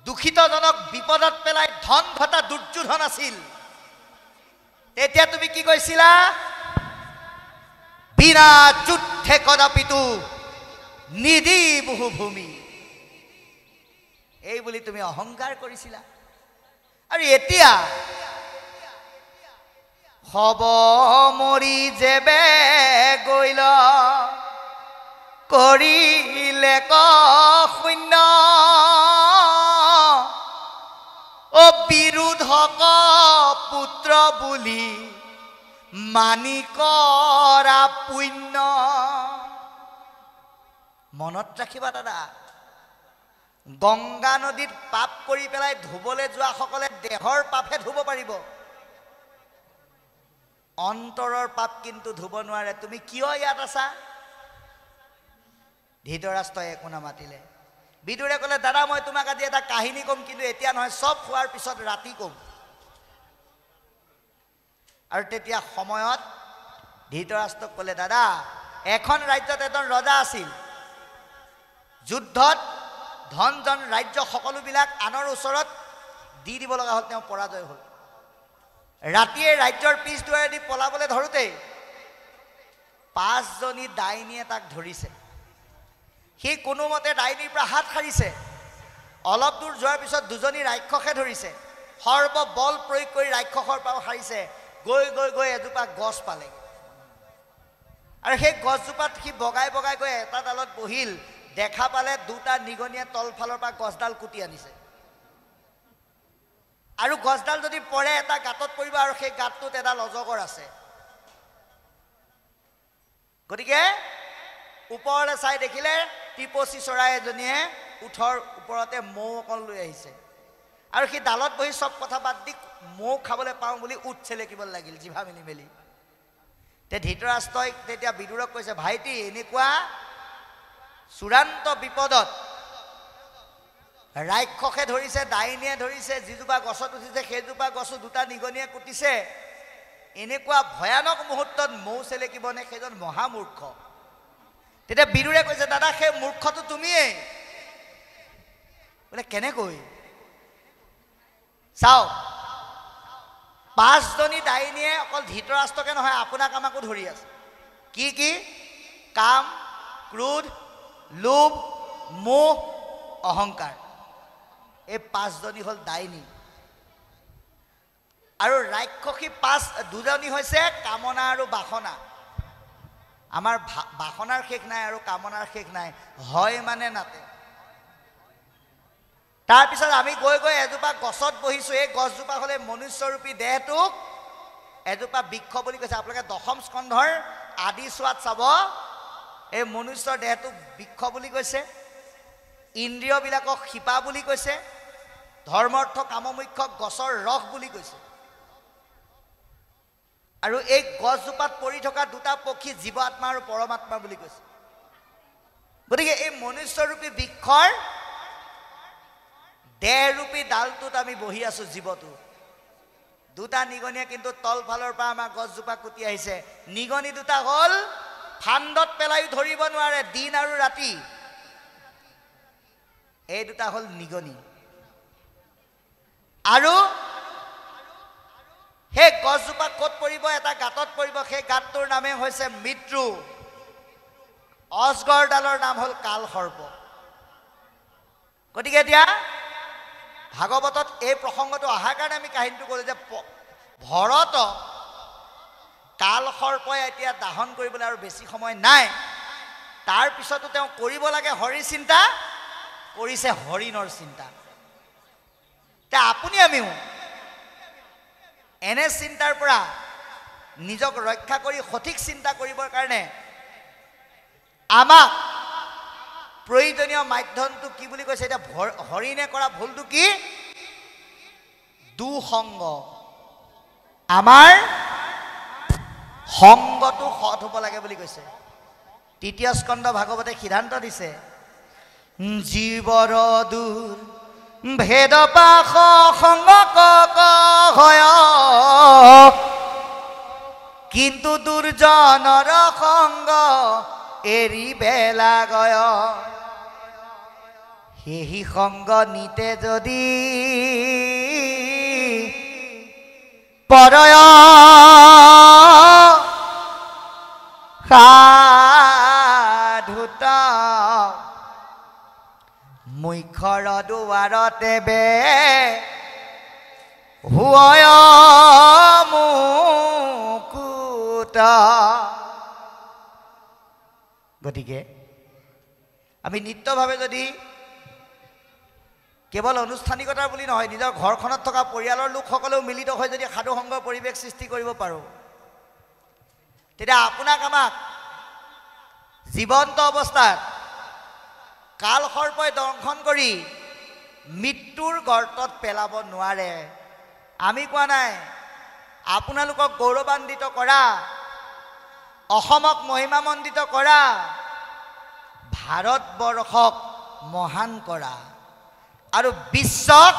দূষিতজনক বিপদত পেলাই ধন ঘটা দুৰ্যোধন আছিল, তেতিয়া তুমি কি কৈছিলা? বিনা যুদ্ধে কদাপিতু নিধি বহু ভূমি, এই বুলি তুমি অহংকাৰ কৰিছিলা। আৰু এতিয়া হব মৰি যেবে গৈল কৰিলে ক শূন্য, অ বিৰোধক পুত্ৰ বুলি মানি কৰা পুণ্য। মনত ৰাখিবা দাদা, গংগা নদীত পাপ কৰি পেলাই ধুবলৈ যোৱা সকলে দেহৰ পাপহে ধুব পাৰিব, অন্তৰৰ পাপ কিন্তু ধুব নোৱাৰে। তুমি কিয় ইয়াত আছা? ধৃতৰাষ্ট্ৰই একো নামাতিলে। বিদুৰে ক'লে, দাদা মই তোমাক আজি এটা কাহিনী ক'ম, কিন্তু এতিয়া নহয়, চব খোৱাৰ পিছত ৰাতি ক'ম। আৰু তেতিয়া সময়ত ধৃতৰাষ্ট্ৰক ক'লে, দাদা এখন ৰাজ্যত এজন ৰজা আছিল, যুদ্ধত ধন জন ৰাজ্য সকলোবিলাক আনৰ ওচৰত দি দিব লগা হ'ল, তেওঁ পৰাজয় হ'ল। ৰাতিয়ে ৰাজ্যৰ পিছ দুৱাৰেদি পলাবলৈ ধৰোঁতেই 5জনী ডাইনীয়ে তাক ধৰিছে। সি কোনোমতে ডাইনীৰ পৰা হাত সাৰিছে। অলপ দূৰ যোৱাৰ পিছত 2জনী ৰাক্ষসে ধৰিছে, সৰ্ববল প্ৰয়োগ কৰি ৰাক্ষসৰ পৰাও সাৰিছে। গৈ গৈ গৈ এজোপা গছ পালেগৈ, আৰু সেই গছজোপাত সি বগাই বগাই গৈ এটা ডালত বহিল। দেখা পালে 2টা নিগনিয়ে তলফালৰ পৰা গছডাল কুটি আনিছে, আৰু গছডাল যদি পৰে এটা গাঁতত পৰিব, আৰু সেই গাঁতটোত এডাল অজগৰ আছে। গতিকে ওপৰলৈ চাই দেখিলে টিপচী চৰাই এজনীয়ে উঠৰ ওপৰতে মৌ অকণ লৈ আহিছে, আৰু সি ডালত বহি চব কথা বাদ দি মৌ খাবলৈ পাওঁ বুলি উঠ চেলেকিবলৈ লাগিল, জিভা মেলি মেলি। ধৃতৰাষ্ট্ৰই তেতিয়া বিদুৰক কৈছে, ভাইটি এনেকুৱা চূড়ান্ত বিপদত ৰাক্ষসে ধৰিছে, ডাইনীয়ে ধৰিছে, যিজোপা গছত উঠিছে সেইজোপা গছো 2টা নিগনিয়ে কুটিছে, এনেকুৱা ভয়ানক মুহূৰ্তত মৌ চেলেকিবনে? সেইজন মহামূৰ্খ। তেতিয়া বিদুৰে কৈছে, দাদা সেই মূৰ্খটো তুমিয়েই। বোলে কেনেকৈ? চাওক, 5জনী ডাইনীয়ে অকল ধৃতৰাষ্ট্ৰকে নহয়, আপোনাক আমাকো ধৰি আছে। কি কি? কাম, ক্ৰোধ, লোভ, মোহ, অহংকাৰ। এই 5জনী হ'ল ডাইনী। আৰু ৰাক্ষসী 2জনী হৈছে কামনা আৰু বাসনা। আমাৰ বাসনাৰ শেষ নাই আৰু কামনাৰ শেষ নাই, হয় মানে নাতে। তাৰপিছত আমি গৈ গৈ এজোপা গছত বহিছোঁ। এই গছজোপা হ'লে মনুষ্যৰূপী দেহটোক এজোপা বৃক্ষ বুলি কৈছে। আপোনালোকে 10ম স্কন্ধৰ আদি চোৱাত চাব, এই মনুষ্যৰ দেহটোক বৃক্ষ বুলি কৈছে, ইন্দ্ৰিয়বিলাকক শিপা বুলি কৈছে, ধৰ্মাৰ্থ কামমুখ্যক গছৰ ৰস বুলি কৈছে। আৰু এই গছজোপাত পৰি থকা 2টা পক্ষী জীৱ আত্মা আৰু পৰমাত্মা বুলি কৈছে। গতিকে এই মনুষ্যৰূপী বৃক্ষৰ দেহৰূপী ডালটোত আমি বহি আছোঁ, জীৱটো। 2টা নিগনিয়ে কিন্তু তলফালৰ পৰা আমাৰ গছজোপা কুটি আহিছে। নিগনি 2টা হ'ল ফান্দত পেলাইও ধৰিব নোৱাৰে, দিন আৰু ৰাতি। এই 2টা হ'ল নিগনি। আৰু সেই গছজোপা ক'ত পৰিব? এটা গাঁতত পৰিব। সেই গাঁতটোৰ নামে হৈছে মৃত্যু। অজগৰডালৰ নাম হ'ল কালসৰ্প। গতিকে এতিয়া ভাগৱতত এই প্ৰসংগটো অহাৰ কাৰণে আমি কাহিনীটো ক'লোঁ যে ভৰত কালসৰ্পই এতিয়া দাহন কৰিবলৈ আৰু বেছি সময় নাই। তাৰপিছতো তেওঁ কৰিব লাগে হৰি চিন্তা, কৰিছে হৰিণৰ চিন্তা। এতিয়া আপুনি আমিও এনে চিন্তাৰ পৰা নিজক ৰক্ষা কৰি সঠিক চিন্তা কৰিবৰ কাৰণে আমাক প্ৰয়োজনীয় মাধ্যমটো কি বুলি কৈছে? এতিয়া হৰিণে কৰা ভুলটো কি? দুসংগ। আমাৰ সংগটো সৎ হ'ব লাগে বুলি কৈছে। তৃতীয় স্কন্ধ ভাগৱতে সিদ্ধান্ত দিছে, জীৱৰ দূৰ ভেদ পাশ সংগ হয়, কিন্তু দুৰ্জনৰ সংগ এৰিবে লাগয়। সেই সংগ নিতে যদি পৰয় সাধুত মুখ্যৰ দুৱাৰতে বে হুয় মুকুত। গতিকে আমি নিত্যভাৱে যদি কেৱল আনুষ্ঠানিকতাৰ বুলি নহয়, নিজৰ ঘৰখনত থকা পৰিয়ালৰ লোকসকলেও মিলিত হৈ যদি সাধু সংগৰ পৰিৱেশ সৃষ্টি কৰিব পাৰোঁ, তেতিয়া আপোনাক আমাক জীৱন্ত অৱস্থাত কালসৰ্পই দংশন কৰি মৃত্যুৰ গৰ্তত পেলাব নোৱাৰে। আমি কোৱা নাই, আপোনালোকক গৌৰৱান্বিত কৰা, অসমক মহিমামণ্ডিত কৰা, ভাৰতবৰ্ষক মহান কৰা আৰু বিশ্বক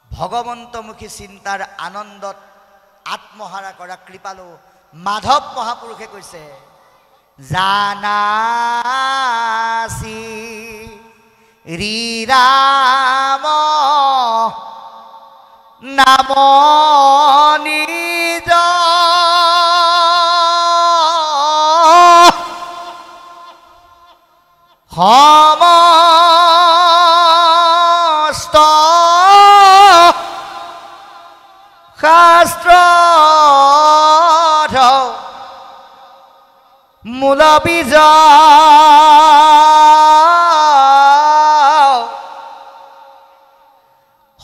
ভগৱন্তমুখী চিন্তাৰ আনন্দত আত্মহাৰা কৰা কৃপালু মাধৱ মহাপুৰুষে কৈছে, জানাসি শ্ৰীৰাম নাম নিজ সমস্ত শাস্ত্ৰ মূল বীজ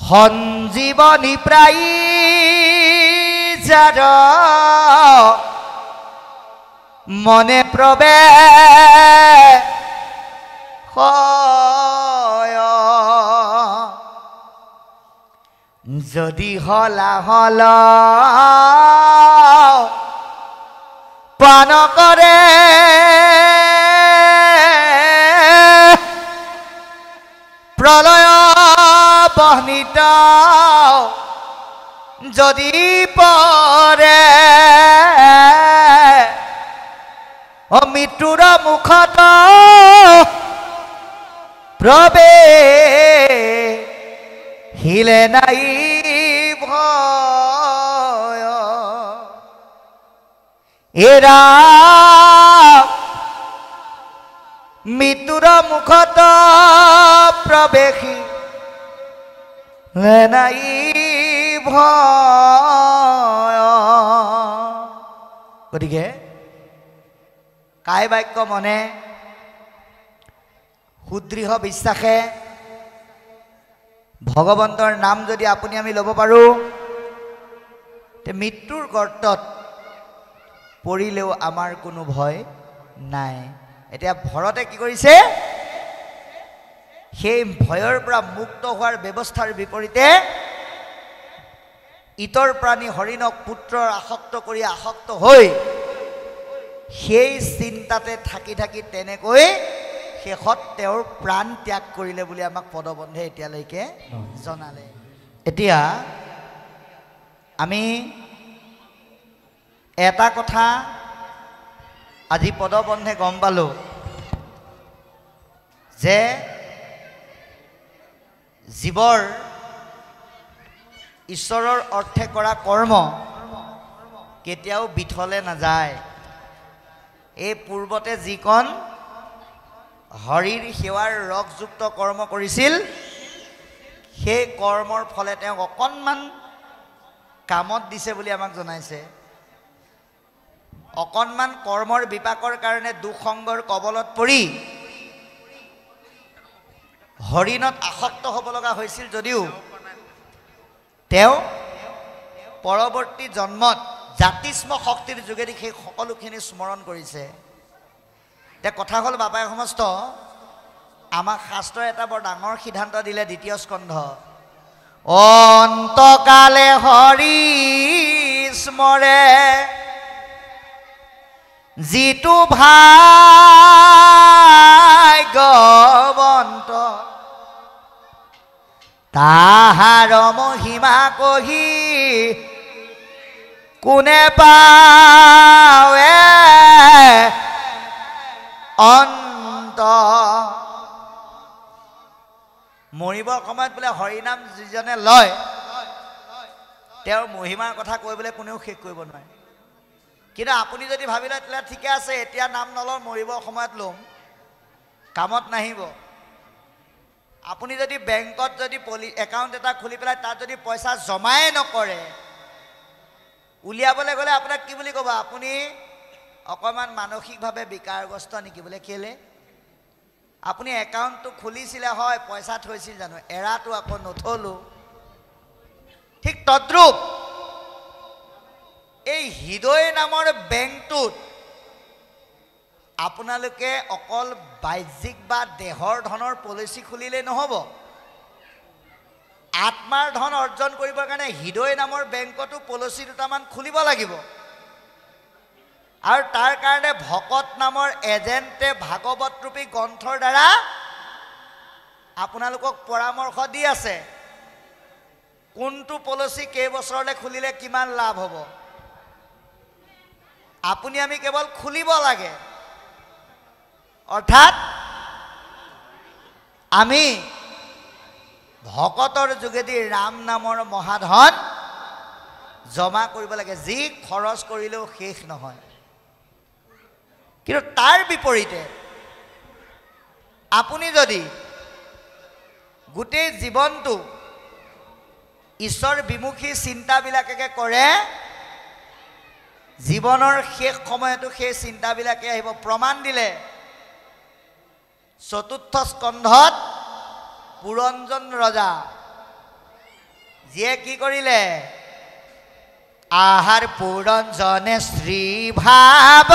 সঞ্জীৱনী প্ৰায়ী যাৰ মনে প্ৰৱেশ যদি হলা হল পান কৰে প্ৰলয় বহ্নিত যদি পৰে মৃত্যুৰ মুখত প্ৰৱেশিলে নাই ভয়। এৰা মৃত্যুৰ মুখত প্ৰৱেশিলে নাই ভয়। গতিকে কায় বাক্য মনে সুদৃঢ় বিশ্বাসে ভগৱন্তৰ নাম যদি আপুনি আমি ল'ব পাৰোঁ, তে মৃত্যুৰ গৰ্তত পৰিলেও আমাৰ কোনো ভয় নাই। এতিয়া ভৰতে কি কৰিছে, সেই ভয়ৰ পৰা মুক্ত হোৱাৰ ব্যৱস্থাৰ বিপৰীতে ইতৰ প্ৰাণী হৰিণক পুত্ৰৰ আসক্ত কৰি আসক্ত হৈ সেই চিন্তাতে থাকি থাকি তেনেকৈ শেষত তেওঁৰ প্ৰাণ ত্যাগ কৰিলে বুলি আমাক পদবন্ধে এতিয়ালৈকে জনালে। এতিয়া আমি এটা কথা আজি পদবন্ধে গম পালোঁ যে জীৱৰ ঈশ্বৰৰ অৰ্থে কৰা কৰ্ম কেতিয়াও বিথলে নাযায়। এই পূৰ্বতে যিকণ হৰিৰ সেৱাৰ ৰসযুক্ত কৰ্ম কৰিছিল, সেই কৰ্মৰ ফলে তেওঁক অকণমান কামত দিছে বুলি আমাক জনাইছে। অকণমান কৰ্মৰ বিপাকৰ কাৰণে দুঃসংগৰ কবলত পৰি হৰিণত আসক্ত হ'ব লগা হৈছিল যদিও তেওঁ পৰৱৰ্তী জন্মত জাতিস্ম শক্তিৰ যোগেদি সেই সকলোখিনি স্মৰণ কৰিছে। এতিয়া কথা হ'ল বাপাই সমস্ত আমাক শাস্ত্ৰই এটা বৰ ডাঙৰ সিদ্ধান্ত দিলে দ্বিতীয় স্কন্ধ, অন্তকালে হৰি স্মৰে যিটো ভাগ্যৱন্ত তাহাৰ মহিমা কহি কোনে পাৱে অন্ত। মৰিবৰ সময়ত বোলে হৰিনাম যিজনে লয় তেওঁৰ মহিমাৰ কথা কৈ বোলে কোনেও শেষ কৰিব নোৱাৰে। কিন্তু আপুনি যদি ভাবি লয় তেতিয়াহ'লে ঠিকে আছে, এতিয়া নাম নলওঁ, মৰিবৰ সময়ত ল'ম, কামত নাহিব। আপুনি যদি বেংকত যদি একাউণ্ট এটা খুলি পেলাই তাত যদি পইচা জমাই নকৰে, উলিয়াবলৈ গ'লে আপোনাক কি বুলি ক'ব? আপুনি অকণমান মানসিকভাৱে বিকাৰগ্ৰস্ত নেকি? বোলে কেলে? আপুনি একাউণ্টটো খুলিছিলে হয়, পইচা থৈছিল জানো? এৰাটো আকৌ নথলোঁ। ঠিক তদ্ৰূপ এই হৃদয় নামৰ বেংকটোত আপোনালোকে অকল বাহ্যিক বা দেহৰ ধনৰ পলিচি খুলিলেই নহ'ব। আত্মাৰ ধন অৰ্জন কৰিবৰ কাৰণে হৃদয় নামৰ বেংকতো পলিচি দুটামান খুলিব লাগিব। আৰু তাৰ কাৰণে ভকত নামৰ এজেণ্টে ভাগৱত ৰূপী গ্ৰন্থৰ দ্বাৰা আপোনালোকক পৰামৰ্শ দি আছে কোনটো পলিচি কেইবছৰলৈ খুলিলে কিমান লাভ হ'ব। আপুনি আমি কেৱল খুলিব লাগে, অৰ্থাৎ আমি ভকতৰ যোগেদি ৰাম নামৰ মহাধন জমা কৰিব লাগে, যি খৰচ কৰিলেও শেষ নহয়। কিন্তু তাৰ বিপৰীতে আপুনি যদি গোটেই জীৱনটো ঈশ্বৰ বিমুখী চিন্তাবিলাকে কৰে, জীৱনৰ শেষ সময়তো সেই চিন্তাবিলাকে আহিব। প্ৰমাণ দিলে চতুৰ্থ স্কন্ধত পুৰঞ্জন ৰজা, যিয়ে কি কৰিলে? আহাৰ পুৰঞ্জনে শ্ৰী ভাৱ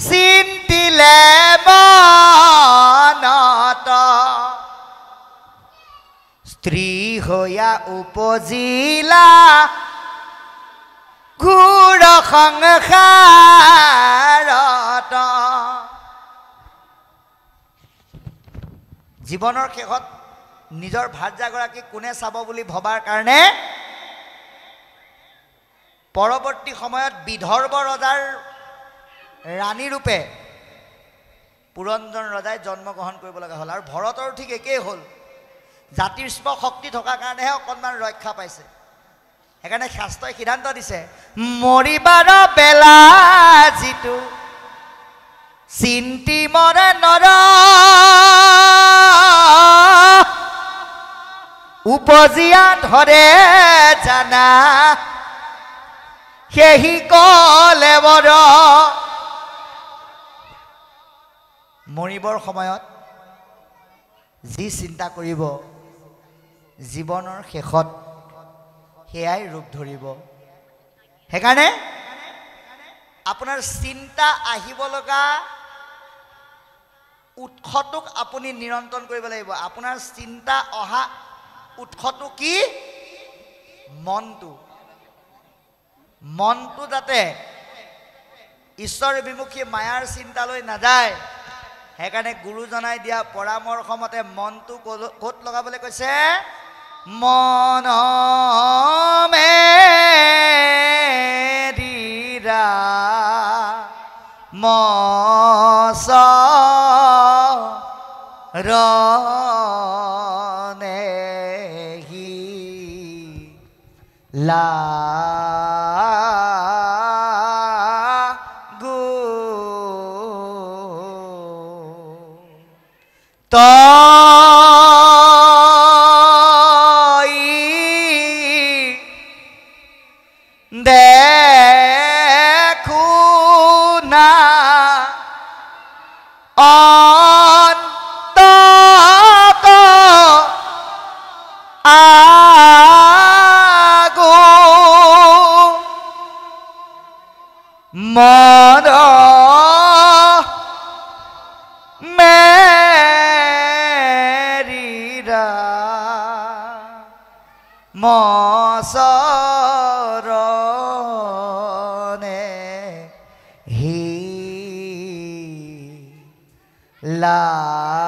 চিন্তিলে মনত, স্ত্ৰী হৈয়া উপজিলা ঘোৰ সংসাৰত। জীৱনৰ শেষত নিজৰ ভাৰ্যাগৰাকীক কোনে চাব বুলি ভবাৰ কাৰণে পৰৱৰ্তী সময়ত বিদৰ্ভ ৰজাৰ ৰাণী ৰূপে পুৰঞ্জন ৰজাই জন্মগ্ৰহণ কৰিব লগা হ'ল। আৰু ভৰতৰো ঠিক একেই হ'ল। জাতিস্ম শক্তি থকাৰ কাৰণেহে অকণমান ৰক্ষা পাইছে। সেইকাৰণে শাস্ত্ৰই সিদ্ধান্ত দিছে, মৰিবাৰ বেলা যিটো চিন্তি মৰে নৰ, উপজিয়া ধৰে জানা সেহি কলে বৰ। মৰিবৰ সময়ত যি চিন্তা কৰিব জীৱনৰ শেষত সেয়াই ৰূপ ধৰিব। সেইকাৰণে আপোনাৰ চিন্তা আহিব লগা উৎসটোক আপুনি নিয়ন্ত্ৰণ কৰিব লাগিব। আপোনাৰ চিন্তা অহা উৎসটো কি? মনটো। মনটো যাতে ঈশ্বৰ বিমুখী মায়াৰ চিন্তালৈ নাযায়, সেইকাৰণে গুৰুজনাই দিয়া পৰামৰ্শ মতে মনটো ক'ত লগাবলৈ কৈছে? মন মেৰিৰা মচৰণেহি লাগু তই দেখো না অন্তত আগু মন মেৰিৰা মচৰণে হি লা